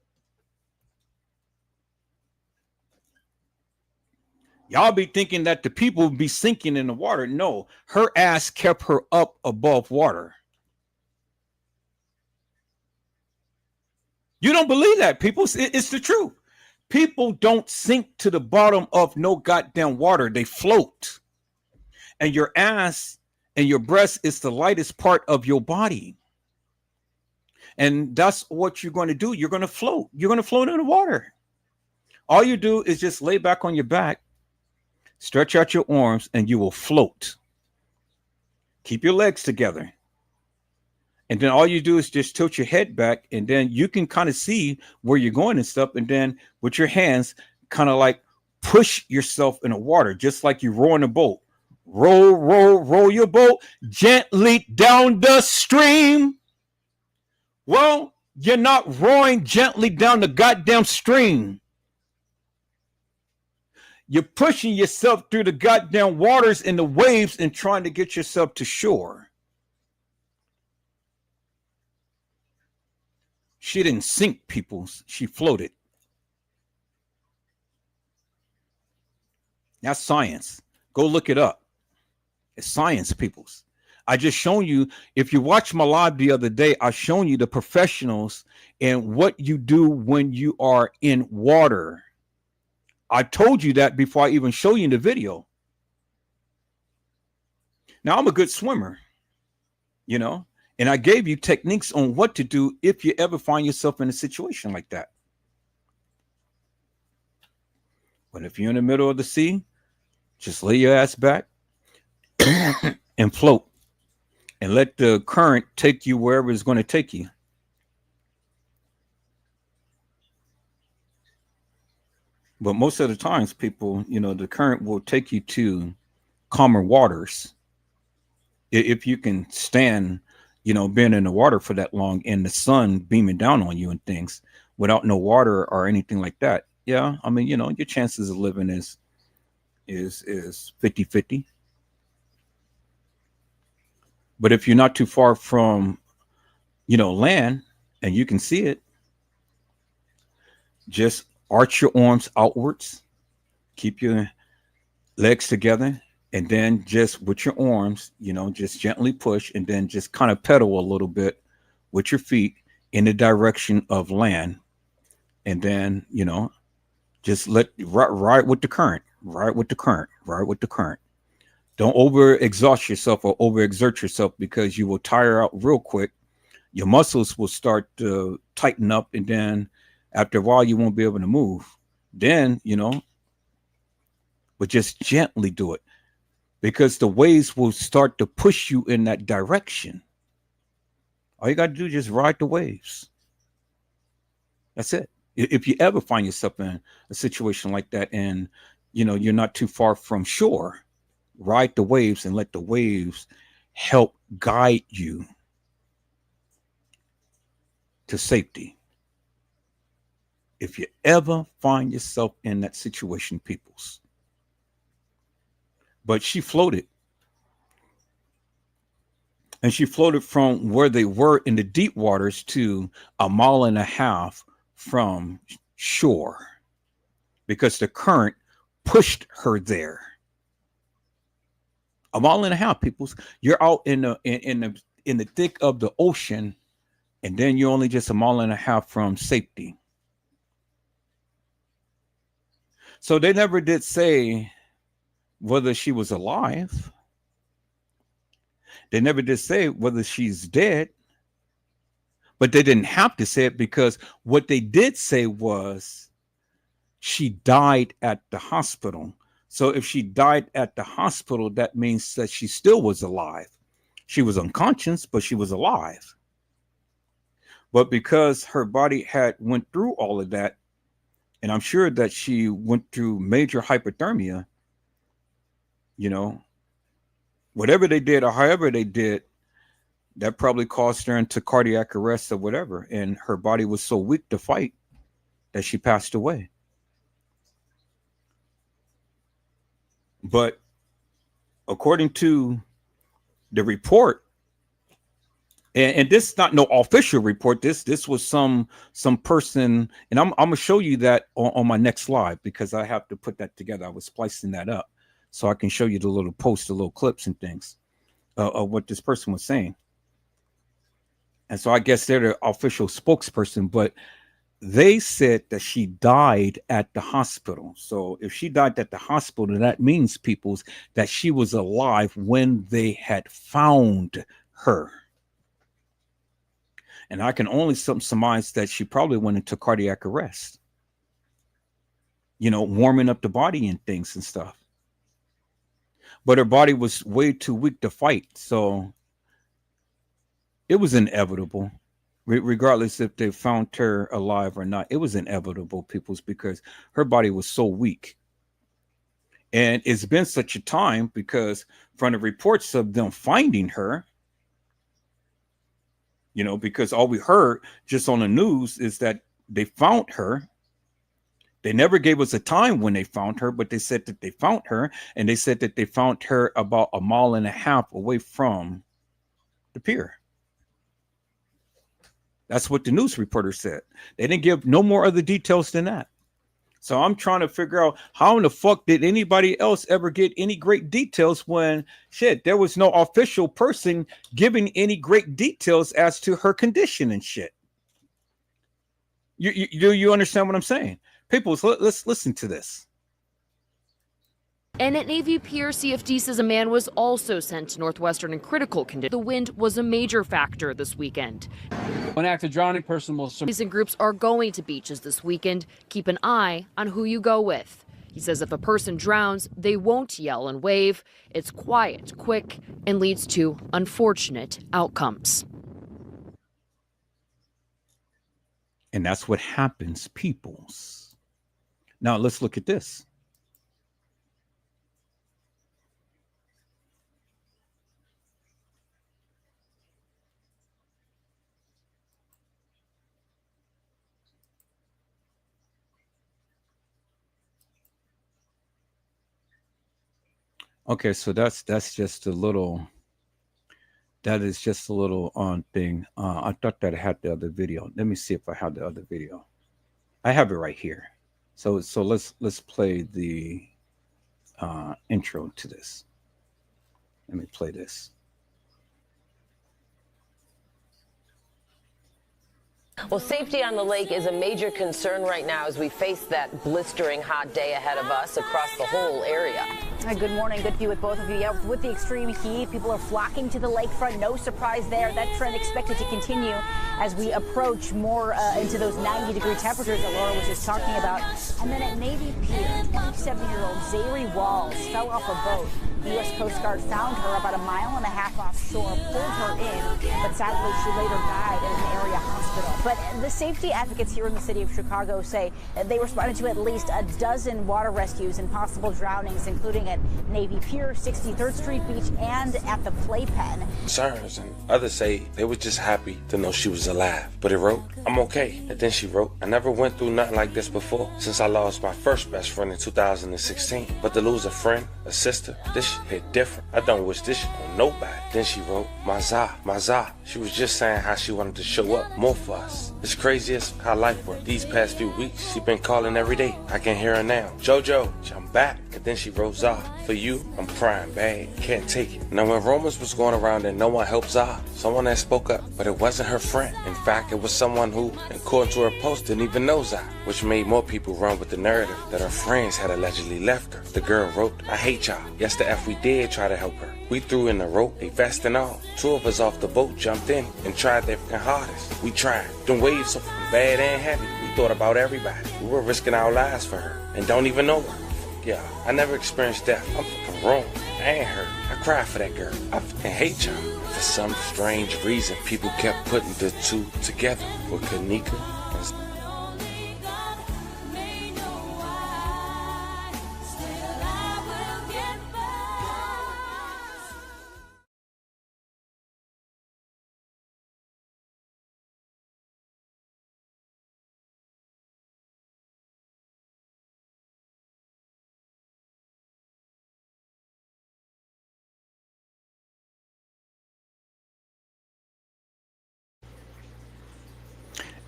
Y'all be thinking that the people would be sinking in the water. No, her ass kept her up above water. You don't believe that, people? It's the truth. People don't sink to the bottom of no goddamn water. They float. And your ass and your breast is the lightest part of your body. And that's what you're going to do. You're going to float. You're going to float in the water. All you do is just lay back on your back, stretch out your arms, and you will float. Keep your legs together. And then all you do is just tilt your head back, and then you can kind of see where you're going and stuff. And then with your hands, kind of like push yourself in the water, just like you're rowing a boat. Roll, roll, roll your boat gently down the stream. Well, you're not rowing gently down the goddamn stream. You're pushing yourself through the goddamn waters and the waves and trying to get yourself to shore. She didn't sink, peoples. She floated. That's science. Go look it up. It's science, peoples. I just shown you, if you watched my live the other day, I shown you the professionals and what you do when you are in water. I told you that before I even show you in the video. Now, I'm a good swimmer, you know. And I gave you techniques on what to do if you ever find yourself in a situation like that. But if you're in the middle of the sea, just lay your ass back and float and let the current take you wherever it's going to take you. But most of the times, people, the current will take you to calmer waters if you can stand, being in the water for that long and the sun beaming down on you and things without no water or anything like that. Yeah, I mean, your chances of living is 50-50. But if you're not too far from, land and you can see it, just arch your arms outwards, keep your legs together, and then just with your arms, just gently push and then just kind of pedal a little bit with your feet in the direction of land. And then, just ride with the current, ride with the current, ride with the current. Don't over exhaust yourself or over exert yourself because you will tire out real quick. Your muscles will start to tighten up. And then after a while, you won't be able to move. Then, but just gently do it because the waves will start to push you in that direction. All you got to do is just ride the waves. That's it. If you ever find yourself in a situation like that and, you're not too far from shore, ride the waves and let the waves help guide you to safety. If you ever find yourself in that situation, peoples. But she floated. And she floated from where they were in the deep waters to 1.5 miles from shore because the current pushed her there. 1.5 miles, peoples. You're out in the thick of the ocean, and then you're only just 1.5 miles from safety. So they never did say whether she was alive. They never did say whether she's dead. But they didn't have to say it because what they did say was she died at the hospital. So if she died at the hospital, that means that she still was alive. She was unconscious, but she was alive. But because her body had went through all of that, and I'm sure that she went through major hypothermia, whatever they did or however they did, that probably caused her into cardiac arrest or whatever. And her body was so weak to fight that she passed away. But according to the report, and this is not no official report, this was some person, and I'm gonna show you that on my next slide because I have to put that together. I was splicing that up so I can show you the little post, the little clips and things of what this person was saying. And so I guess they're the official spokesperson, but they said that she died at the hospital. So if she died at the hospital, that means, peoples, that she was alive when they had found her. And I can only surmise that she probably went into cardiac arrest, warming up the body and things and stuff. But her body was way too weak to fight. So it was inevitable, regardless if they found her alive or not. It was inevitable, peoples, because her body was so weak. And it's been such a time because from the reports of them finding her, because all we heard just on the news is that they found her. They never gave us a time when they found her, but they said that they found her, and they said that they found her about 1.5 miles away from the pier. That's what the news reporter said. They didn't give no more other details than that. So I'm trying to figure out how in the fuck did anybody else ever get any great details when there was no official person giving any great details as to her condition and shit. You understand what I'm saying? People, let's listen to this. And at Navy Pier, CFD says a man was also sent to Northwestern in critical condition. The wind was a major factor this weekend. One active drowning person will... Recent groups are going to beaches this weekend. Keep an eye on who you go with. He says if a person drowns, they won't yell and wave. It's quiet, quick, and leads to unfortunate outcomes. And that's what happens, peoples. Now let's look at this. Okay, so that's just a little. That is just a little thing. I thought that I had the other video. Let me see if I have the other video. I have it right here. So let's play the intro to this. Let me play this. Well, safety on the lake is a major concern right now as we face that blistering hot day ahead of us across the whole area. Hi, good morning. Good to be with both of you. Yeah, with the extreme heat, people are flocking to the lakefront. No surprise there. That trend expected to continue as we approach more into those 90-degree temperatures that Laura was just talking about. And then at Navy Pier, 27-year-old Zahrie fell off a boat. The U.S. Coast Guard found her about a mile and a half offshore, pulled her in, but sadly she later died at an area hospital. But the safety advocates here in the city of Chicago say they responded to at least a dozen water rescues and possible drownings, including at Navy Pier, 63rd Street Beach, and at the Playpen. Concerns, and others say they were just happy to know she was alive. But it wrote, I'm okay. And then she wrote, I never went through nothing like this before since I lost my first best friend in 2016. But to lose a friend, a sister, this shit hit different. I don't wish this shit on nobody. Then she wrote, my Zah. She was just saying how she wanted to show up more for us. It's craziest how life worked. These past few weeks, she been calling every day. I can hear her now. Jojo, I'm back. And then she wrote, Zah, for you, I'm crying bad. Can't take it. Now when rumors was going around and no one helped Zah, someone that spoke up, but it wasn't her friend. In fact, it was someone who, according to her post, didn't even know Zah, which made more people run with the narrative that her friends had allegedly left her. The girl wrote, I hate y'all. Yes, the F we did try to help her. We threw in the rope, a vest and all. Two of us off the boat jumped in and tried their fucking hardest. We tried. Them waves so fucking bad and heavy. We thought about everybody. We were risking our lives for her and don't even know her. Yeah, I never experienced death. I'm fucking wrong. I ain't hurt. I cried for that girl. I fucking hate y'all. For some strange reason, people kept putting the two together with Kanika and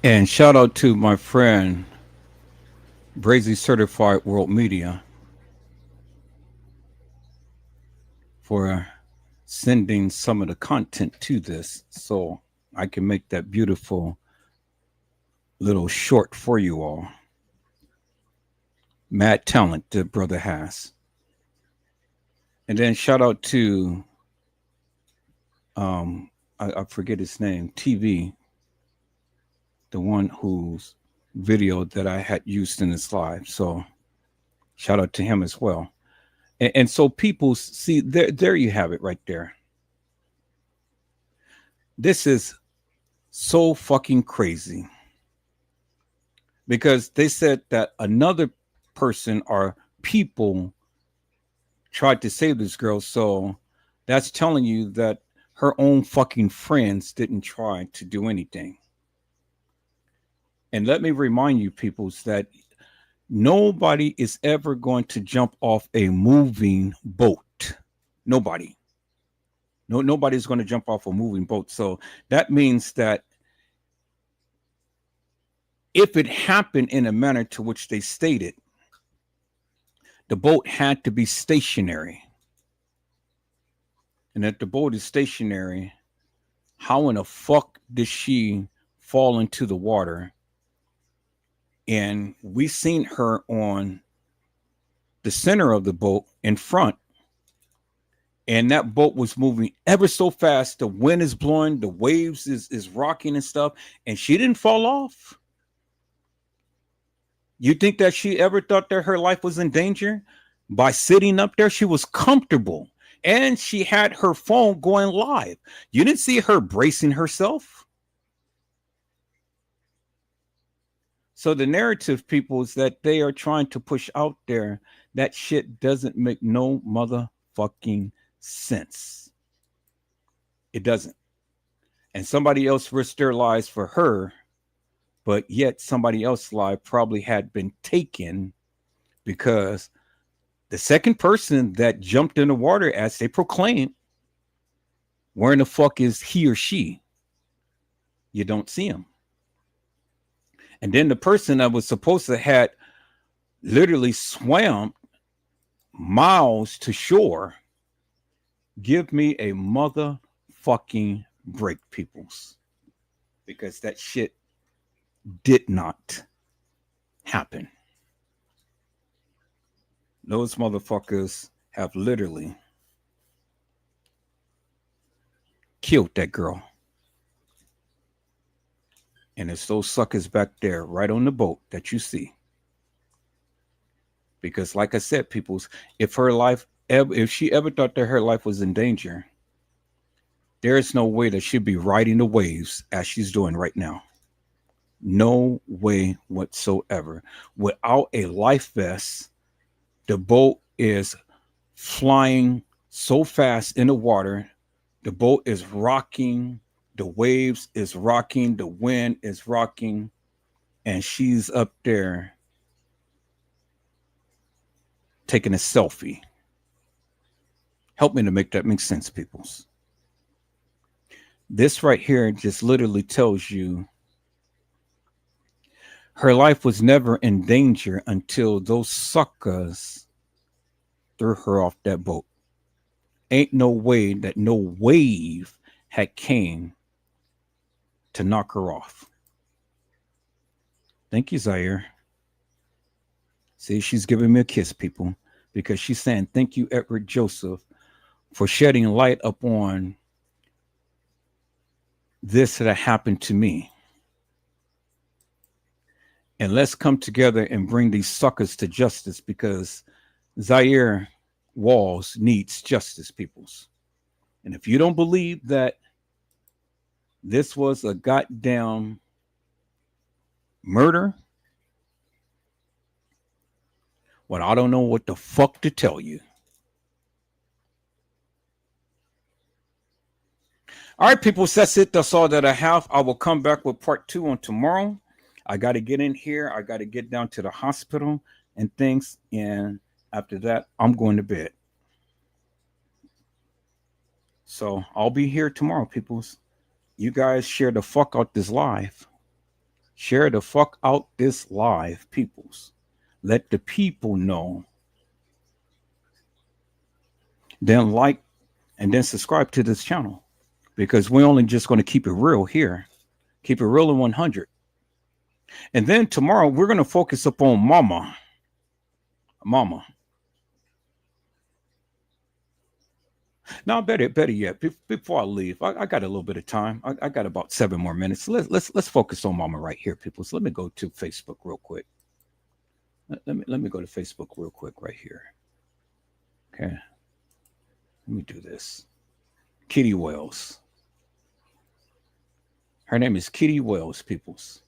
And shout out to my friend Brazy Certified World Media for sending some of the content to this so I can make that beautiful little short for you all. Mad talent the brother has. And then shout out to I forget his name, TV, the one whose video that I had used in this live. So shout out to him as well. And so people see there you have it right there. This is so fucking crazy because they said that another person or people tried to save this girl. So that's telling you that her own fucking friends didn't try to do anything. And let me remind you, peoples, that nobody is ever going to jump off a moving boat. Nobody. Nobody's going to jump off a moving boat. So that means that if it happened in a manner to which they stated, the boat had to be stationary. And if the boat is stationary, how in the fuck did she fall into the water? And we seen her on the center of the boat in front. And that boat was moving ever so fast. The wind is blowing, the waves is rocking and stuff. And she didn't fall off. You think that she ever thought that her life was in danger? By sitting up there, she was comfortable. And she had her phone going live. You didn't see her bracing herself. So the narrative, people, is that they are trying to push out there, that shit doesn't make no motherfucking sense. It doesn't. And somebody else risked their lives for her, but yet somebody else's life probably had been taken because the second person that jumped in the water, as they proclaimed, where in the fuck is he or she? You don't see him. And then the person that was supposed to had literally swam miles to shore. Give me a motherfucking break, peoples. Because that shit did not happen. Those motherfuckers have literally killed that girl. And it's those suckers back there right on the boat that you see. Because like I said, peoples, if she ever thought that her life was in danger, there is no way that she'd be riding the waves as she's doing right now. No way whatsoever. Without a life vest, the boat is flying so fast in the water. The boat is rocking. The waves is rocking. The wind is rocking. And she's up there taking a selfie. Help me to make that make sense, peoples. This right here just literally tells you her life was never in danger until those suckers threw her off that boat. Ain't no way that no wave had came to knock her off. Thank you, Zahrie. See, she's giving me a kiss, people, because she's saying, thank you, Edward Joseph, for shedding light upon this that happened to me. And let's come together and bring these suckers to justice, because Zahrie Walls needs justice, peoples. And if you don't believe that this was a goddamn murder, well, I don't know what the fuck to tell you. All right, people, that's it. That's all that I have. I will come back with part 2 on tomorrow. I got to get in here. I got to get down to the hospital and things. And after that, I'm going to bed. So I'll be here tomorrow, peoples. You guys share the fuck out this live. Share the fuck out this live, peoples. Let the people know. Then like and then subscribe to this channel, because we're only just going to keep it real here. Keep it real in 100. And then tomorrow we're going to focus upon Mama. Now, better yet, before I leave, I got a little bit of time. I got about 7 more minutes. Let's focus on Mama right here, people. So let me go to Facebook real quick. Let me go to Facebook real quick right here. Okay. Let me do this. Kitty Wells. Her name is Kitty Wells, peoples.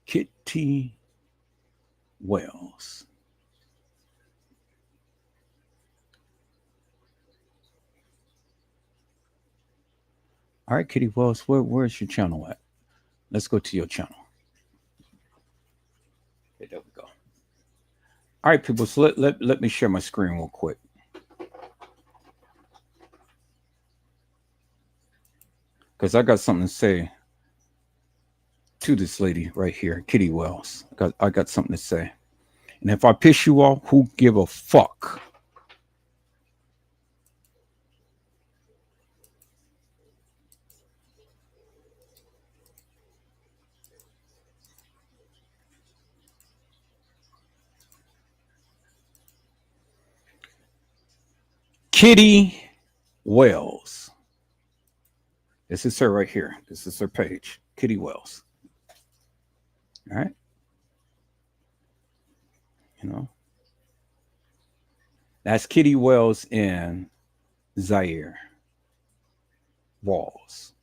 Kitty Wells. All right, Kitty Wells, where's your channel at? Let's go to your channel. Okay, there we go. All right, people, so let me share my screen real quick. Because I got something to say to this lady right here, Kitty Wells. I got something to say. And if I piss you off, who give a fuck? Kitty Wells. This is her right here. This is her page. Kitty Wells. All right. You know, that's Kitty Wells in Zahrie Walls.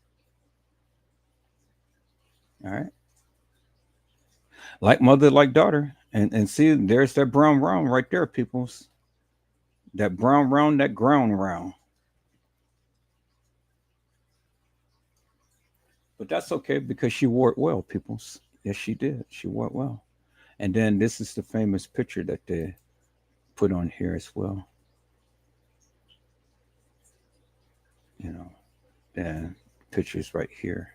All right. Like mother, like daughter. And see, there's that brown round right there, peoples. That brown round, that ground round. But that's okay because she wore it well, peoples. Yes, she did. She wore it well. And then this is the famous picture that they put on here as well. You know, and pictures right here.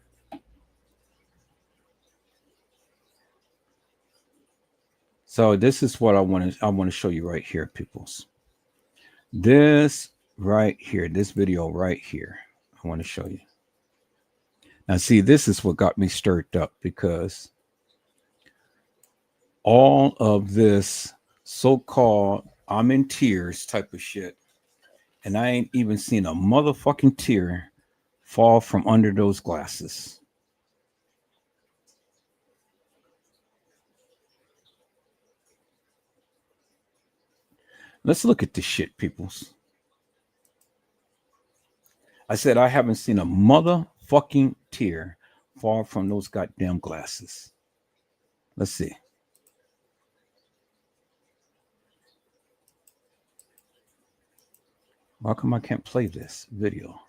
So this is what I want to show you right here, peoples. This right here, this video right here, I want to show you. Now, see, this is what got me stirred up because all of this so-called I'm in tears type of shit, and I ain't even seen a motherfucking tear fall from under those glasses. Let's look at this shit, peoples. I said I haven't seen a motherfucking tear fall from those goddamn glasses. Let's see. How come I can't play this video?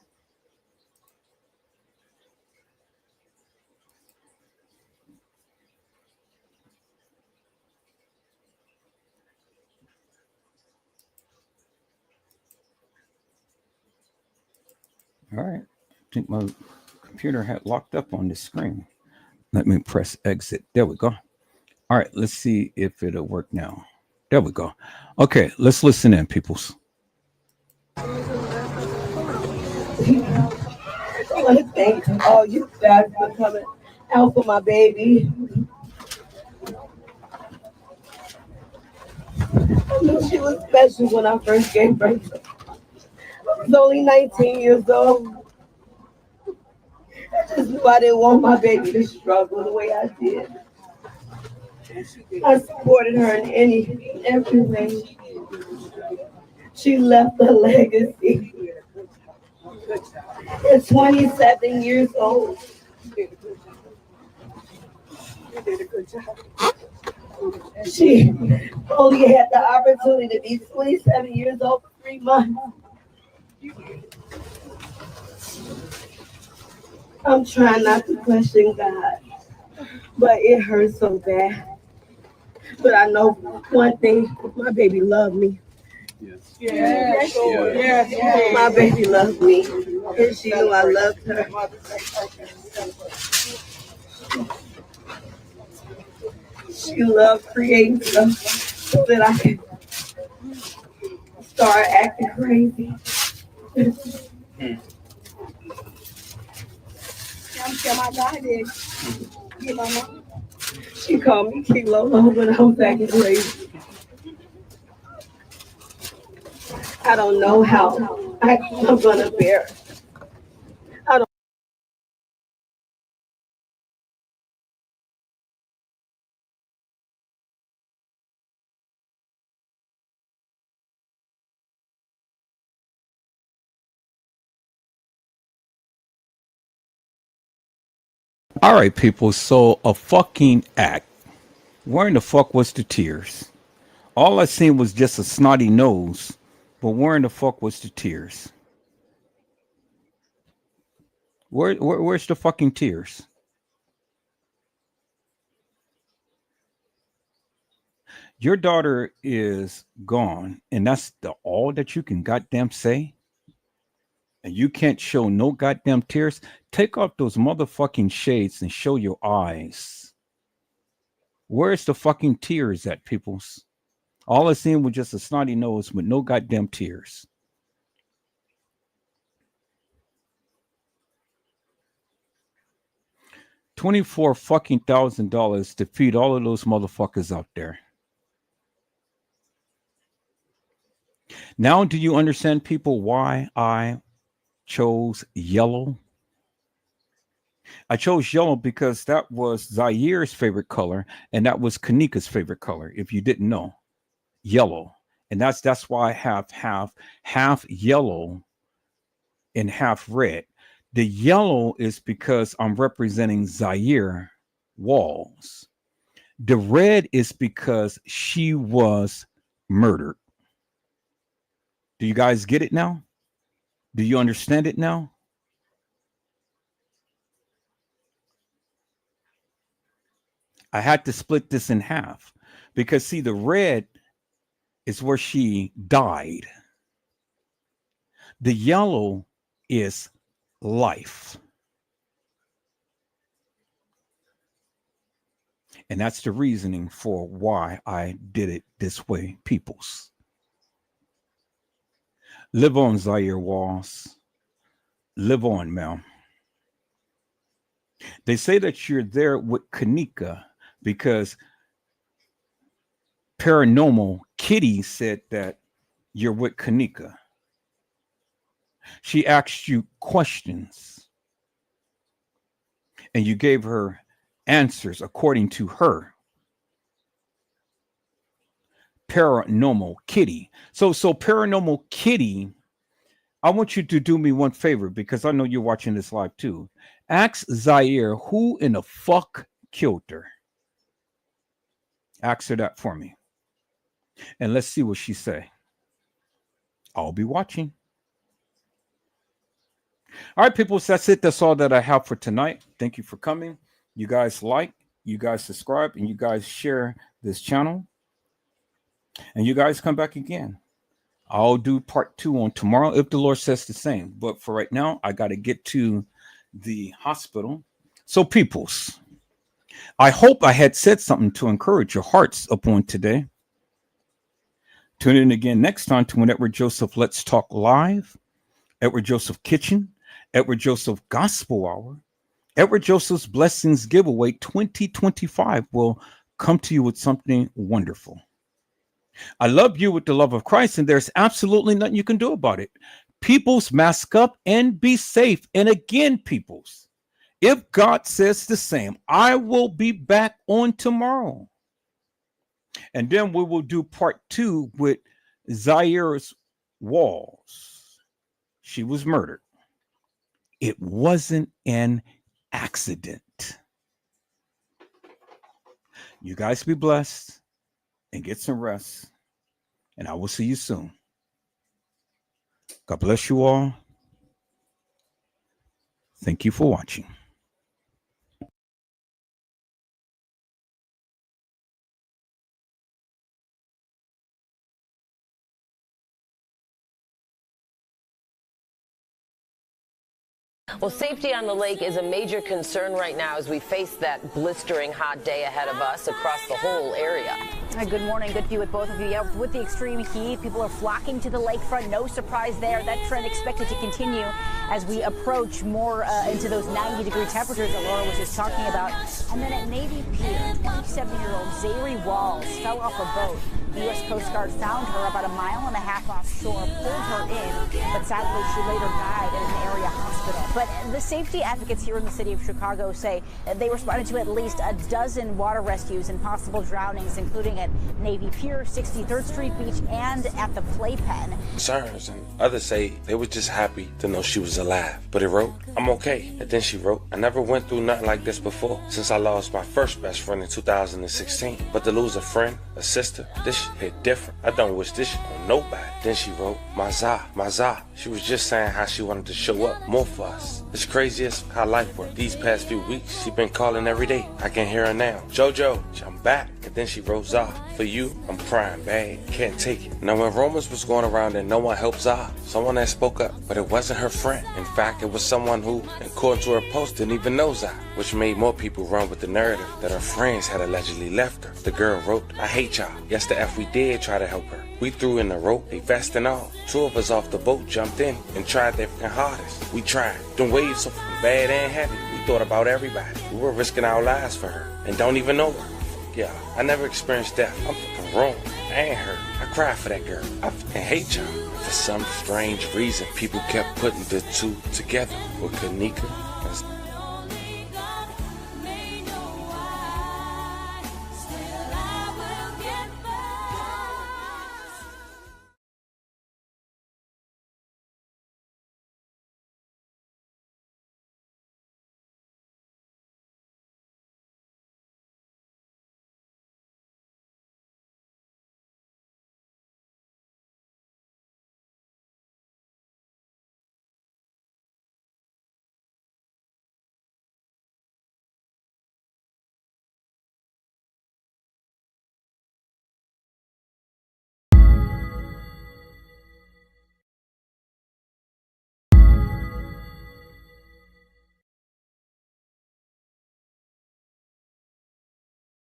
All right. I think my computer had locked up on this screen. Let me press exit. There we go. All right. Let's see if it'll work now. There we go. Okay. Let's listen in, peoples. I want to thank all you guys for coming out for my baby. I knew she was special when I first gave birth. I was only 19 years old. I just knew I didn't want my baby to struggle the way I did. I supported her in every way. She left a legacy. At 27 years old. She only had the opportunity to be 27 years old for 3 months. I'm trying not to question God, but it hurts so bad. But I know one thing, my baby loved me. Yes. My baby loved me, and she knew I loved her. She loved creating stuff so that I could start acting crazy. My God did. She called me Kilo when I was acting crazy. I don't know how I'm gonna bear it. I don't. All right, people. So a fucking act. Where in the fuck was the tears? All I seen was just a snotty nose. But where in the fuck was the tears? Where's the fucking tears? Your daughter is gone, and that's all that you can goddamn say? And you can't show no goddamn tears? Take off those motherfucking shades and show your eyes. Where's the fucking tears at, peoples? All I seen was just a snotty nose with no goddamn tears. $24,000 to feed all of those motherfuckers out there. Now, do you understand, people, why I chose yellow. I chose yellow because that was Zahire's favorite color, and that was Kanika's favorite color. If you didn't know, yellow, and that's why I have half yellow and half red. The yellow is because I'm representing Zahrie Walls. The red is because she was murdered. Do you guys get it now? Do you understand it now? I had to split this in half because, see, the red is where she died. The yellow is life. And that's the reasoning for why I did it this way, peoples. Live on, Zahrie Walls. Live on, ma'am. They say that you're there with Kanika because Paranormal Kitty said that you're with Kanika. She asked you questions and you gave her answers according to her. Paranormal Kitty. So Paranormal Kitty, I want you to do me one favor because I know you're watching this live too. Ask Zahrie who in the fuck killed her. Ask her that for me. And let's see what she say. I'll be watching. All right, people, so that's it. That's all that I have for tonight. Thank you for coming. You guys like, you guys subscribe, and you guys share this channel. And you guys come back again. I'll do part 2 on tomorrow if the Lord says the same. But for right now, I got to get to the hospital. So, peoples, I hope I had said something to encourage your hearts upon today. Tune in again next time to Edward Joseph Let's Talk Live, Edward Joseph Kitchen, Edward Joseph Gospel Hour, Edward Joseph's Blessings Giveaway 2025 will come to you with something wonderful. I love you with the love of Christ, and there's absolutely nothing you can do about it. Peoples, mask up and be safe. And again, peoples, if God says the same, I will be back on tomorrow. And then we will do part 2 with Zahire's Walls. She was murdered. It wasn't an accident. You guys be blessed and get some rest. And I will see you soon. God bless you all. Thank you for watching. Well, safety on the lake is a major concern right now as we face that blistering hot day ahead of us across the whole area. Good morning. Good to be with both of you. Yeah, with the extreme heat, people are flocking to the lakefront. No surprise there. That trend expected to continue as we approach more into those 90-degree temperatures that Laura was just talking about. And then at Navy Pier, 27-year-old Zahrie Walls fell off a boat. The U.S. Coast Guard found her about 1.5 miles offshore, pulled her in, but sadly she later died at an area hospital. But the safety advocates here in the city of Chicago say they responded to at least a dozen water rescues and possible drownings, including at Navy Pier, 63rd Street Beach, and at the Playpen. Concerns, and others say they were just happy to know she was alive. But it wrote, I'm okay. And then she wrote, I never went through nothing like this before since I lost my first best friend in 2016. But to lose a friend, a sister, this shit hit different. I don't wish this shit on nobody. Then she wrote, my Zah. She was just saying how she wanted to show up more for us. It's crazy as how life worked. These past few weeks, she been calling every day. I can hear her now. Jojo, I'm back. And then she wrote, Zah, for you, I'm crying bad. Can't take it. Now when rumors was going around and no one helped Zah, someone that spoke up, but it wasn't her friend. In fact, it was someone who, according to her post, didn't even know Zah, which made more people run with the narrative that her friends had allegedly left her. The girl wrote, I hate y'all. Yes, the F we did try to help her. We threw in the rope, a vest and all. 2 of us off the boat jumped in and tried their fucking hardest. We tried. Them waves so bad and heavy. We thought about everybody. We were risking our lives for her and don't even know her. y'all. I never experienced death. I'm fucking wrong. I ain't hurt. I cried for that girl. I fucking hate y'all. For some strange reason, people kept putting the two together with Kanika